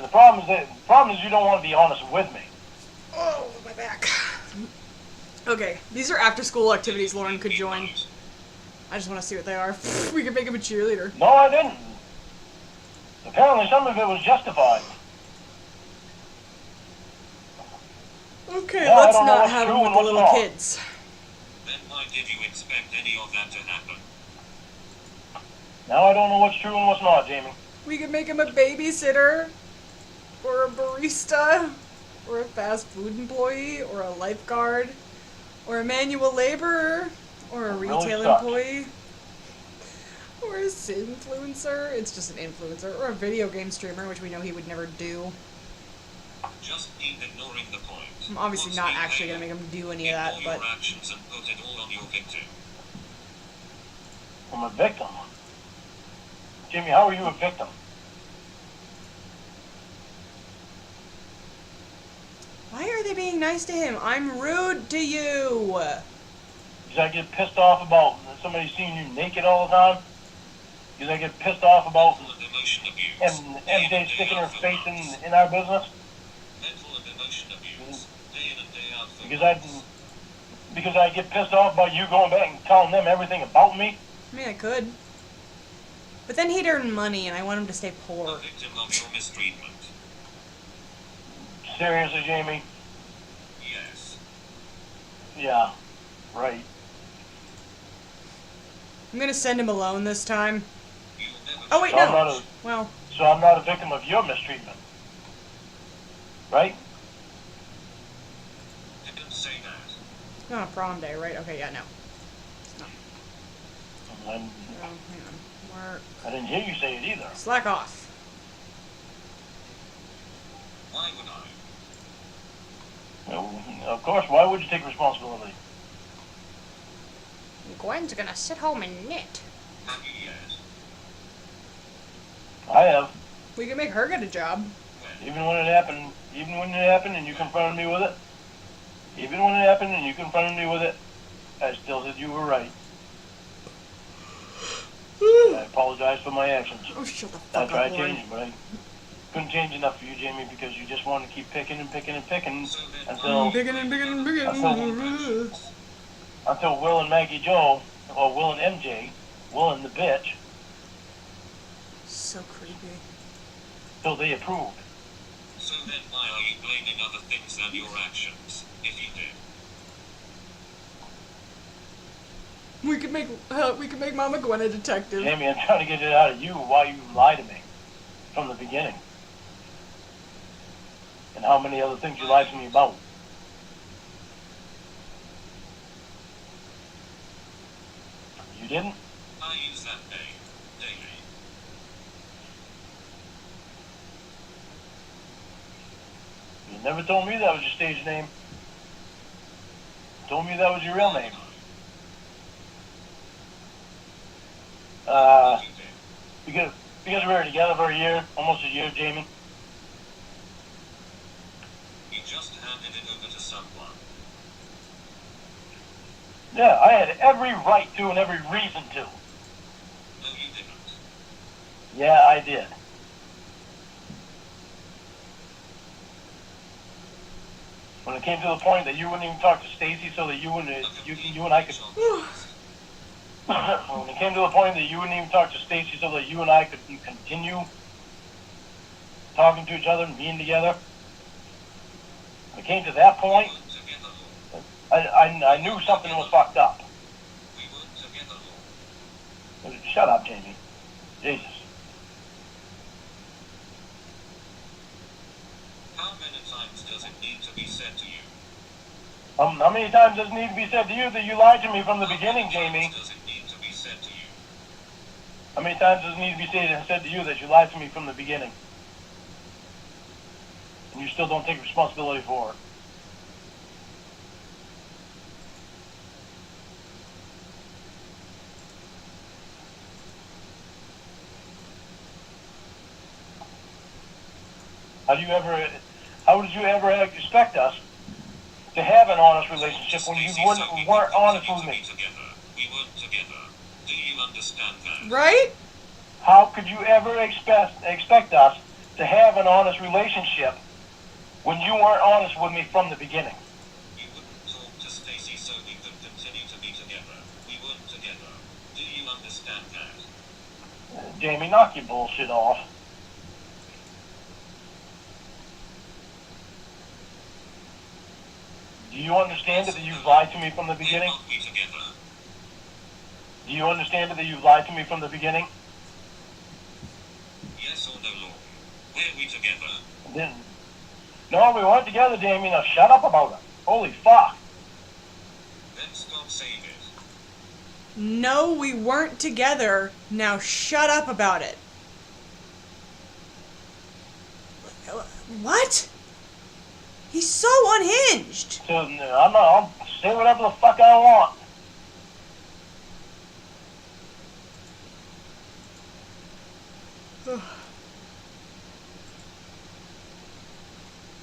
The problem is you don't want to be honest with me. Oh, my back. Okay, these are after-school activities Lauren could join. I just want to see what they are. We could make him a cheerleader. No, I didn't. Apparently some of it was justified. Okay, No, I let's don't know not what's have true him with and the what's little not. kids. Then why did you expect any of that to happen? Now I don't know what's true and what's not, Jamie. We could make him a babysitter, or a barista, or a fast food employee, or a lifeguard, or a manual laborer, or a That really retail sucks. employee, or a influencer. It's just an influencer, or a video game streamer, which we know he would never do. Just keep ignoring the point. I'm obviously What's not the actually angle? gonna make him do any of that, Ignore but your actions and put it all on your victim. I'm a victim. Jimmy, how are you a victim? why are they being nice to him? I'm rude to you. Because I get pissed off about somebody seeing you naked all the time? Because I get pissed off about Mental and emotion abuse. MJ sticking her face in our business? Mental and emotion abuse. Day in and day out for Because I get pissed off about you going back and telling them everything about me? I mean, I could. But then he'd earn money, and I want him to stay a poor. victim of your mistreatment. Seriously, Jamie? Yes. Yeah, right. I'm gonna send him alone this time. You'll never Oh, wait, So I'm no. not Well, so I'm not a victim of your mistreatment. Right? didn't say that. not a prom day, right? Okay, yeah, no. It's not. And Oh, hang on. Work. I didn't hear you say it either. Slack off. Why would I? Well, of course, why would you take responsibility? Gwen's gonna sit home and knit. Have you yet? I have. We can make her get a job. When? Even when it happened and you confronted me with it, I still said you were right. I apologize for my actions. Oh, shut the I fuck tried up, Lauren. changing, but I couldn't change enough for you, Jamie, because you just wanted to keep picking and picking and picking So then until Biggin' and biggin' and biggin'. until Will and Maggie Joe, or Will and MJ, Will and the bitch, So creepy. till they approved. So then why are you blaming other things than your actions, if you did? We could make Mama Gwen a detective. Jamie, I'm trying to get it out of you why you lied to me from the beginning. And how many other things you lied to me about. You didn't? I use that name daily. You never told me that was your stage name. You told me that was your real name. You did. Because we were together for a year, almost a year, Jamie. You just handed it over to someone. Yeah, I had every right to and every reason to. No, you didn't. Yeah, I did. When it came to the point that you wouldn't even talk to Stacy so that you and I could. When it came to the point that you wouldn't even talk to Stacy so that you and I could continue talking to each other and being together. When it came to that point, I knew something was fucked up. Shut up, Jamie. Jesus. How many times does it need to be said to you? How many times does it need to be said to you that you lied to me from the beginning, Jamie? Does it need to be said to you? How many times does it need to be said to you that you lied to me from the beginning? And you still don't take responsibility for it. How would you ever expect us to have an honest relationship when you weren't honest with me? We weren't together. Do you understand that? Right? How could you ever expect us to have an honest relationship when you weren't honest with me from the beginning? You wouldn't talk to Stacy so we could continue to be together. We weren't together. Do you understand that? Jamie, knock your bullshit off. Do you understand that you've lied to me from the beginning? We'll not be together. Do you understand that you've lied to me from the beginning? Yes or no, Lorne? Were we together? Then, no, we weren't together, Jamie. Now shut up about it. Holy fuck. Then stop saying it. No, we weren't together. Now shut up about it. What? He's so unhinged. So, I'll say whatever the fuck I want.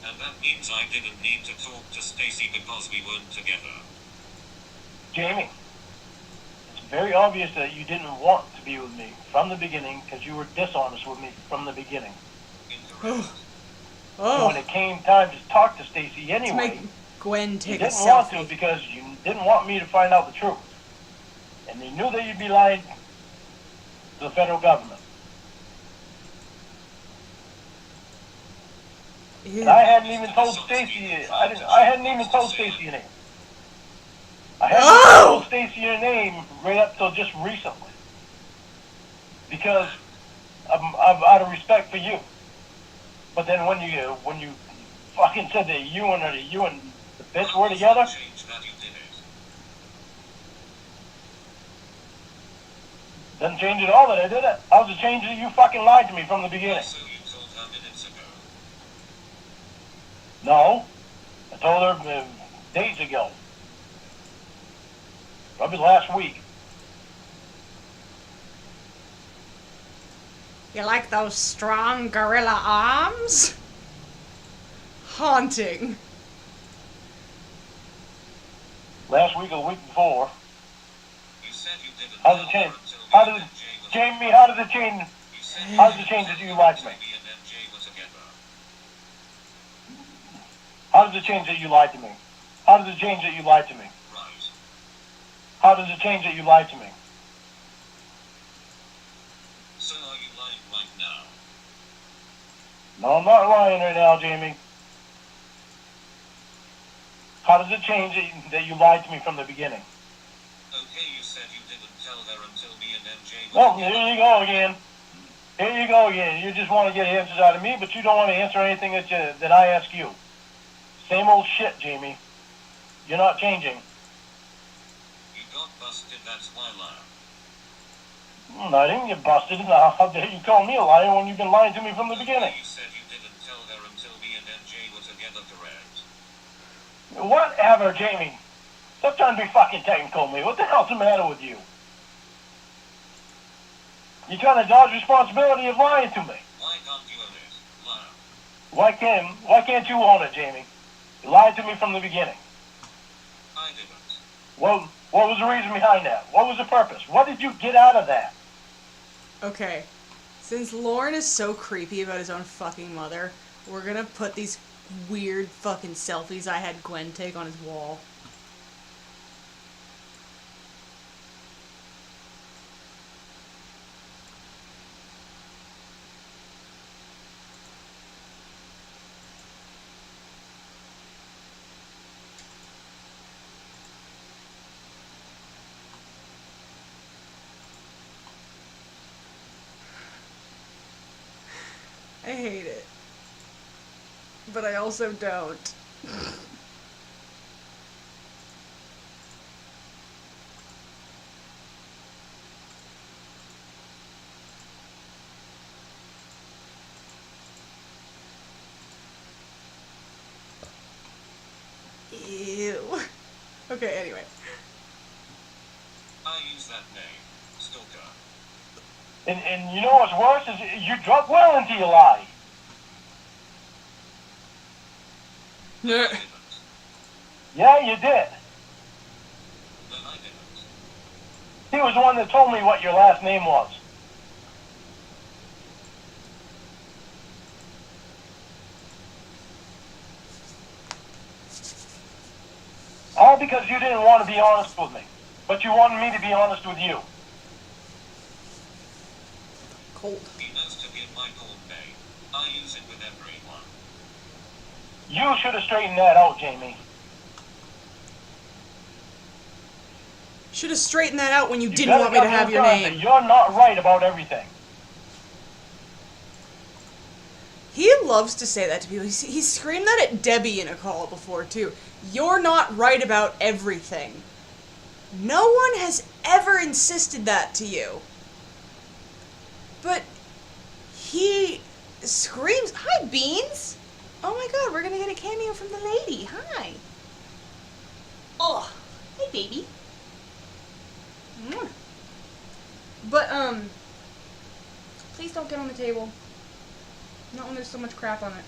And that means I didn't need to talk to Stacy because we weren't together. Jamie, it's very obvious that you didn't want to be with me from the beginning because you were dishonest with me from the beginning. Incorrect. So when it came time to talk to Stacy To anyway, make Gwen you take a didn't want to selfie. because you didn't want me to find out the truth. And you knew that you'd be lying to the federal government. And I hadn't even told Stacy. I hadn't even told Stacy your name. I hadn't even told Stacy your name right up till just recently, because out of respect for you. But then when you fucking said that you and the bitch were together, Change that you did it. doesn't change at all that I did it. How's it change that you fucking lied to me from the beginning? So you told her minutes ago. No, I told her days ago. Probably last week. You like those strong gorilla arms? Haunting. Last week or the week before. You said you didn't How's tell it change? her until How me does and MJ was Jamie? How does it change? You said How does it change that you lied to me? me and MJ were together. How does it change that you lied to me? How does it change that you lied to me? Right. How does it change that you lied to me? So are you lying right now? No, I'm not lying right now, Jamie. How does it change that you lied to me from the beginning? Okay, you said you didn't tell her until me and MJ were Well, together. here you go again. Here you go again. You just want to get answers out of me, but you don't want to answer anything that I ask you. Same old shit, Jamie. You're not changing. You got busted, that's why liar. I didn't get busted. Now, how dare you call me a liar when you've been lying to me from the beginning? You said you didn't tell her until me and MJ were together, correct? Whatever, Jamie. Stop trying to be fucking technical, me. What the hell's the matter with you? You're trying to dodge responsibility of lying to me. Why can't you own it, liar? Why can't you own it, Jamie? You lied to me from the beginning. I didn't. What was the reason behind that? What was the purpose? What did you get out of that? Okay. Since Lorne is so creepy about his own fucking mother, we're gonna put these weird fucking selfies I had Gwen take on his wall. I hate it. But I also don't. Ew. Okay, anyway. I use that name. Stalker. And you know what's worse is you drug well into your lie. I didn't. Yeah, you did. Then I didn't. He was the one that told me what your last name was. All because you didn't want to be honest with me. But you wanted me to be honest with you. Cold. He knows to give my full name. I use it with everyone. You should have straightened that out, Jamie. Should have straightened that out when you didn't gotta want me to come have your terms that name. You're not right about everything. He loves to say that to people. He screamed that at Debbie in a call before, too. You're not right about everything. No one has ever insisted that to you. But he screams, "Hi, Beans!" Oh my god, we're gonna get a cameo from the lady. Hi. Oh, hey, baby. Mwah. But, please don't get on the table. Not when there's so much crap on it.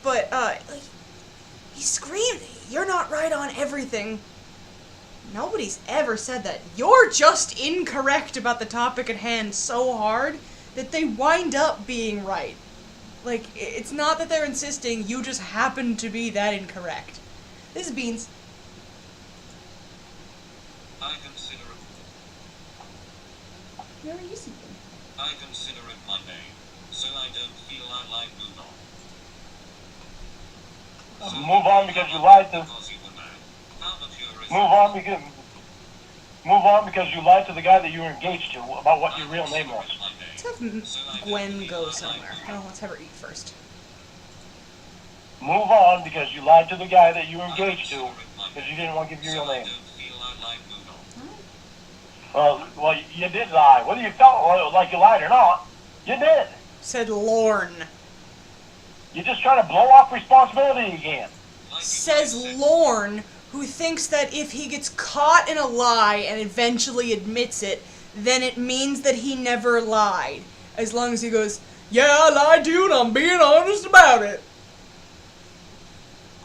But, like, he screamed, "You're not right on everything." Nobody's ever said that. You're just incorrect about the topic at hand so hard that they wind up being right. Like, it's not that they're insisting, you just happen to be that incorrect. This is Beans. I consider it. Where are you sleeping? I consider it my name, so I don't feel I like move on. So Move on because you lied to. because you were mad. How much you're Move on because you lied to the guy that you were engaged to about what your real name was. Let's have Gwen go somewhere. Oh, let's have her eat first. Move on because you lied to the guy that you were engaged to because you didn't want to give your real name. Well, you did lie. Whether you felt like you lied or not, you did. Said Lorne. You're just trying to blow off responsibility again. Says Lorne, who thinks that if he gets caught in a lie and eventually admits it, then it means that he never lied. As long as he goes, "Yeah, I lied to you and I'm being honest about it."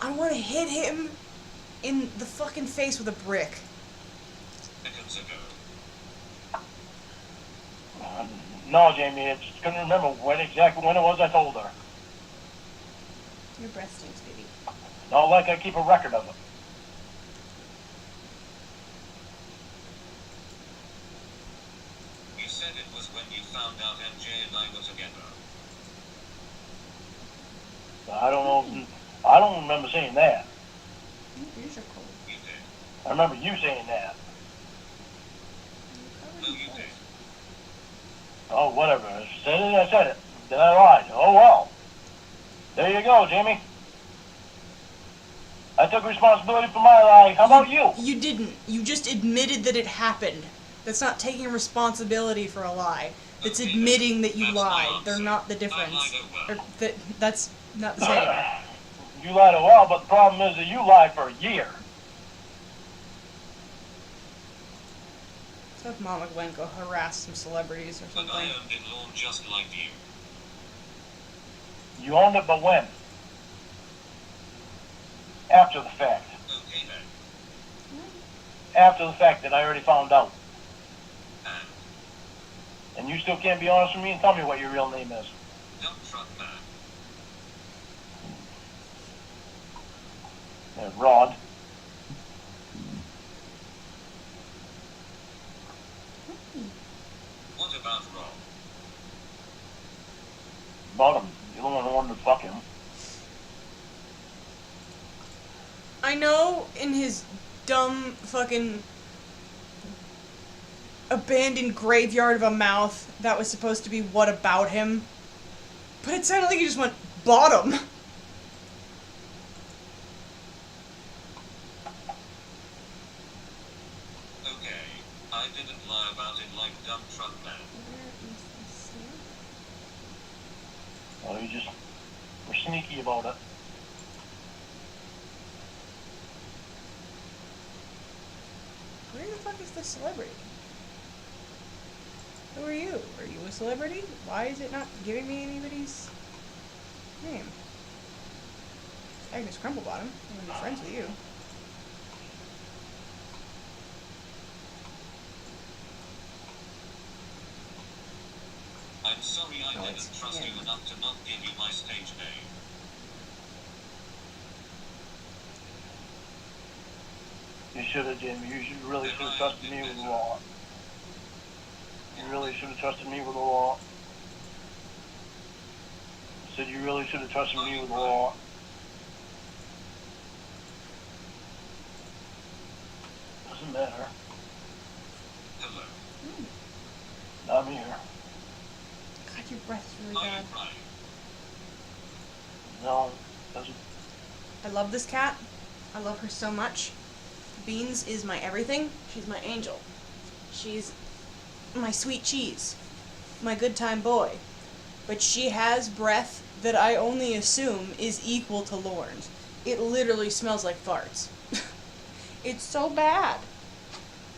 I want to hit him in the fucking face with a brick. Seconds ago. No, Jamie, I just couldn't remember exactly when it was I told her. Your breath stinks, baby. Not like I keep a record of it. You said it was when you found out MJ and I were together. I don't know. I don't remember saying that. Your ears are cold. You did. I remember you saying that. No, you did. Oh, whatever. I said it, I said it. Then I lied. Oh, well. There you go, Jamie. I took responsibility for my lie. How about you? You didn't. You just admitted that it happened. That's not taking responsibility for a lie. That's admitting that you That's my lied. answer. They're not the I difference. lied over. That's not the same. You lied a while, but the problem is that you lied for a year. Let's have Mama Gwen go harass some celebrities or But I something. owned it Lorne just like you. You owned it, but when? After the fact. Okay then. After the fact that I already found out. And And you still can't be honest with me and tell me what your real name is. Dump truck man. And Rod. What about Rob? Bottom. You don't want to want to fuck him. I know in his dumb fucking abandoned graveyard of a mouth that was supposed to be what about him, but it sounded like he just went bottom. Okay, I didn't lie about it like dump truck man. Well, you just were sneaky about it. Where the fuck is the celebrity? Who are you? Are you a celebrity? Why is it not giving me anybody's name? Agnes Crumplebottom. I'm gonna be friends with you. I'm sorry I Oh, didn't it's trust him. you enough to not give you my stage name. You should have, Jim. Really should have trusted me with the law. You really should have trusted me with the law. I said you really should have trusted me with the law. Doesn't matter. Hello. I'm here. God, your breath's really Are you bad. crying? No, doesn't. I love this cat. I love her so much. Beans is my everything. She's my angel. She's my sweet cheese. My good time boy. But she has breath that I only assume is equal to Lorne's. It literally smells like farts. It's so bad.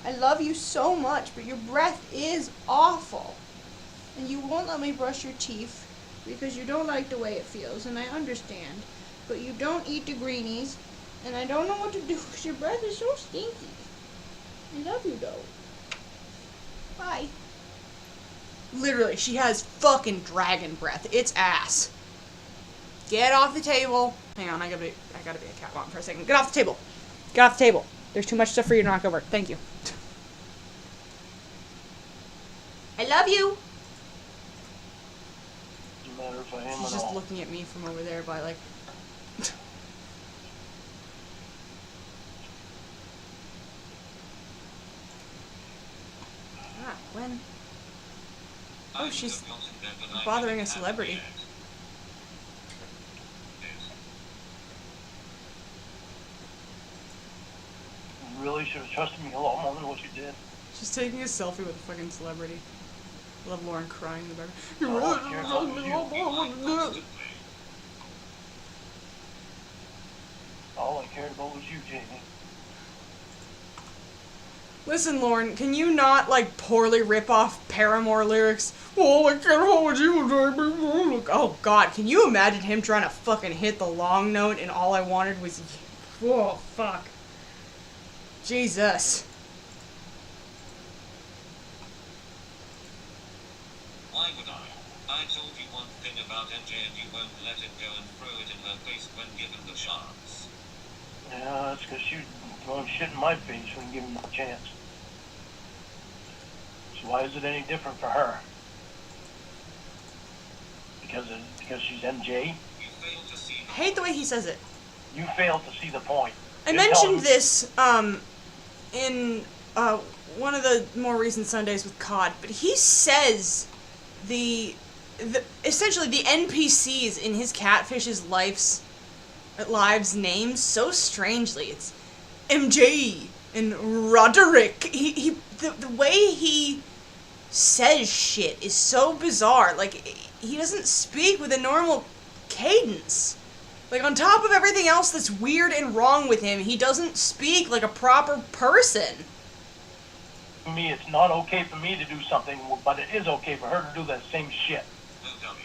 I love you so much, but your breath is awful. And you won't let me brush your teeth because you don't like the way it feels, and I understand. But you don't eat the greenies, and I don't know what to do because your breath is so stinky. I love you though. Bye. Literally, she has fucking dragon breath. It's ass. Get off the table. Hang on, I gotta be a cat mom for a second. Get off the table. Get off the table. There's too much stuff for you to knock over. Thank you. I love you. Doesn't matter if I am She's or just not. looking at me from over there by like. Ah, Gwen. Oh, she's bothering a celebrity. You really should have trusted me a lot more than what you did. She's taking a selfie with a fucking celebrity. I love Lorne crying in the background. You Oh, really you're told me not what I wanted to do. All I cared about was you, Jamie. Listen, Lorne, can you not, like, poorly rip off Paramore lyrics? Oh, I can't hold you, baby. Oh, God, can you imagine him trying to fucking hit the long note and all I wanted was... Whoa, fuck. Jesus. Why would I? I told you one thing about MJ and you won't let it go and throw it in her face when given the chance. Yeah, that's because she's throwing shit in my face when given the chance. So why is it any different for her? Because she's MJ? You fail to see I hate the way he says it. You failed to see the point. I You're telling mentioned this, in, one of the more recent Sundays with COD, but he says essentially the NPCs in his catfish's lives names so strangely. It's MJ and Roderick. The way he says shit is so bizarre. Like, he doesn't speak with a normal cadence. Like, on top of everything else that's weird and wrong with him, he doesn't speak like a proper person. For me, it's not okay for me to do something, but it is okay for her to do that same shit. no dummy.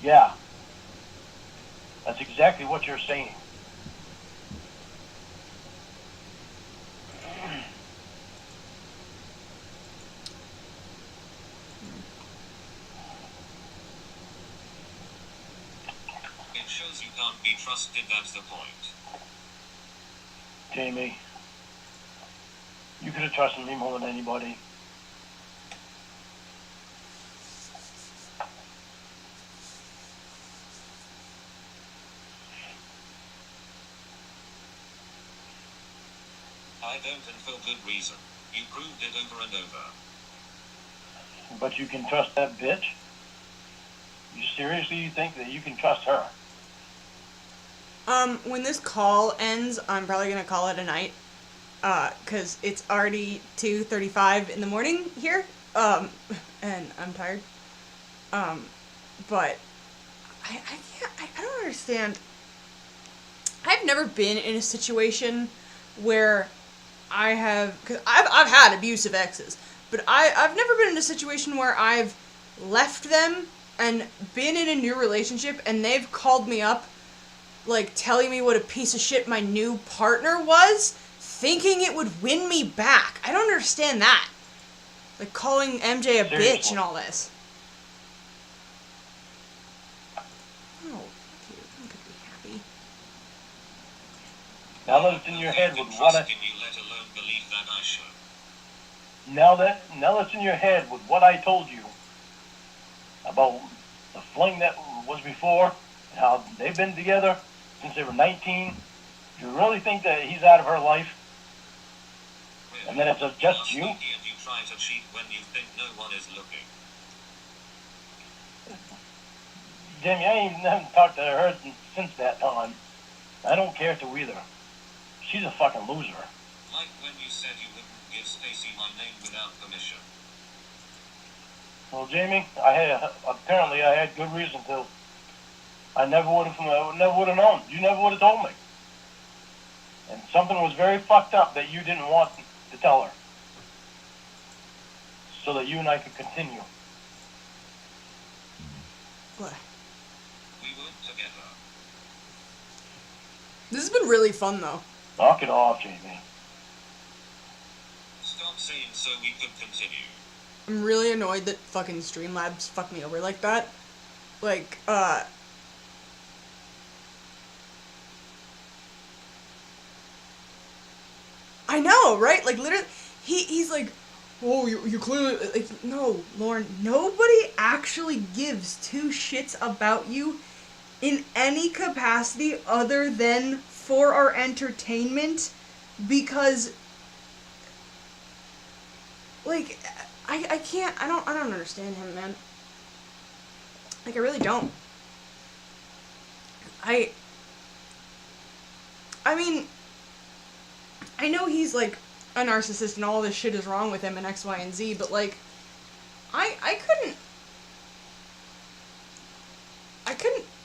Yeah. That's exactly what you're saying. because you can't be trusted, that's the point. Jamie, you could have trusted me more than anybody. I don't, and for good reason. You proved it over and over. But you can trust that bitch? You seriously think that you can trust her? When this call ends, I'm probably gonna call it a night. 'Cause it's already 2:35 in the morning here. And I'm tired. But I can't, I don't understand. I've never been in a situation where I have, cause I've had abusive exes, but I've never been in a situation where I've left them and been in a new relationship and they've called me up, like, telling me what a piece of shit my new partner was, thinking it would win me back. I don't understand that. Like, calling MJ a bitch and all this. Oh, fuck you. I'm gonna be happy. Now that it's in your head with what I... Trust in you, let alone believe that I should. Now that's in your head with what I told you about the fling that was before, how they've been together since they were 19, do you really think that he's out of her life? Really? And then it's just you? And you try to cheat when you think no one is looking. Jamie, I haven't talked to her since that time. I don't care to either. She's a fucking loser. Like when you said you wouldn't give Stacy my name without permission. Well, Jamie, apparently I had good reason to. I never would have known. You never would have told me. And something was very fucked up that you didn't want to tell her, so that you and I could continue. What? We weren't together. This has been really fun, though. Knock it off, Jamie. Stop saying so we could continue. I'm really annoyed that fucking Streamlabs fucked me over like that. Like, I know, right? Like, literally, he's like, oh, you clearly, like, no, Lorne, nobody actually gives two shits about you in any capacity other than for our entertainment, because, like, I can't, I don't understand him, man. Like, I really don't. I mean, I know he's, like, a narcissist and all this shit is wrong with him and X, Y, and Z, but, like, I couldn't,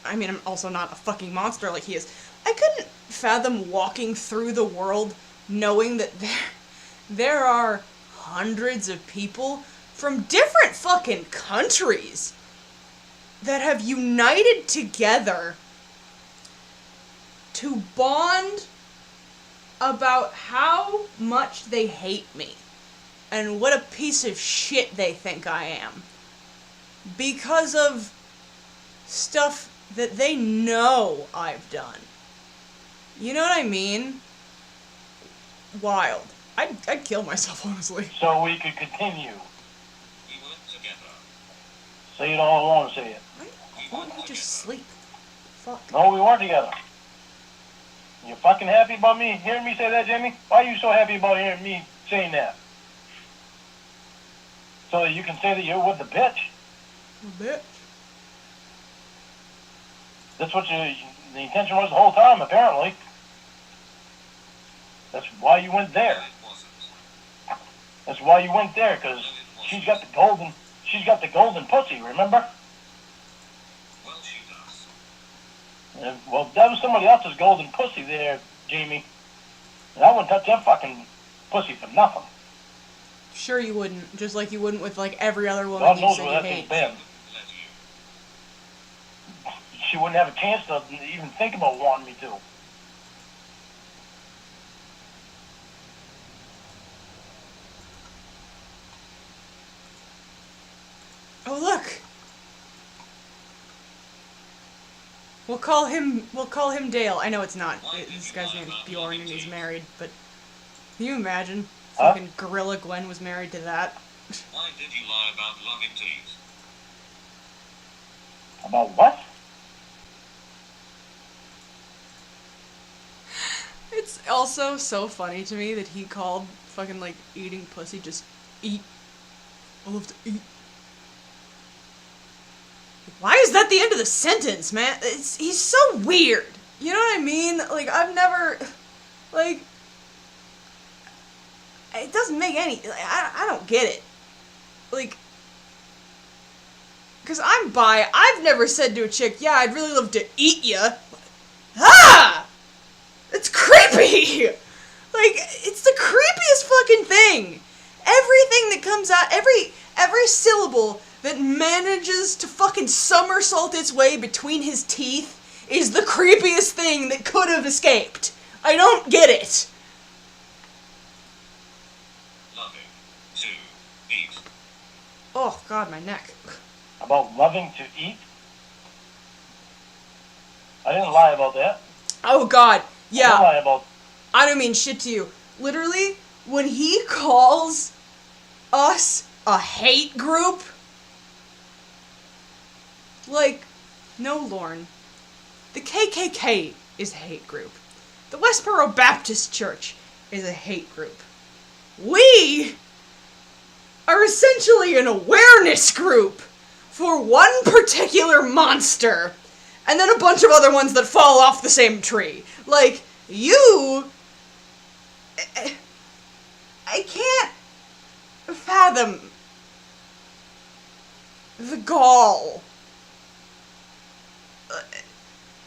I mean, I'm also not a fucking monster like he is. I couldn't fathom walking through the world knowing that there are hundreds of people from different fucking countries that have united together to bond about how much they hate me and what a piece of shit they think I am because of stuff that they know I've done. You know what I mean? Wild. I'd kill myself, honestly. So we could continue. We weren't together. Say it all I want to say it. Why don't you just sleep? Fuck. No, we weren't together. You fucking happy about me hearing me say that, Jamie? Why are you so happy about hearing me saying that? So that you can say that you're with the bitch? Bitch. That's what the intention was the whole time, apparently. That's why you went there. No, it wasn't. That's why you went there, because she's got the golden pussy, remember? Well, she does. Well, that was somebody else's golden pussy there, Jamie. And I wouldn't touch that fucking pussy for nothing. Sure you wouldn't. Just like you wouldn't with, like, every other woman God you knows said where you that thing's hate. been. Let you. She wouldn't have a chance to even think about wanting me to. Oh, look! We'll call him Dale. I know it's not. This guy's name is Bjorn and he's married, but can you imagine? Huh? Fucking Gorilla Gwen was married to that. Why did you lie about loving to eat? About what? It's also so funny to me that he called fucking like eating pussy just eat. I love to eat. Why is that the end of the sentence, man? He's so weird. You know what I mean? Like, I've never, like, it doesn't make any, like, I don't get it. Like, because I'm bi, I've never said to a chick, yeah, I'd really love to eat ya. Ah! It's creepy! Like, it's the creepiest fucking thing. Everything that comes out, every syllable that manages to fucking somersault its way between his teeth is the creepiest thing that could have escaped. I don't get it. Loving to eat. Oh, God, my neck. About loving to eat? I didn't lie about that. Oh, God. I didn't Yeah. lie about... I don't mean shit to you. Literally, when he calls us a hate group, like, no, Lorne. The KKK is a hate group. The Westboro Baptist Church is a hate group. We are essentially an awareness group for one particular monster, and then a bunch of other ones that fall off the same tree. Like, you... I can't fathom the gall.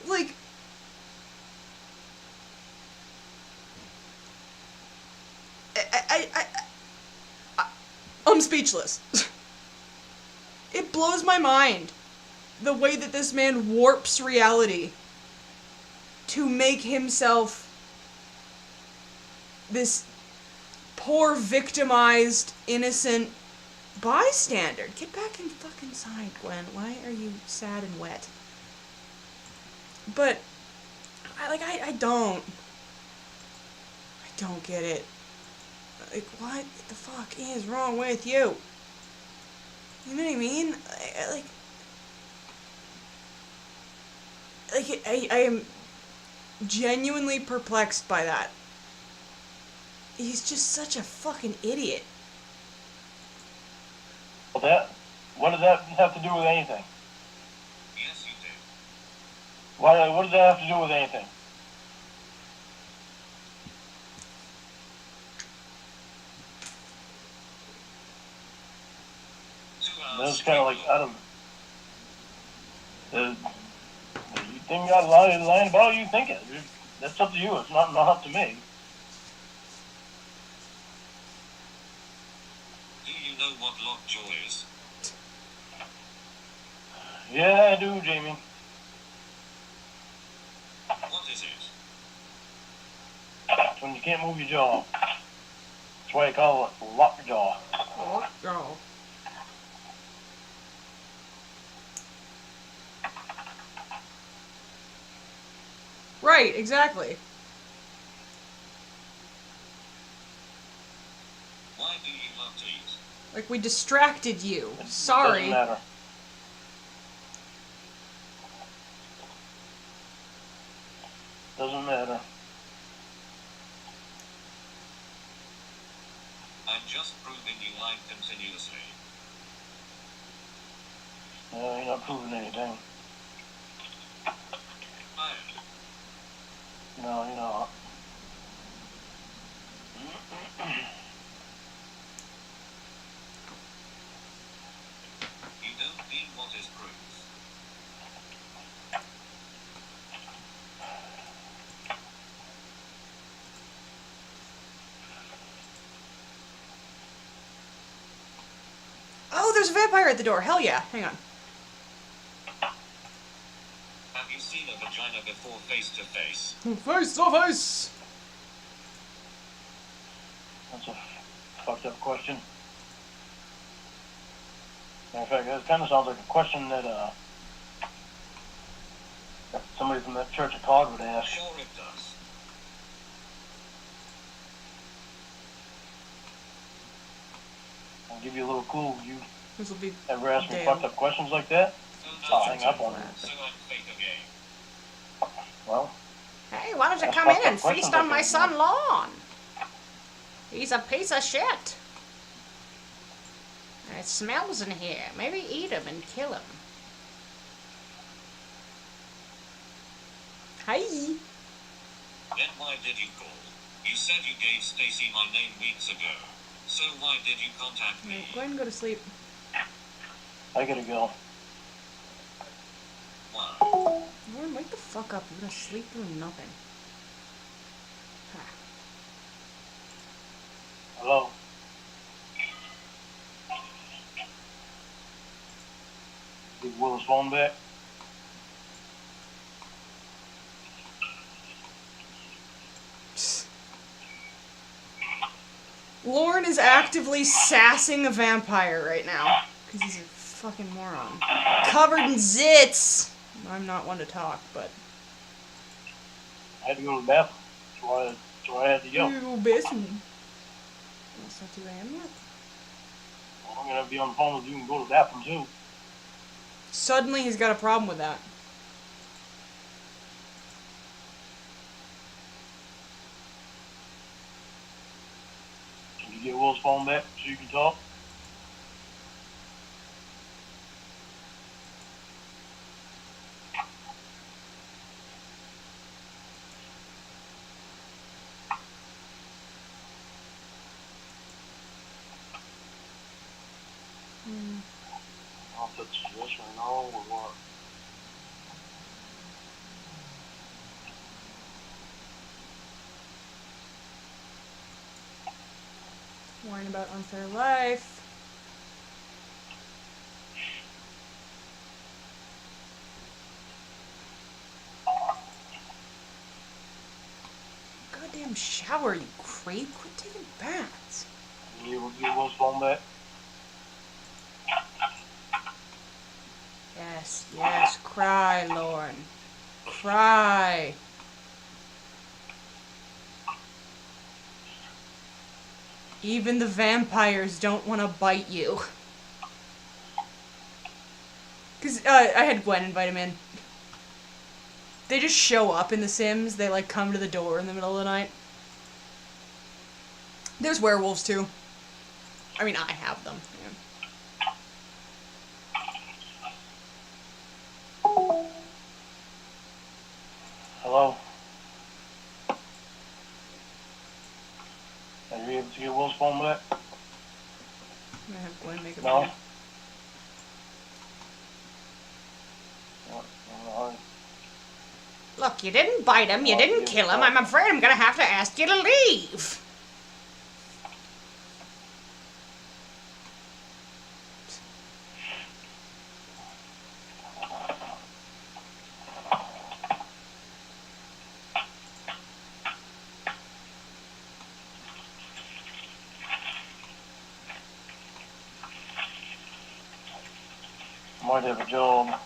Like, I'm speechless. It blows my mind the way that this man warps reality to make himself this poor, victimized, innocent bystander. Get back in fucking side, Gwen. Why are you sad and wet? But, I don't get it. Like, what the fuck is wrong with you? You know what I mean? I am genuinely perplexed by that. He's just such a fucking idiot. that. What does that have to do with anything? Yes, you did. What does that have to do with anything? That's kind of like, I don't... You think you got lying about it, you think it. That's up to you. It's not up to me. Do you know what lockjaw is? Yeah, I do, Jamie. What is it? It's when you can't move your jaw. That's why I call it lockjaw. Oh, girl. Right, exactly. Why do you love to eat? Like, we distracted you. It Sorry. doesn't matter. Doesn't matter. I'm just proving you lied continuously. You're not proving anything. I No, you're not. You don't mean what is proof. Oh, there's a vampire at the door. Hell yeah. Hang on. Have you seen a vagina before face to face? Face to face! That's a fucked up question. Matter of fact, that kind of sounds like a question that Somebody from that Church of Cog would ask. Sure it does. I'll give you a little clue. You This will be ever ask me Dale. fucked up questions like that? I'll hang up on you. So I'm fake again. Well, Hey, why don't you That's come in fucked up and questions feast on like my that, son Lorne? He's a piece of shit. It smells in here. Maybe eat him and kill him. Hi. Then why did you call? You said you gave Stacy my name weeks ago. So why did you contact me? Go ahead and go to sleep. I gotta go. Wow. Lorne, wake the fuck up. You're gonna sleep through nothing. Ha. Hello? Give Will's phone back? Lorne is actively sassing a vampire right now. Because he's a fucking moron. Covered in zits! I'm not one to talk, but... I had to go to the bathroom. That's why I had to go. You go bathroom. It's not 2 a.m. yet. Well, I'm gonna be on the phone with you and go to the bathroom too. Suddenly he's got a problem with that. Can you get Will's phone back so you can talk? I don't know if it's yes or no or what. Worrying about unfair life. Goddamn shower, you creep. Quit taking baths. Can you get Will's phone back? Yes, yes, cry, Lorne. Cry. Even the vampires don't want to bite you. Because I had Gwen invite him in. They just show up in The Sims. They, like, come to the door in the middle of the night. There's werewolves, too. I mean, I have them. Yeah. Hello? Are you able to get Will's phone back? I'm gonna have Gwen make a No? video. What? No. Look, you didn't bite him, you didn't kill him. I'm afraid I'm gonna have to ask you to leave. Might have a job.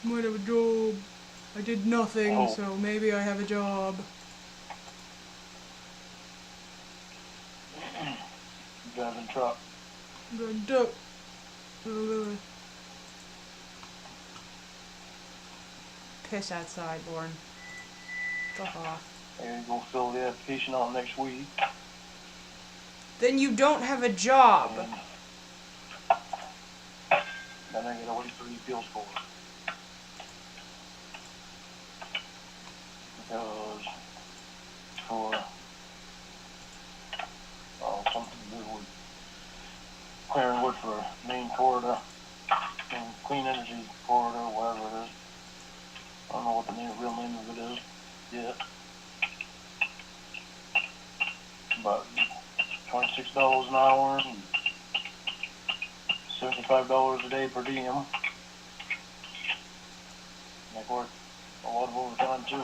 Might have a job. I did nothing, Oh. so maybe I have a job. Driving truck. The duck. Piss outside, Lorne. Fuck off. There you go, fill the application out next week. Then you don't have a job. And then I gotta wait for the appeals for it. Because for something to do with clearing wood for main corridor and clean energy corridor, whatever it is. I don't know what the real name of it is yet. But $26 an hour and $75 a day per diem. And I work a lot of overtime too.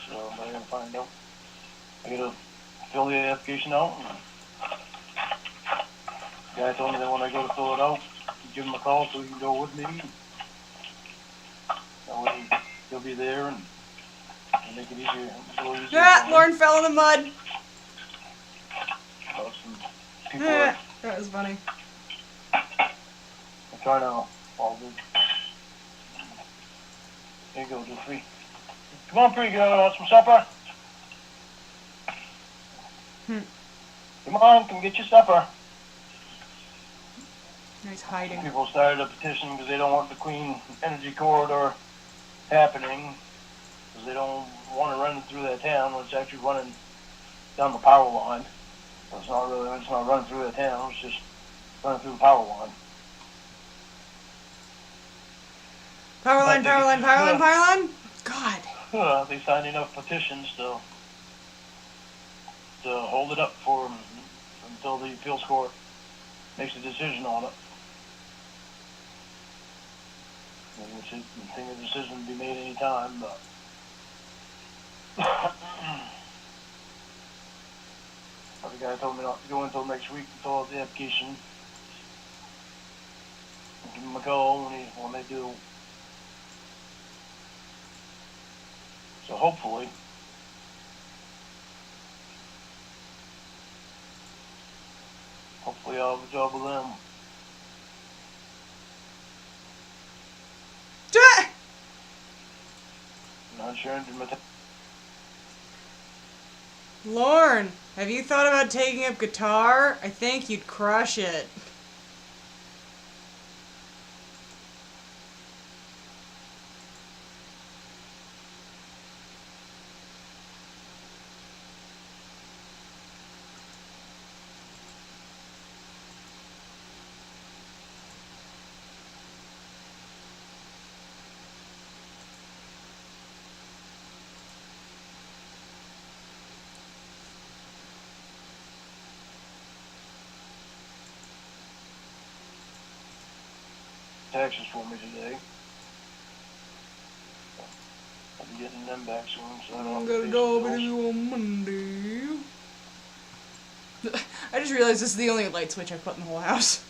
So I gotta find out. I gotta fill the application out. The guy told me that when I go to fill it out, give him a call so he can go with me. That way he'll be there and make it easier. Ah, Lorne fell in the mud. Some people Ah, that was funny. I'm trying to all good. There you go, Jeffrey. Come on, pretty girl, want some supper? Come on, come get your supper. He's hiding. People started a petition because they don't want the Queen Energy Corridor happening, because they don't want to run it through that town. It's actually running down the power line. So it's not running through the town. It's just running through the power line. Power line, power line, power line, power line. God. They signed enough petitions to hold it up for them until the appeals court makes a decision on it. I think a decision can be made any time, but the guy told me not to go until next week to fill out the application. I'll give him a call when they do. So hopefully I'll have a job with them. Not sure into my Lorne, have you thought about taking up guitar? I think you'd crush it. taxes for me today. I'll be getting them back soon, so I don't I'm have gonna to go pay over to some bills. you on Monday. I just realized this is the only light switch I put in the whole house.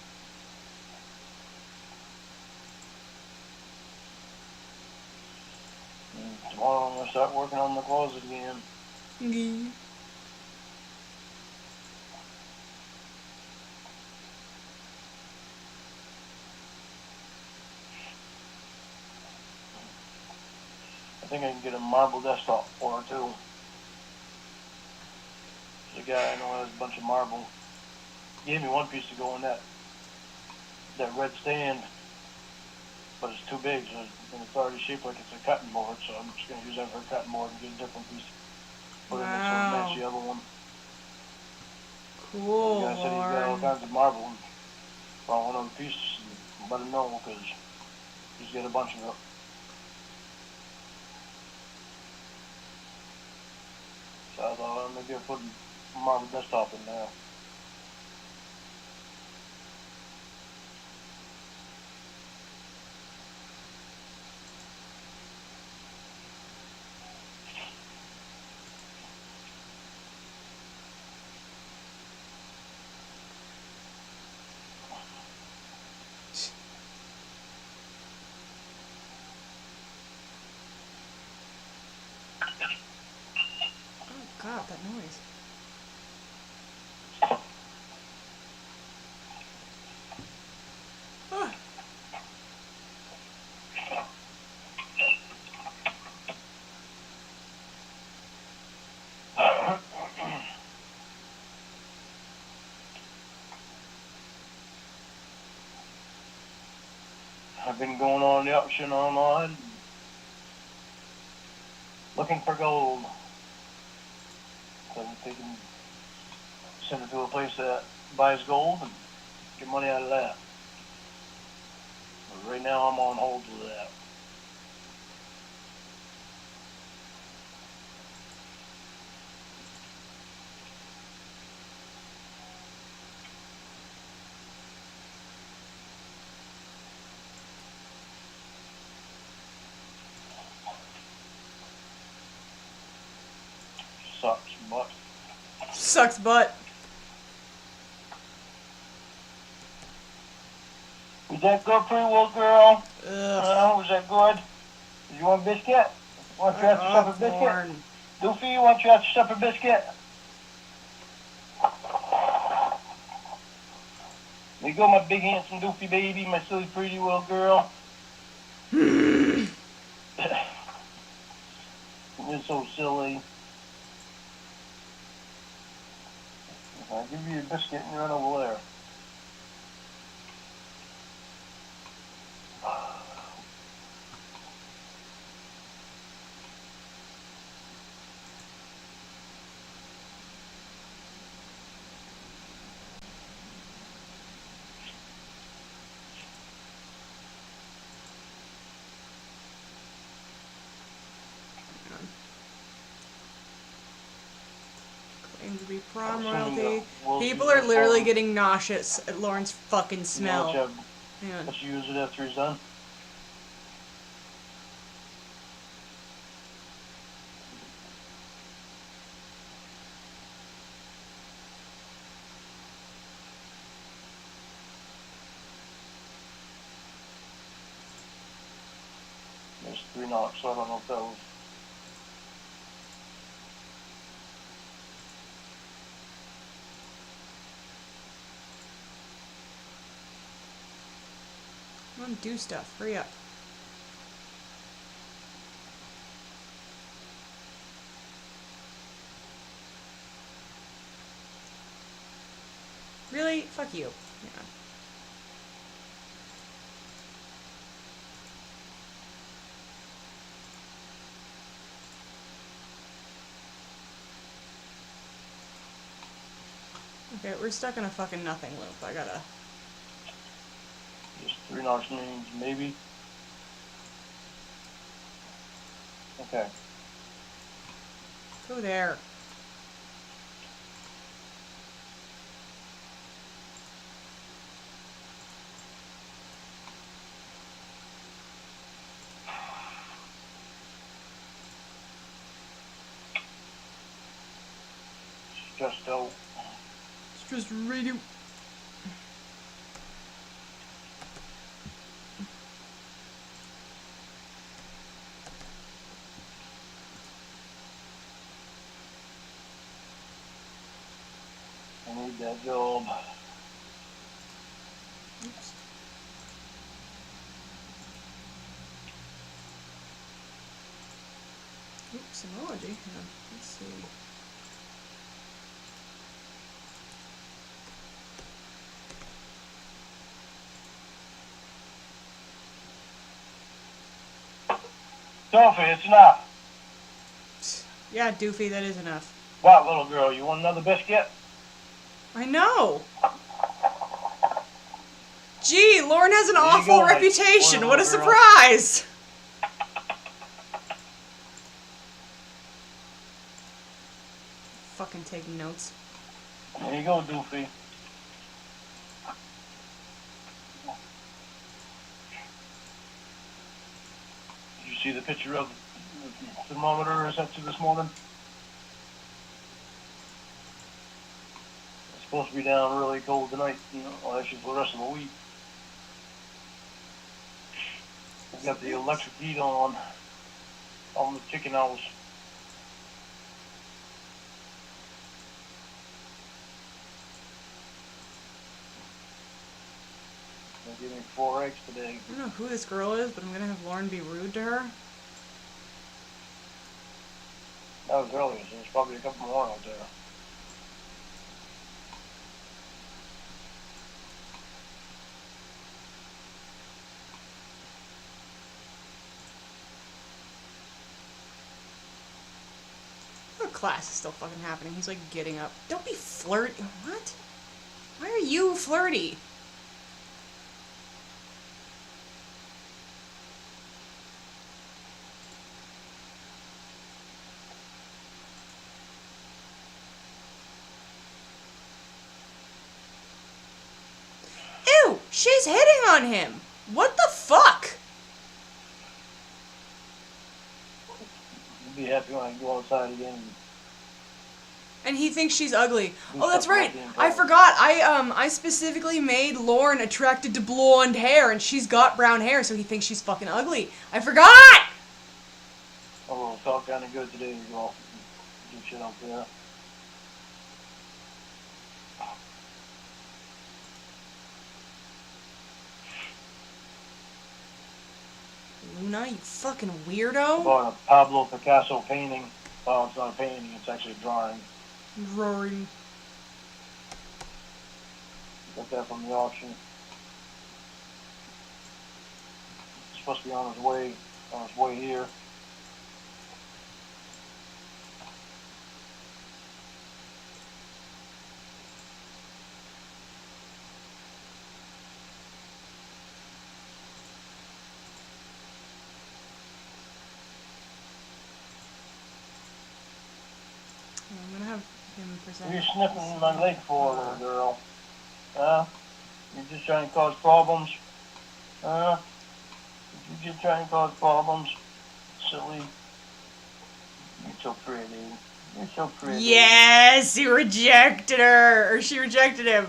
And tomorrow I'm gonna start working on the closet again. Yeah. I think I can get a marble desktop for her too. The guy I know has a bunch of marble. He gave me one piece to go in that red stand, but it's too big, so it's already shaped like it's a cutting board, so I'm just gonna use that for a cutting board and get a different piece. Put it in so it match the other one. Cool, The guy said he's got all Lorne. kinds of marble and if I want another piece, let him know, because he's got a bunch of it. So I thought maybe I'll put a marble desktop in there. Oh god, that noise. Ah. I've been going on the auction online, looking for gold. So they can send it to a place that buys gold and get money out of that. But right now I'm on hold with that. Sucks, but Sucks butt. Was that good for you, little girl? Ugh. Was that good? Did you want a biscuit? Want to try yourself a biscuit? Lorne. Doofy, you want to try yourself a biscuit? There you go, my big handsome Doofy baby, my silly pretty little girl. You're so silly. I'll give you a biscuit and run over there. Claim to be prom royalty. People are literally getting nauseous at Lorne's fucking smell. Hang on. Let's use it after he's done. There's 3 knocks, so I don't know if that was... Come on, do stuff. Hurry up. Really? Fuck you. Yeah. Okay, we're stuck in a fucking nothing loop. I gotta... Just 3 knocks means maybe. Okay. Go there. Just go. It's just radio... I need that job. Oops. Oops, emoji. Hang on. Let's see. Sophie, it's enough. Yeah, Doofy, that is enough. What, little girl, you want another biscuit? I know! Gee, Lorne has an There you awful go, my reputation. poor What a little girl. surprise! Fucking taking notes. There you go, Doofy. Did you see the picture of the thermometer I sent you this morning? It's supposed to be down really cold tonight, you know, well, actually for the rest of the week. We've got the electric heat on the chicken house. They gave me 4 eggs today. I don't know who this girl is, but I'm gonna have Lorne be rude to her. That was earlier, so there's probably a couple more out there. What class is still fucking happening? He's like getting up. Don't be flirty. What? Why are you flirty? Ew! She's hitting on him! What the fuck? I'll be happy when I go outside again. And he thinks she's ugly. He's Oh, that's talking right. about being I bald. forgot. I specifically made Lorne attracted to blonde hair, and she's got brown hair, so he thinks she's fucking ugly. I forgot! Oh, well, it's all kind of good today. You all do shit up there. Luna, you fucking I weirdo. bought a Pablo Picasso painting. Well, it's not a painting, it's actually a drawing. Rory. Got that from the auction. It's supposed to be on its way here. I'm gonna have him present. What are you sniffing my leg for, little girl? Huh? You just trying to cause problems? Huh? You just trying to cause problems? Silly. You're so pretty. You're so pretty. Yes, he rejected her, or she rejected him.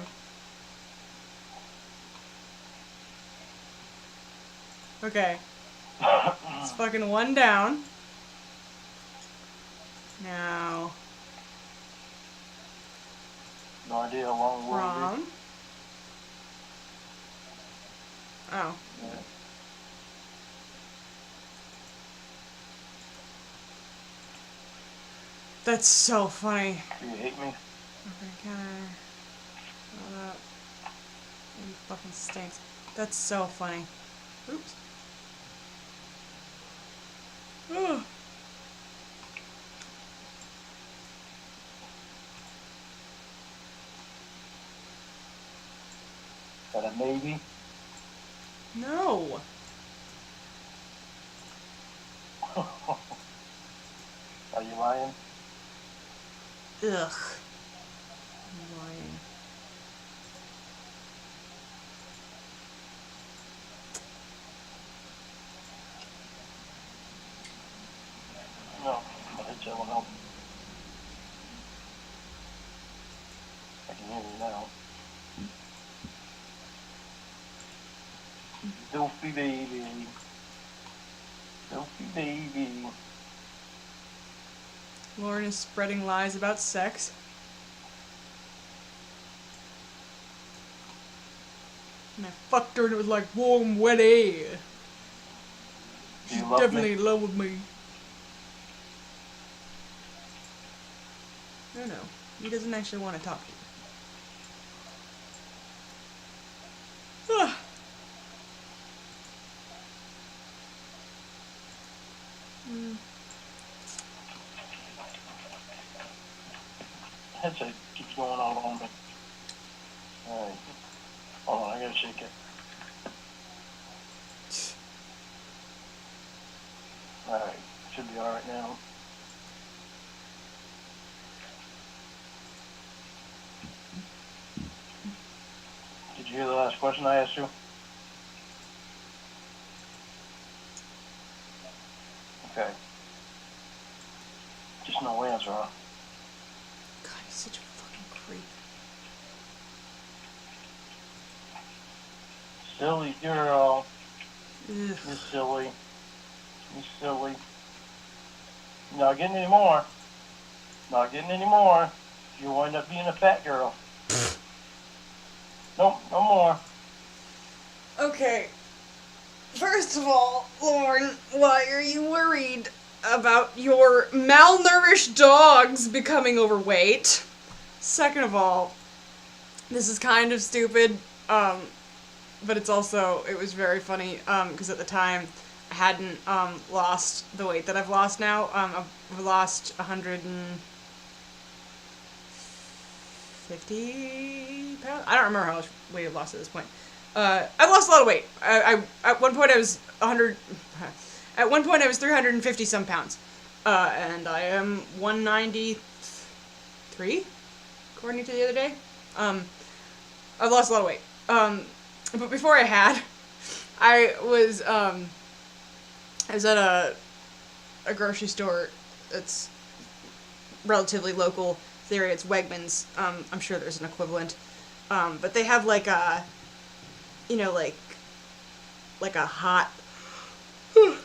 Okay, it's fucking one down. Now, No idea how long it will wrong. Oh, be. Yeah. that's so funny. Do you hate me? Okay, kinda. He fucking stinks. That's so funny. Oops. Ugh. Got a maybe? No. Are you lying? Ugh. I'm lying. No. I'll hit you one up. I can hear you now. Filthy baby. Filthy baby. Lorne is spreading lies about sex. And I fucked her and it was like warm, wet air. Do She's you love definitely me? in love with me. No, he doesn't actually want to talk to you. Ah. Mm. Headset keeps going all on me. Alright. Hold on, I gotta shake it. Alright. Should be alright now. Did you hear the last question I asked you? Okay. Just no answer, huh? God, he's such a fucking creep. Silly girl. Ugh. You're silly. You're silly. Not getting any more. Not getting any more. You'll wind up being a fat girl. Nope, no more. Okay. First of all, Lorne, why are you worried about your malnourished dogs becoming overweight? Second of all, this is kind of stupid, but it was very funny, because at the time, I hadn't, lost the weight that I've lost now. I've lost 150 pounds? I don't remember how much weight I've lost at this point. I've lost a lot of weight. At one point I was 100. At one point I was 350 some pounds, and I am 193, according to the other day. I've lost a lot of weight. But before I was at a grocery store that's relatively local area it's Wegmans. I'm sure there's an equivalent. But they have like a, you know, like a hot,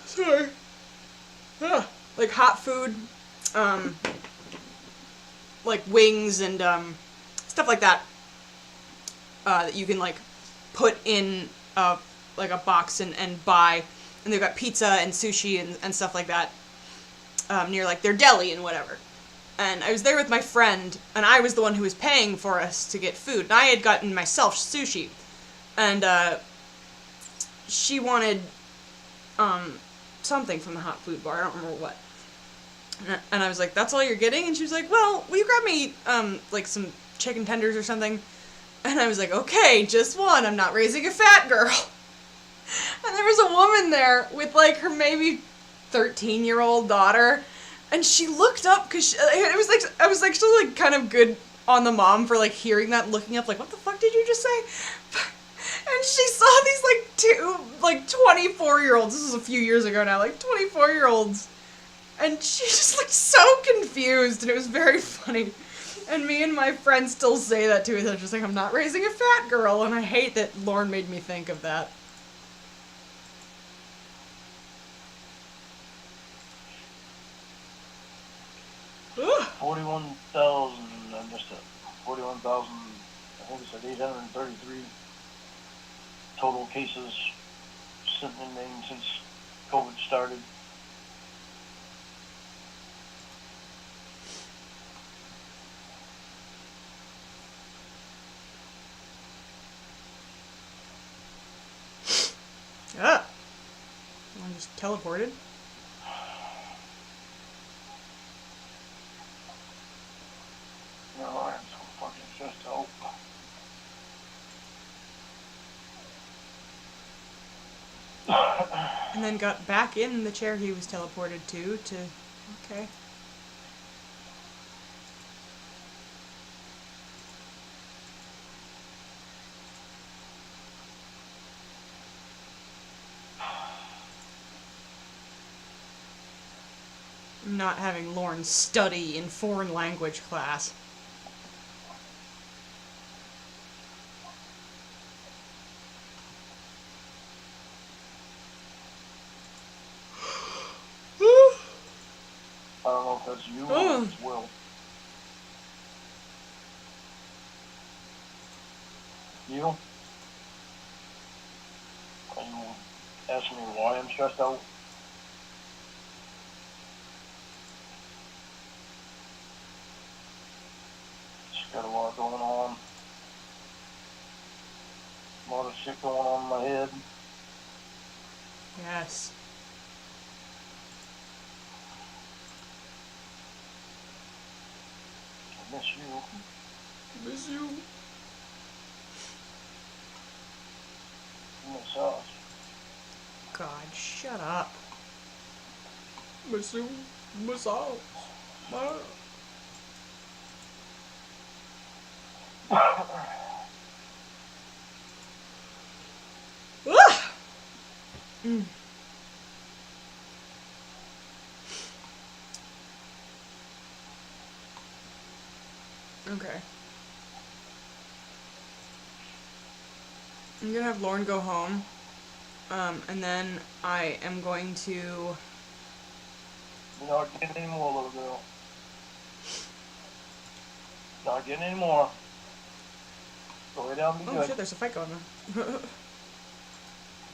sorry, like hot food, like wings and stuff like that, that you can like put in like a box and buy, and they've got pizza and sushi and stuff like that near like their deli and whatever. And I was there with my friend, and I was the one who was paying for us to get food. And I had gotten myself sushi, and she wanted something from the hot food bar. I don't remember what. And I was like, "That's all you're getting?" And she was like, "Well, will you grab me like some chicken tenders or something?" And I was like, "Okay, just one. I'm not raising a fat girl." And there was a woman there with like her maybe 13-year-old daughter, and she looked up because it was like I was actually like kind of good on the mom for like hearing that and looking up like, "What the fuck did you just say?" And she saw these like two like 24-year-olds. This was a few years ago now, like 24-year-olds. And she just looked so confused, and it was very funny. And me and my friend still say that to each other, just like, "I'm not raising a fat girl," and I hate that Lorne made me think of that. Ugh. 41,000, I missed it. 41,000, I think it said 833 total cases sitting in Maine since COVID started. Ah. I just teleported. No, I am so fucking stressed out. And then got back in the chair he was teleported to, okay. I'm not having Lorne study in foreign language class. I don't know if that's you or if it's Will. You? Are you asking me why I'm stressed out? Just got a lot going on. A lot of shit going on in my head. Yes. I miss you. Miss you. I miss us. God, shut up. Miss you. Miss us. Mm. Okay. I'm gonna have Lorne go home, and then I am going to... You're not getting any more, little girl. Not getting any more. Go lay down and be Oh good. shit, there's a fight going on.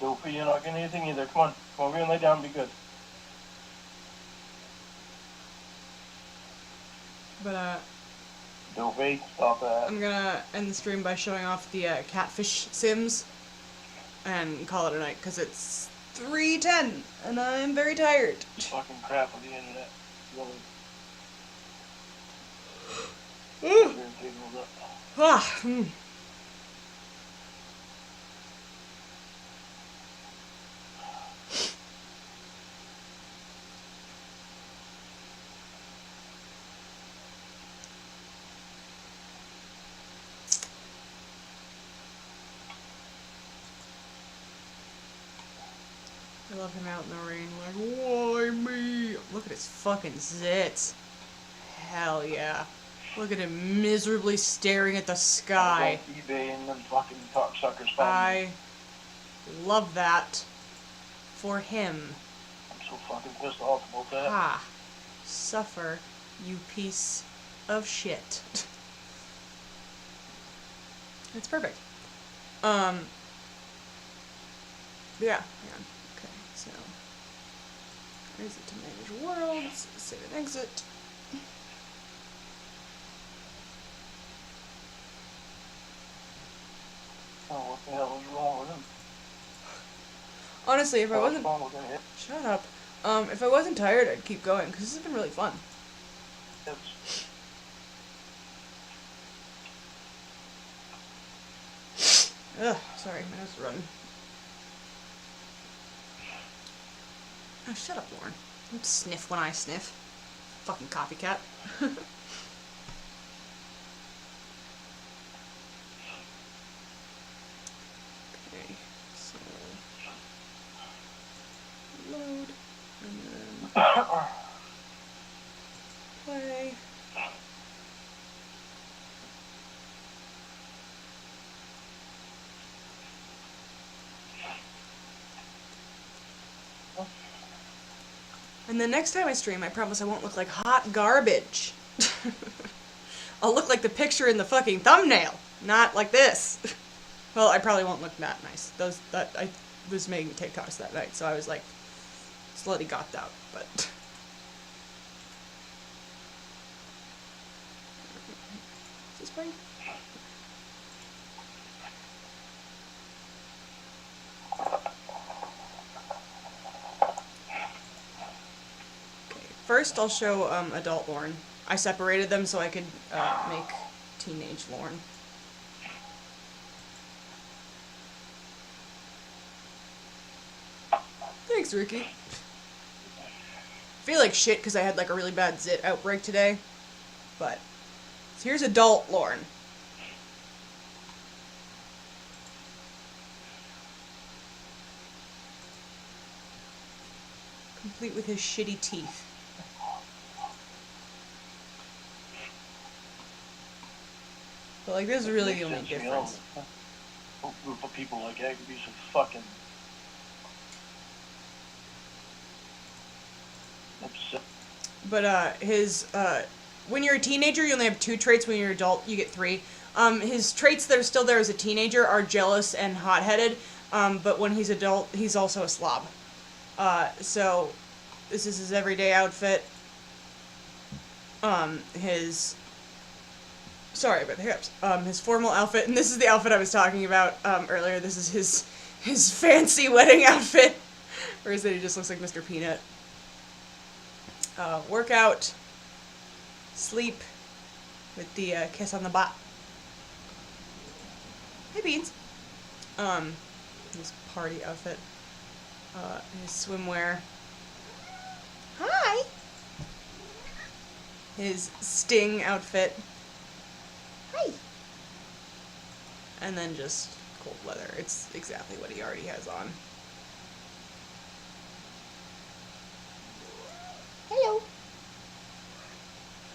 Doofy, you're not getting anything either. Come on. Come over here and lay down and be good. But, Doofy, stop that. I'm gonna end the stream by showing off the catfish sims and call it a night, because it's 3:10 and I'm very tired. Fucking crap with the internet. Really. Ah, I love him out in the rain, like, why me? Look at his fucking zits. Hell yeah. Look at him miserably staring at the sky. eBay and them fucking cocksuckers found me. I love that for him. I'm so fucking pissed off about that. Ha. Suffer, you piece of shit. It's perfect. Yeah. Okay, so exit to manage worlds, save and exit. Oh, what the hell is wrong with him? Honestly, if I wasn't... Phone was gonna hit. Shut up. If I wasn't tired, I'd keep going, because this has been really fun. It's- Ugh, sorry, my nose is running. Oh, shut up, Lorne. Don't sniff when I sniff. Fucking copycat. Okay, so... load, and then play. And the next time I stream, I promise I won't look like hot garbage. I'll look like the picture in the fucking thumbnail, not like this. Well, I probably won't look that nice. I was making TikToks that night, so I was like slutty gopped out, but is this fine? First, I'll show adult Lorne. I separated them so I could make teenage Lorne. Thanks, Ricky. I feel like shit because I had like a really bad zit outbreak today. But so here's adult Lorne. Complete with his shitty teeth. But like, this is really the only difference. A group of people like that could be so fucking upset. But when you're a teenager, you only have 2 traits. When you're an adult, you get 3. His traits that are still there as a teenager are jealous and hot-headed. But when he's adult, he's also a slob. So this is his everyday outfit. Sorry about the hiccups. His formal outfit, and this is the outfit I was talking about earlier. This is his fancy wedding outfit. Or is it he just looks like Mr. Peanut? Workout, sleep, with the kiss on the butt. Hey, Beans. His party outfit. His swimwear. Hi! His Sting outfit. Hi! And then just cold weather. It's exactly what he already has on. Hello.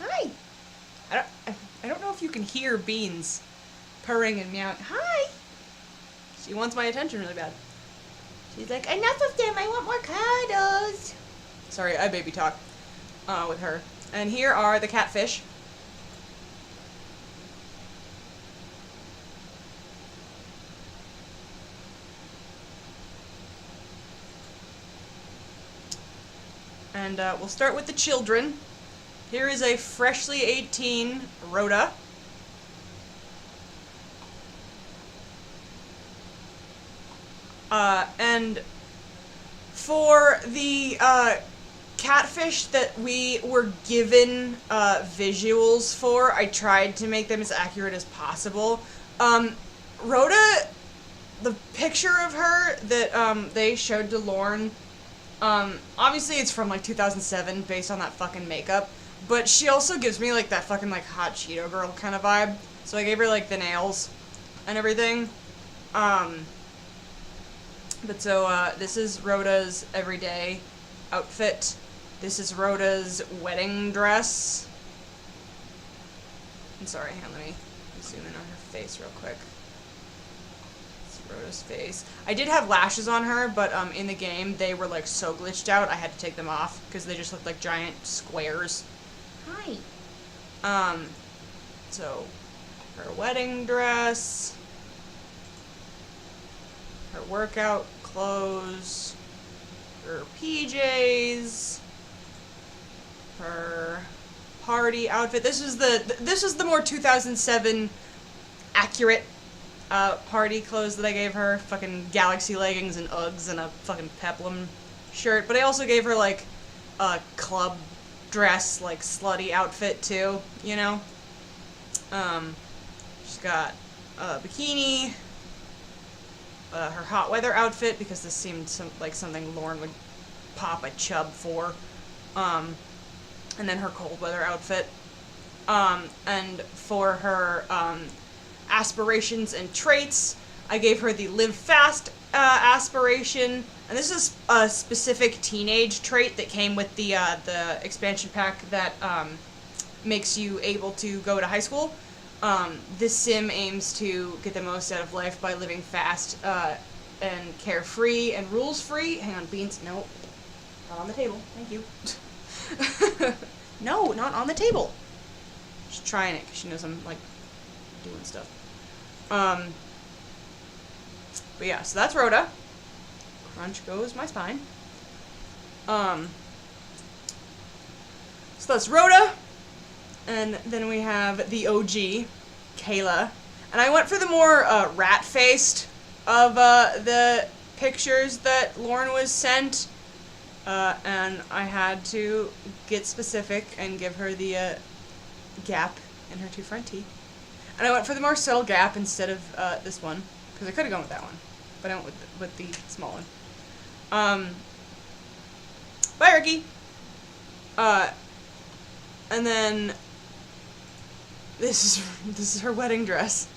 Hi. I don't know if you can hear Beans purring and meowing. Hi. She wants my attention really bad. She's like, enough of them. I want more cuddles. Sorry, I baby talk with her. And here are the catfish. And we'll start with the children. Here is a freshly 18 Rhoda. And for the catfish that we were given visuals for, I tried to make them as accurate as possible. Rhoda, the picture of her that they showed to Lorne, obviously it's from like 2007 based on that fucking makeup, but she also gives me like that fucking like hot Cheeto girl kind of vibe. So I gave her like the nails and everything. But so this is Rhoda's everyday outfit. This is Rhoda's wedding dress. I'm sorry, hang on, let me zoom in on her face real quick. It's Rhoda's face. I did have lashes on her, but in the game they were like so glitched out I had to take them off because they just looked like giant squares. Hi. So her wedding dress, her workout clothes, her PJs, her party outfit. This is the more 2007 accurate party clothes that I gave her. Fucking galaxy leggings and Uggs and a fucking peplum shirt. But I also gave her like a club dress, like slutty outfit too, you know? She's got a bikini, her hot weather outfit, because this seemed like something Lorne would pop a chub for, and then her cold weather outfit, and for her aspirations and traits, I gave her the live fast aspiration, and this is a specific teenage trait that came with the expansion pack that makes you able to go to high school. This sim aims to get the most out of life by living fast and carefree and rules-free. Hang on, beans. No. Not on the table. Thank you. No, not on the table. She's trying it because she knows I'm, like, doing stuff. But yeah, so that's Rhoda. Crunch goes my spine. So that's Rhoda. And then we have the OG, Kayla. And I went for the more rat-faced of the pictures that Lorne was sent. And I had to get specific and give her the gap in her two front teeth. And I went for the more subtle gap instead of this one, because I could have gone with that one. But I went with the small one. Bye, Ricky. And then this is her wedding dress,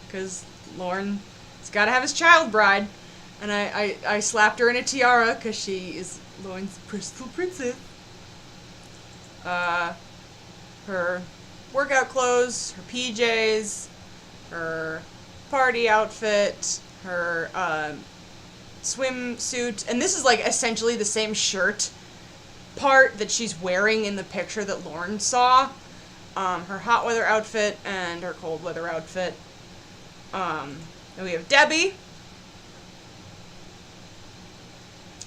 because Lorne's got to have his child bride, and I slapped her in a tiara because she is Lorne's crystal princess. Her workout clothes, her PJs, her party outfit, her swimsuit, and this is like essentially the same shirt part that she's wearing in the picture that Lorne saw. Her hot weather outfit and her cold weather outfit. Then we have Debbie.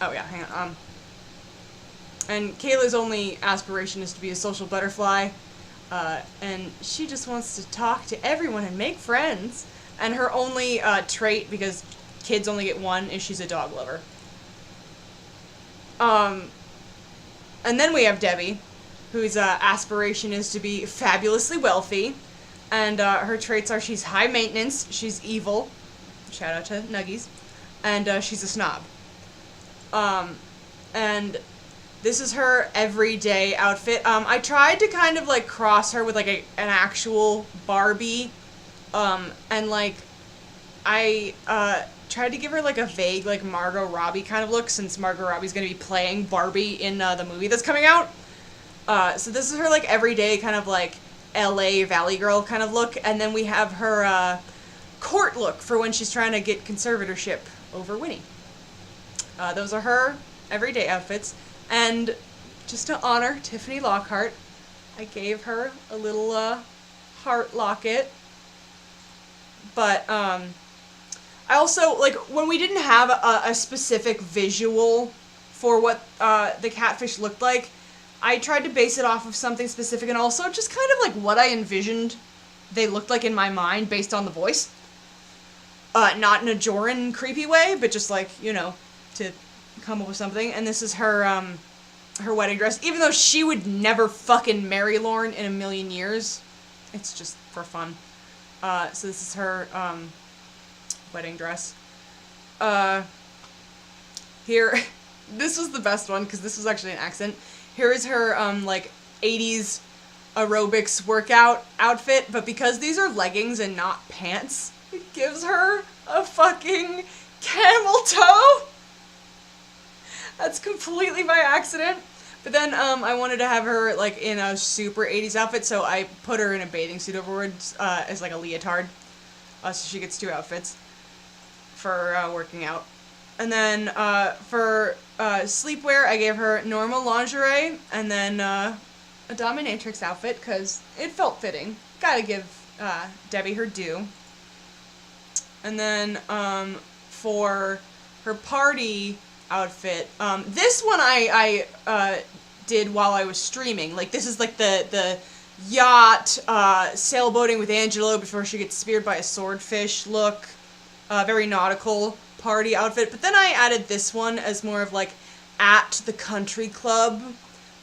Oh yeah, hang on. And Kayla's only aspiration is to be a social butterfly. And she just wants to talk to everyone and make friends. And her only trait, because kids only get one, is she's a dog lover. And then we have Debbie, whose aspiration is to be fabulously wealthy. And her traits are she's high maintenance, she's evil, shout out to Nuggies, and she's a snob. And this is her everyday outfit. I tried to kind of like cross her with like an actual Barbie, and like I tried to give her like a vague like Margot Robbie kind of look, since Margot Robbie's gonna be playing Barbie in the movie that's coming out. So this is her like everyday kind of like LA Valley Girl kind of look, and then we have her court look for when she's trying to get conservatorship over Winnie. Those are her everyday outfits, and just to honor Tiffany Lockhart, I gave her a little heart locket. But I also, like, when we didn't have a specific visual for what the catfish looked like, I tried to base it off of something specific, and also just kind of like what I envisioned they looked like in my mind based on the voice. Not in a Joran creepy way, but just like, you know, to come up with something. And this is her her wedding dress, even though she would never fucking marry Lorne in a million years. It's just for fun. So this is her wedding dress. Here, this was the best one because this was actually an accent. Here is her like 80s aerobics workout outfit, but because these are leggings and not pants, it gives her a fucking camel toe. That's completely by accident, But then I wanted to have her like in a super 80s outfit, so I put her in a bathing suit overwards as like a leotard. So she gets 2 outfits for working out. And then for sleepwear, I gave her normal lingerie and then a dominatrix outfit because it felt fitting. Gotta give Debbie her due. And then for her party outfit, this one I did while I was streaming. Like, this is like the yacht sailboating with Angelo before she gets speared by a swordfish look. Very nautical party outfit. But then I added this one as more of like at the country club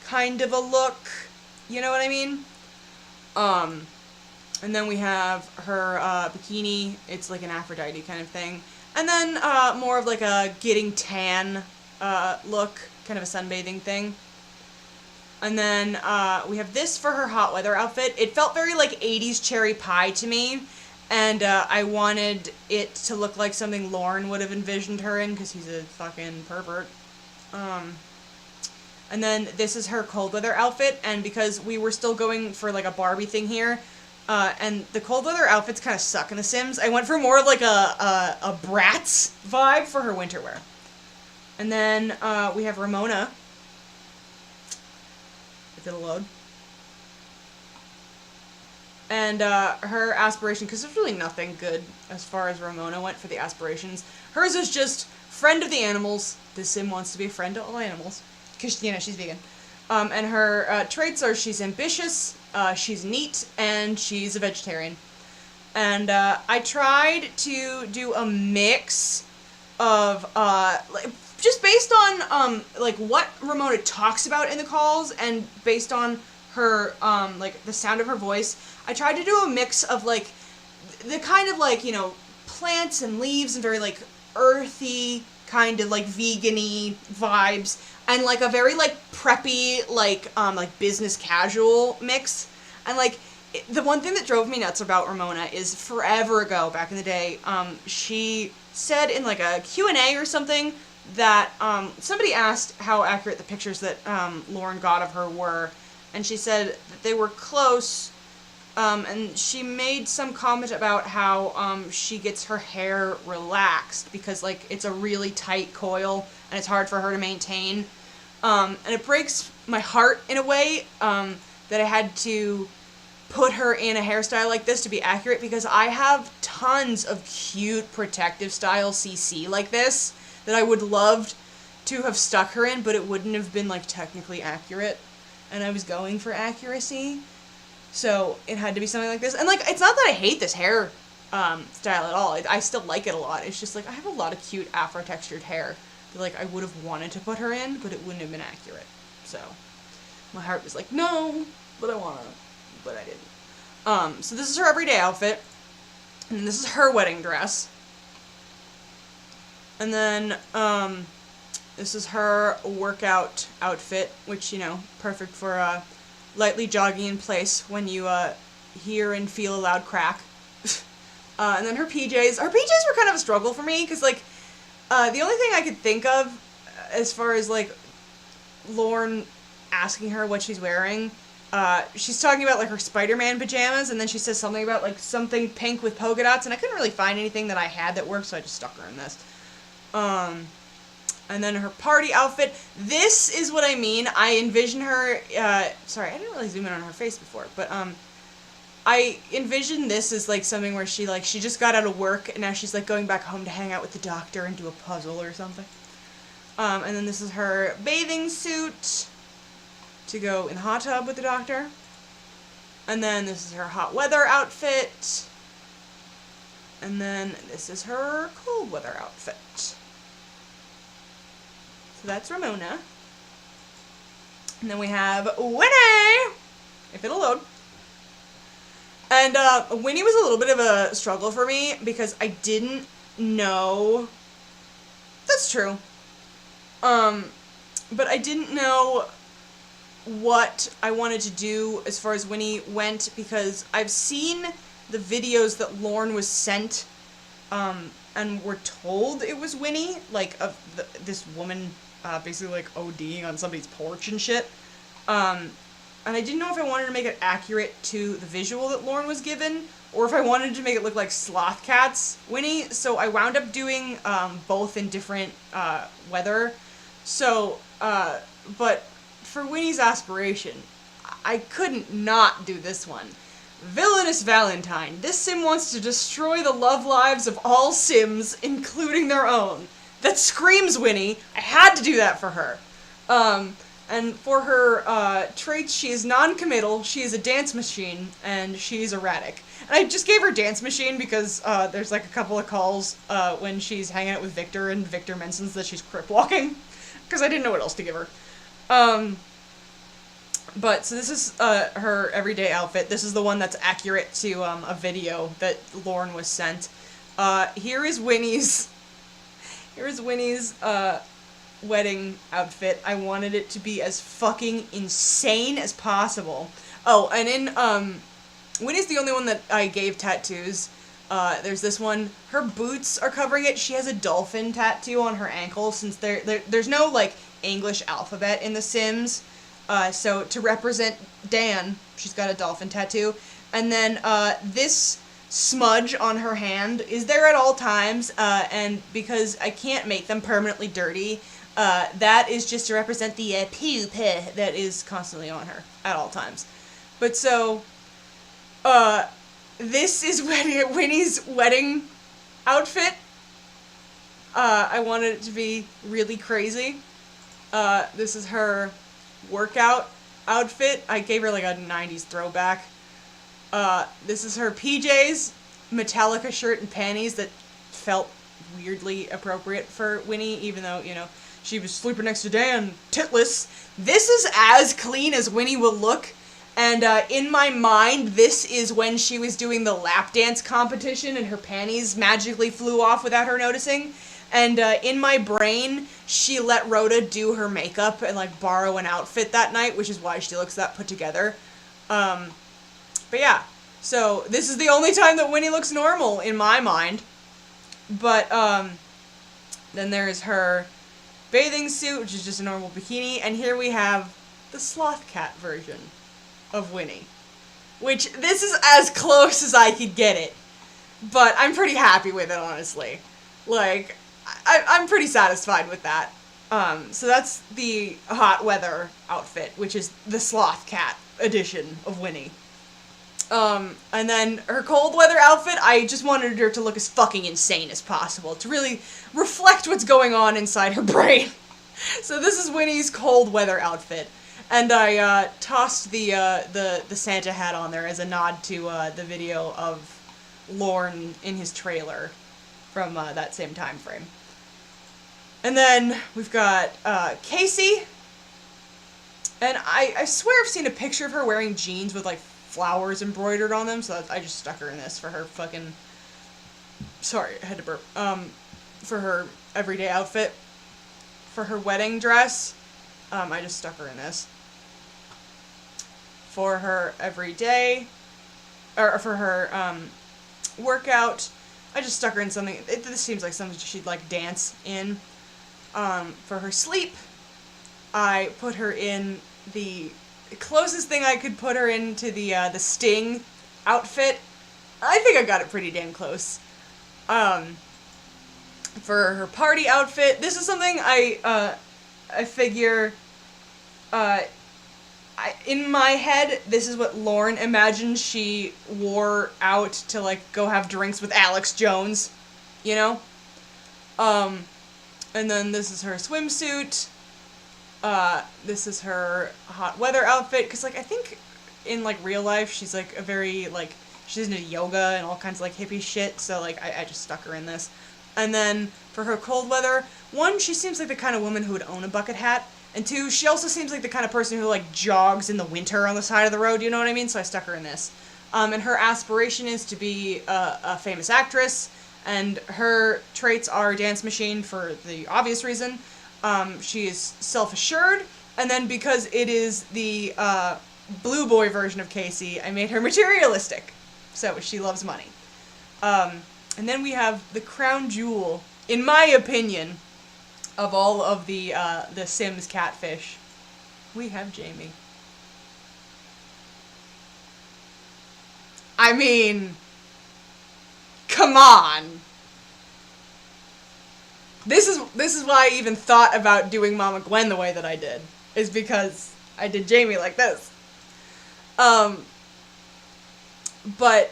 kind of a look. You know what I mean? And then we have her bikini. It's like an Aphrodite kind of thing. And then more of like a getting tan look, kind of a sunbathing thing. And then we have this for her hot weather outfit. It felt very like 80s cherry pie to me. And I wanted it to look like something Lorne would have envisioned her in, because he's a fucking pervert. And then this is her cold weather outfit, and because we were still going for like a Barbie thing here, and the cold weather outfits kind of suck in The Sims, I went for more of like a Bratz vibe for her winter wear. And then we have Ramona, if it'll load. And her aspiration, because there's really nothing good as far as Ramona went for the aspirations. Hers is just friend of the animals. This Sim wants to be a friend to all animals, because, you know, she's vegan. And her traits are she's ambitious, she's neat, and she's a vegetarian. And I tried to do a mix of, just based on, like, what Ramona talks about in the calls, and based on her, like, the sound of her voice, I tried to do a mix of, like, the kind of, like, you know, plants and leaves and very, like, earthy, kind of, like, vegan-y vibes, and, like, a very, like, preppy, like business casual mix. And, like, the one thing that drove me nuts about Ramona is forever ago, back in the day, she said in, like, a Q&A or something that, somebody asked how accurate the pictures that, Lorne got of her were, and she said that they were close. And she made some comment about how she gets her hair relaxed because, like, it's a really tight coil and it's hard for her to maintain. And it breaks my heart in a way that I had to put her in a hairstyle like this to be accurate, because I have tons of cute protective style CC like this that I would love to have stuck her in, but it wouldn't have been, like, technically accurate. And I was going for accuracy. So it had to be something like this. And, like, it's not that I hate this hair style at all. I still like it a lot. It's just, like, I have a lot of cute afro-textured hair that, like, I would have wanted to put her in, but it wouldn't have been accurate. So my heart was like, no, but I want to. But I didn't. So this is her everyday outfit. And this is her wedding dress. And then this is her workout outfit, which, you know, perfect for lightly jogging in place when you hear and feel a loud crack. And then her PJs. Her PJs were kind of a struggle for me, because, like, the only thing I could think of as far as, like, Lorne asking her what she's wearing, she's talking about, like, her Spider-Man pajamas, and then she says something about, like, something pink with polka dots, and I couldn't really find anything that I had that worked, so I just stuck her in this. And then her party outfit. This is what I mean. I envision her, sorry, I didn't really zoom in on her face before, but, I envision this as, like, something where she just got out of work, and now she's, like, going back home to hang out with the doctor and do a puzzle or something. And then this is her bathing suit to go in the hot tub with the doctor. And then this is her hot weather outfit. And then this is her cold weather outfit. So that's Ramona. And then we have Winnie, if it'll load. And Winnie was a little bit of a struggle for me because I didn't know. That's true. But I didn't know what I wanted to do as far as Winnie went, because I've seen the videos that Lorne was sent, and we're told it was Winnie, like, of this woman basically like ODing on somebody's porch and shit. And I didn't know if I wanted to make it accurate to the visual that Lorne was given, or if I wanted to make it look like Sloth Cat's Winnie, so I wound up doing both in different weather. So, but for Winnie's aspiration, I couldn't not do this one. Villainous Valentine. This sim wants to destroy the love lives of all sims, including their own. That screams Winnie. I had to do that for her. And for her traits, she is non-committal, she is a dance machine, and she's erratic. And I just gave her dance machine because there's like a couple of calls when she's hanging out with Victor, and Victor mentions that she's crip walking, because I didn't know what else to give her. But, so this is her everyday outfit. This is the one that's accurate to a video that Lorne was sent. Here is Winnie's wedding outfit. I wanted it to be as fucking insane as possible. Oh, and in, Winnie's the only one that I gave tattoos. There's this one. Her boots are covering it. She has a dolphin tattoo on her ankle, since there's no, like, English alphabet in The Sims. So to represent Dan, she's got a dolphin tattoo. And then, this smudge on her hand is there at all times, and because I can't make them permanently dirty, that is just to represent the poop that is constantly on her at all times. But so, this is Winnie's wedding outfit. I wanted it to be really crazy. This is her workout outfit. I gave her like a 90s throwback. This is her PJs, Metallica shirt and panties that felt weirdly appropriate for Winnie, even though, you know, she was sleeping next to Dan, titless. This is as clean as Winnie will look, and in my mind, this is when she was doing the lap dance competition and her panties magically flew off without her noticing. And in my brain, she let Rhoda do her makeup and like borrow an outfit that night, which is why she looks that put together. But yeah, so this is the only time that Winnie looks normal in my mind. But then there's her bathing suit, which is just a normal bikini, and here we have the Sloth Cat version of Winnie, which this is as close as I could get it, but I'm pretty happy with it, honestly. Like, I'm pretty satisfied with that. So that's the hot weather outfit, which is the Sloth Cat edition of Winnie. And then her cold weather outfit, I just wanted her to look as fucking insane as possible, to really reflect what's going on inside her brain. So this is Winnie's cold weather outfit. And I tossed the Santa hat on there as a nod to the video of Lorne in his trailer from that same time frame. And then we've got Casey. And I swear I've seen a picture of her wearing jeans with like flowers embroidered on them, so I just stuck her in this for her fucking... Sorry, I had to burp. For her everyday outfit. For her wedding dress, I just stuck her in this. For her everyday, or for her workout, I just stuck her in something. This seems like something she'd like dance in. For her sleep, I put her in the closest thing I could put her into the Sting outfit. I think I got it pretty damn close. For her party outfit, this is something I figure, in my head, this is what Lorne imagined she wore out to, like, go have drinks with Alex Jones, you know? And then this is her swimsuit. This is her hot weather outfit, because, like, I think in, like, real life, she's, like, a very, like, she's into yoga and all kinds of, like, hippie shit, so, like, I just stuck her in this. And then, for her cold weather, one, she seems like the kind of woman who would own a bucket hat, and two, she also seems like the kind of person who, like, jogs in the winter on the side of the road, you know what I mean? So I stuck her in this. And her aspiration is to be a famous actress, and her traits are dance machine for the obvious reason. She is self-assured, and then because it is the blue boy version of Casey, I made her materialistic. So she loves money. And then we have the crown jewel, in my opinion, of all of the Sims catfish, we have Jamie. I mean, come on. This is why I even thought about doing Mama Gwen the way that I did, is because I did Jamie like this. But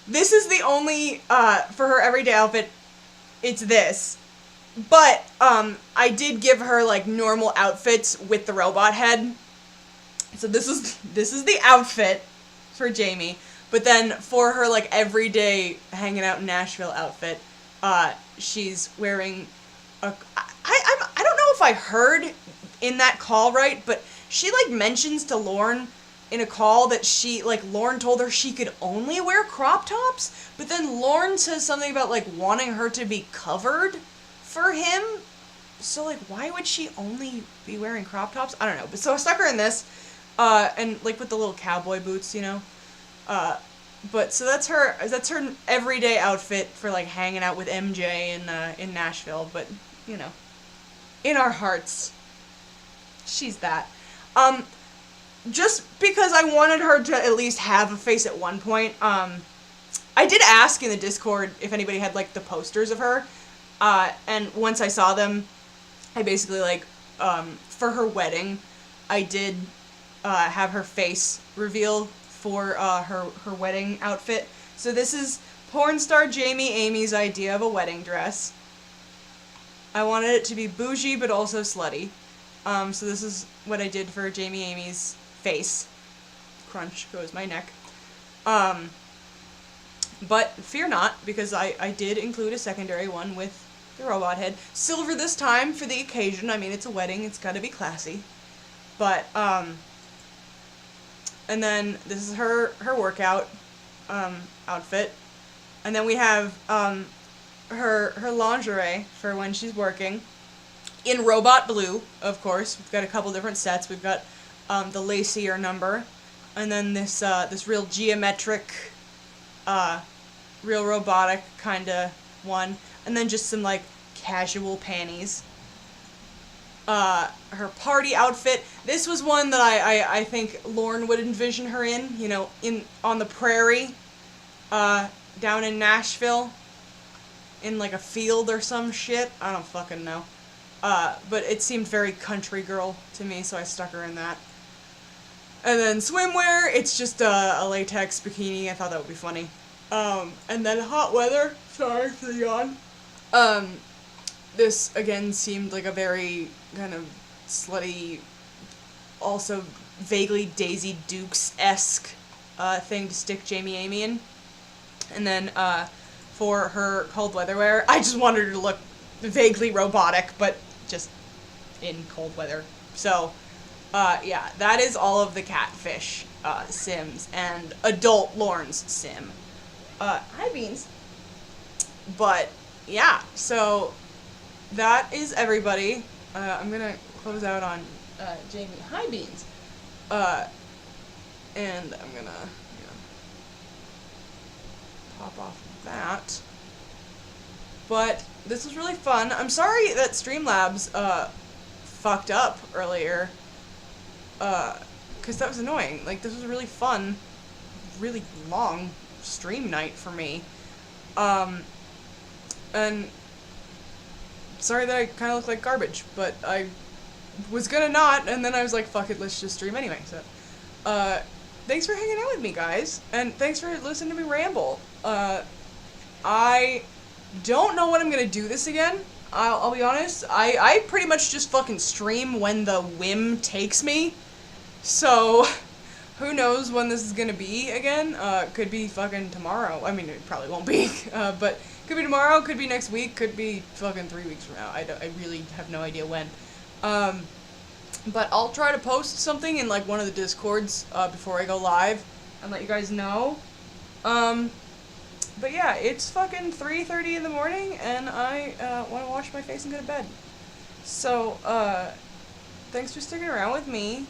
this is the only, for her everyday outfit, it's this. But, I did give her, like, normal outfits with the robot head. So this is the outfit for Jamie. But then for her, like, everyday hanging out in Nashville outfit, she's wearing a... I don't know if I heard in that call right, but she, like, mentions to Lorne in a call that Lorne told her she could only wear crop tops, but then Lorne says something about, like, wanting her to be covered for him. So, like, why would she only be wearing crop tops? I don't know. But so I stuck her in this, and, like, with the little cowboy boots, you know? But so that's her everyday outfit for, like, hanging out with MJ in Nashville, but, you know, in our hearts, she's that. Just because I wanted her to at least have a face at one point, I did ask in the Discord if anybody had, like, the posters of her, and once I saw them, I basically, like, for her wedding, I did, have her face reveal for, her wedding outfit. So this is porn star Jamie Amy's idea of a wedding dress. I wanted it to be bougie, but also slutty. So this is what I did for Jamie Amy's face. Crunch goes my neck. But fear not, because I did include a secondary one with the robot head. Silver this time for the occasion. I mean, it's a wedding, it's gotta be classy. But, and then this is her workout, outfit. And then we have, her lingerie for when she's working. In robot blue, of course. We've got a couple different sets. We've got, the lacier number. And then this real geometric, real robotic kinda one. And then just some, like, casual panties. Her party outfit. This was one that I think Lorne would envision her in, you know, on the prairie, down in Nashville, in, like, a field or some shit. I don't fucking know. But it seemed very country girl to me, so I stuck her in that. And then swimwear, it's just a latex bikini. I thought that would be funny. And then hot weather. Sorry for the yawn. This, again, seemed like a very kind of slutty, also vaguely Daisy Dukes-esque thing to stick Jamie Amy in. And then for her cold weather wear, I just wanted her to look vaguely robotic, but just in cold weather. So, yeah, that is all of the catfish Sims and adult Lorne's sim. Hi, Beans. But, yeah, so that is everybody. I'm gonna close out on Jamie. Hi, Beans. And I'm gonna, you know, pop off that. But this was really fun. I'm sorry that Streamlabs fucked up earlier. Because that was annoying. Like, this was a really fun, really long stream night for me. And sorry that I kind of look like garbage, but I was gonna not, and then I was like, fuck it, let's just stream anyway. So, thanks for hanging out with me, guys, and thanks for listening to me ramble. I don't know when I'm gonna do this again. I'll be honest. I pretty much just fucking stream when the whim takes me. So, who knows when this is gonna be again? Could be fucking tomorrow. I mean, it probably won't be. But could be tomorrow, could be next week, could be fucking 3 weeks from now. I really have no idea when. But I'll try to post something in, like, one of the Discords, before I go live and let you guys know. But yeah, it's fucking 3:30 in the morning, and I, want to wash my face and go to bed. So, thanks for sticking around with me.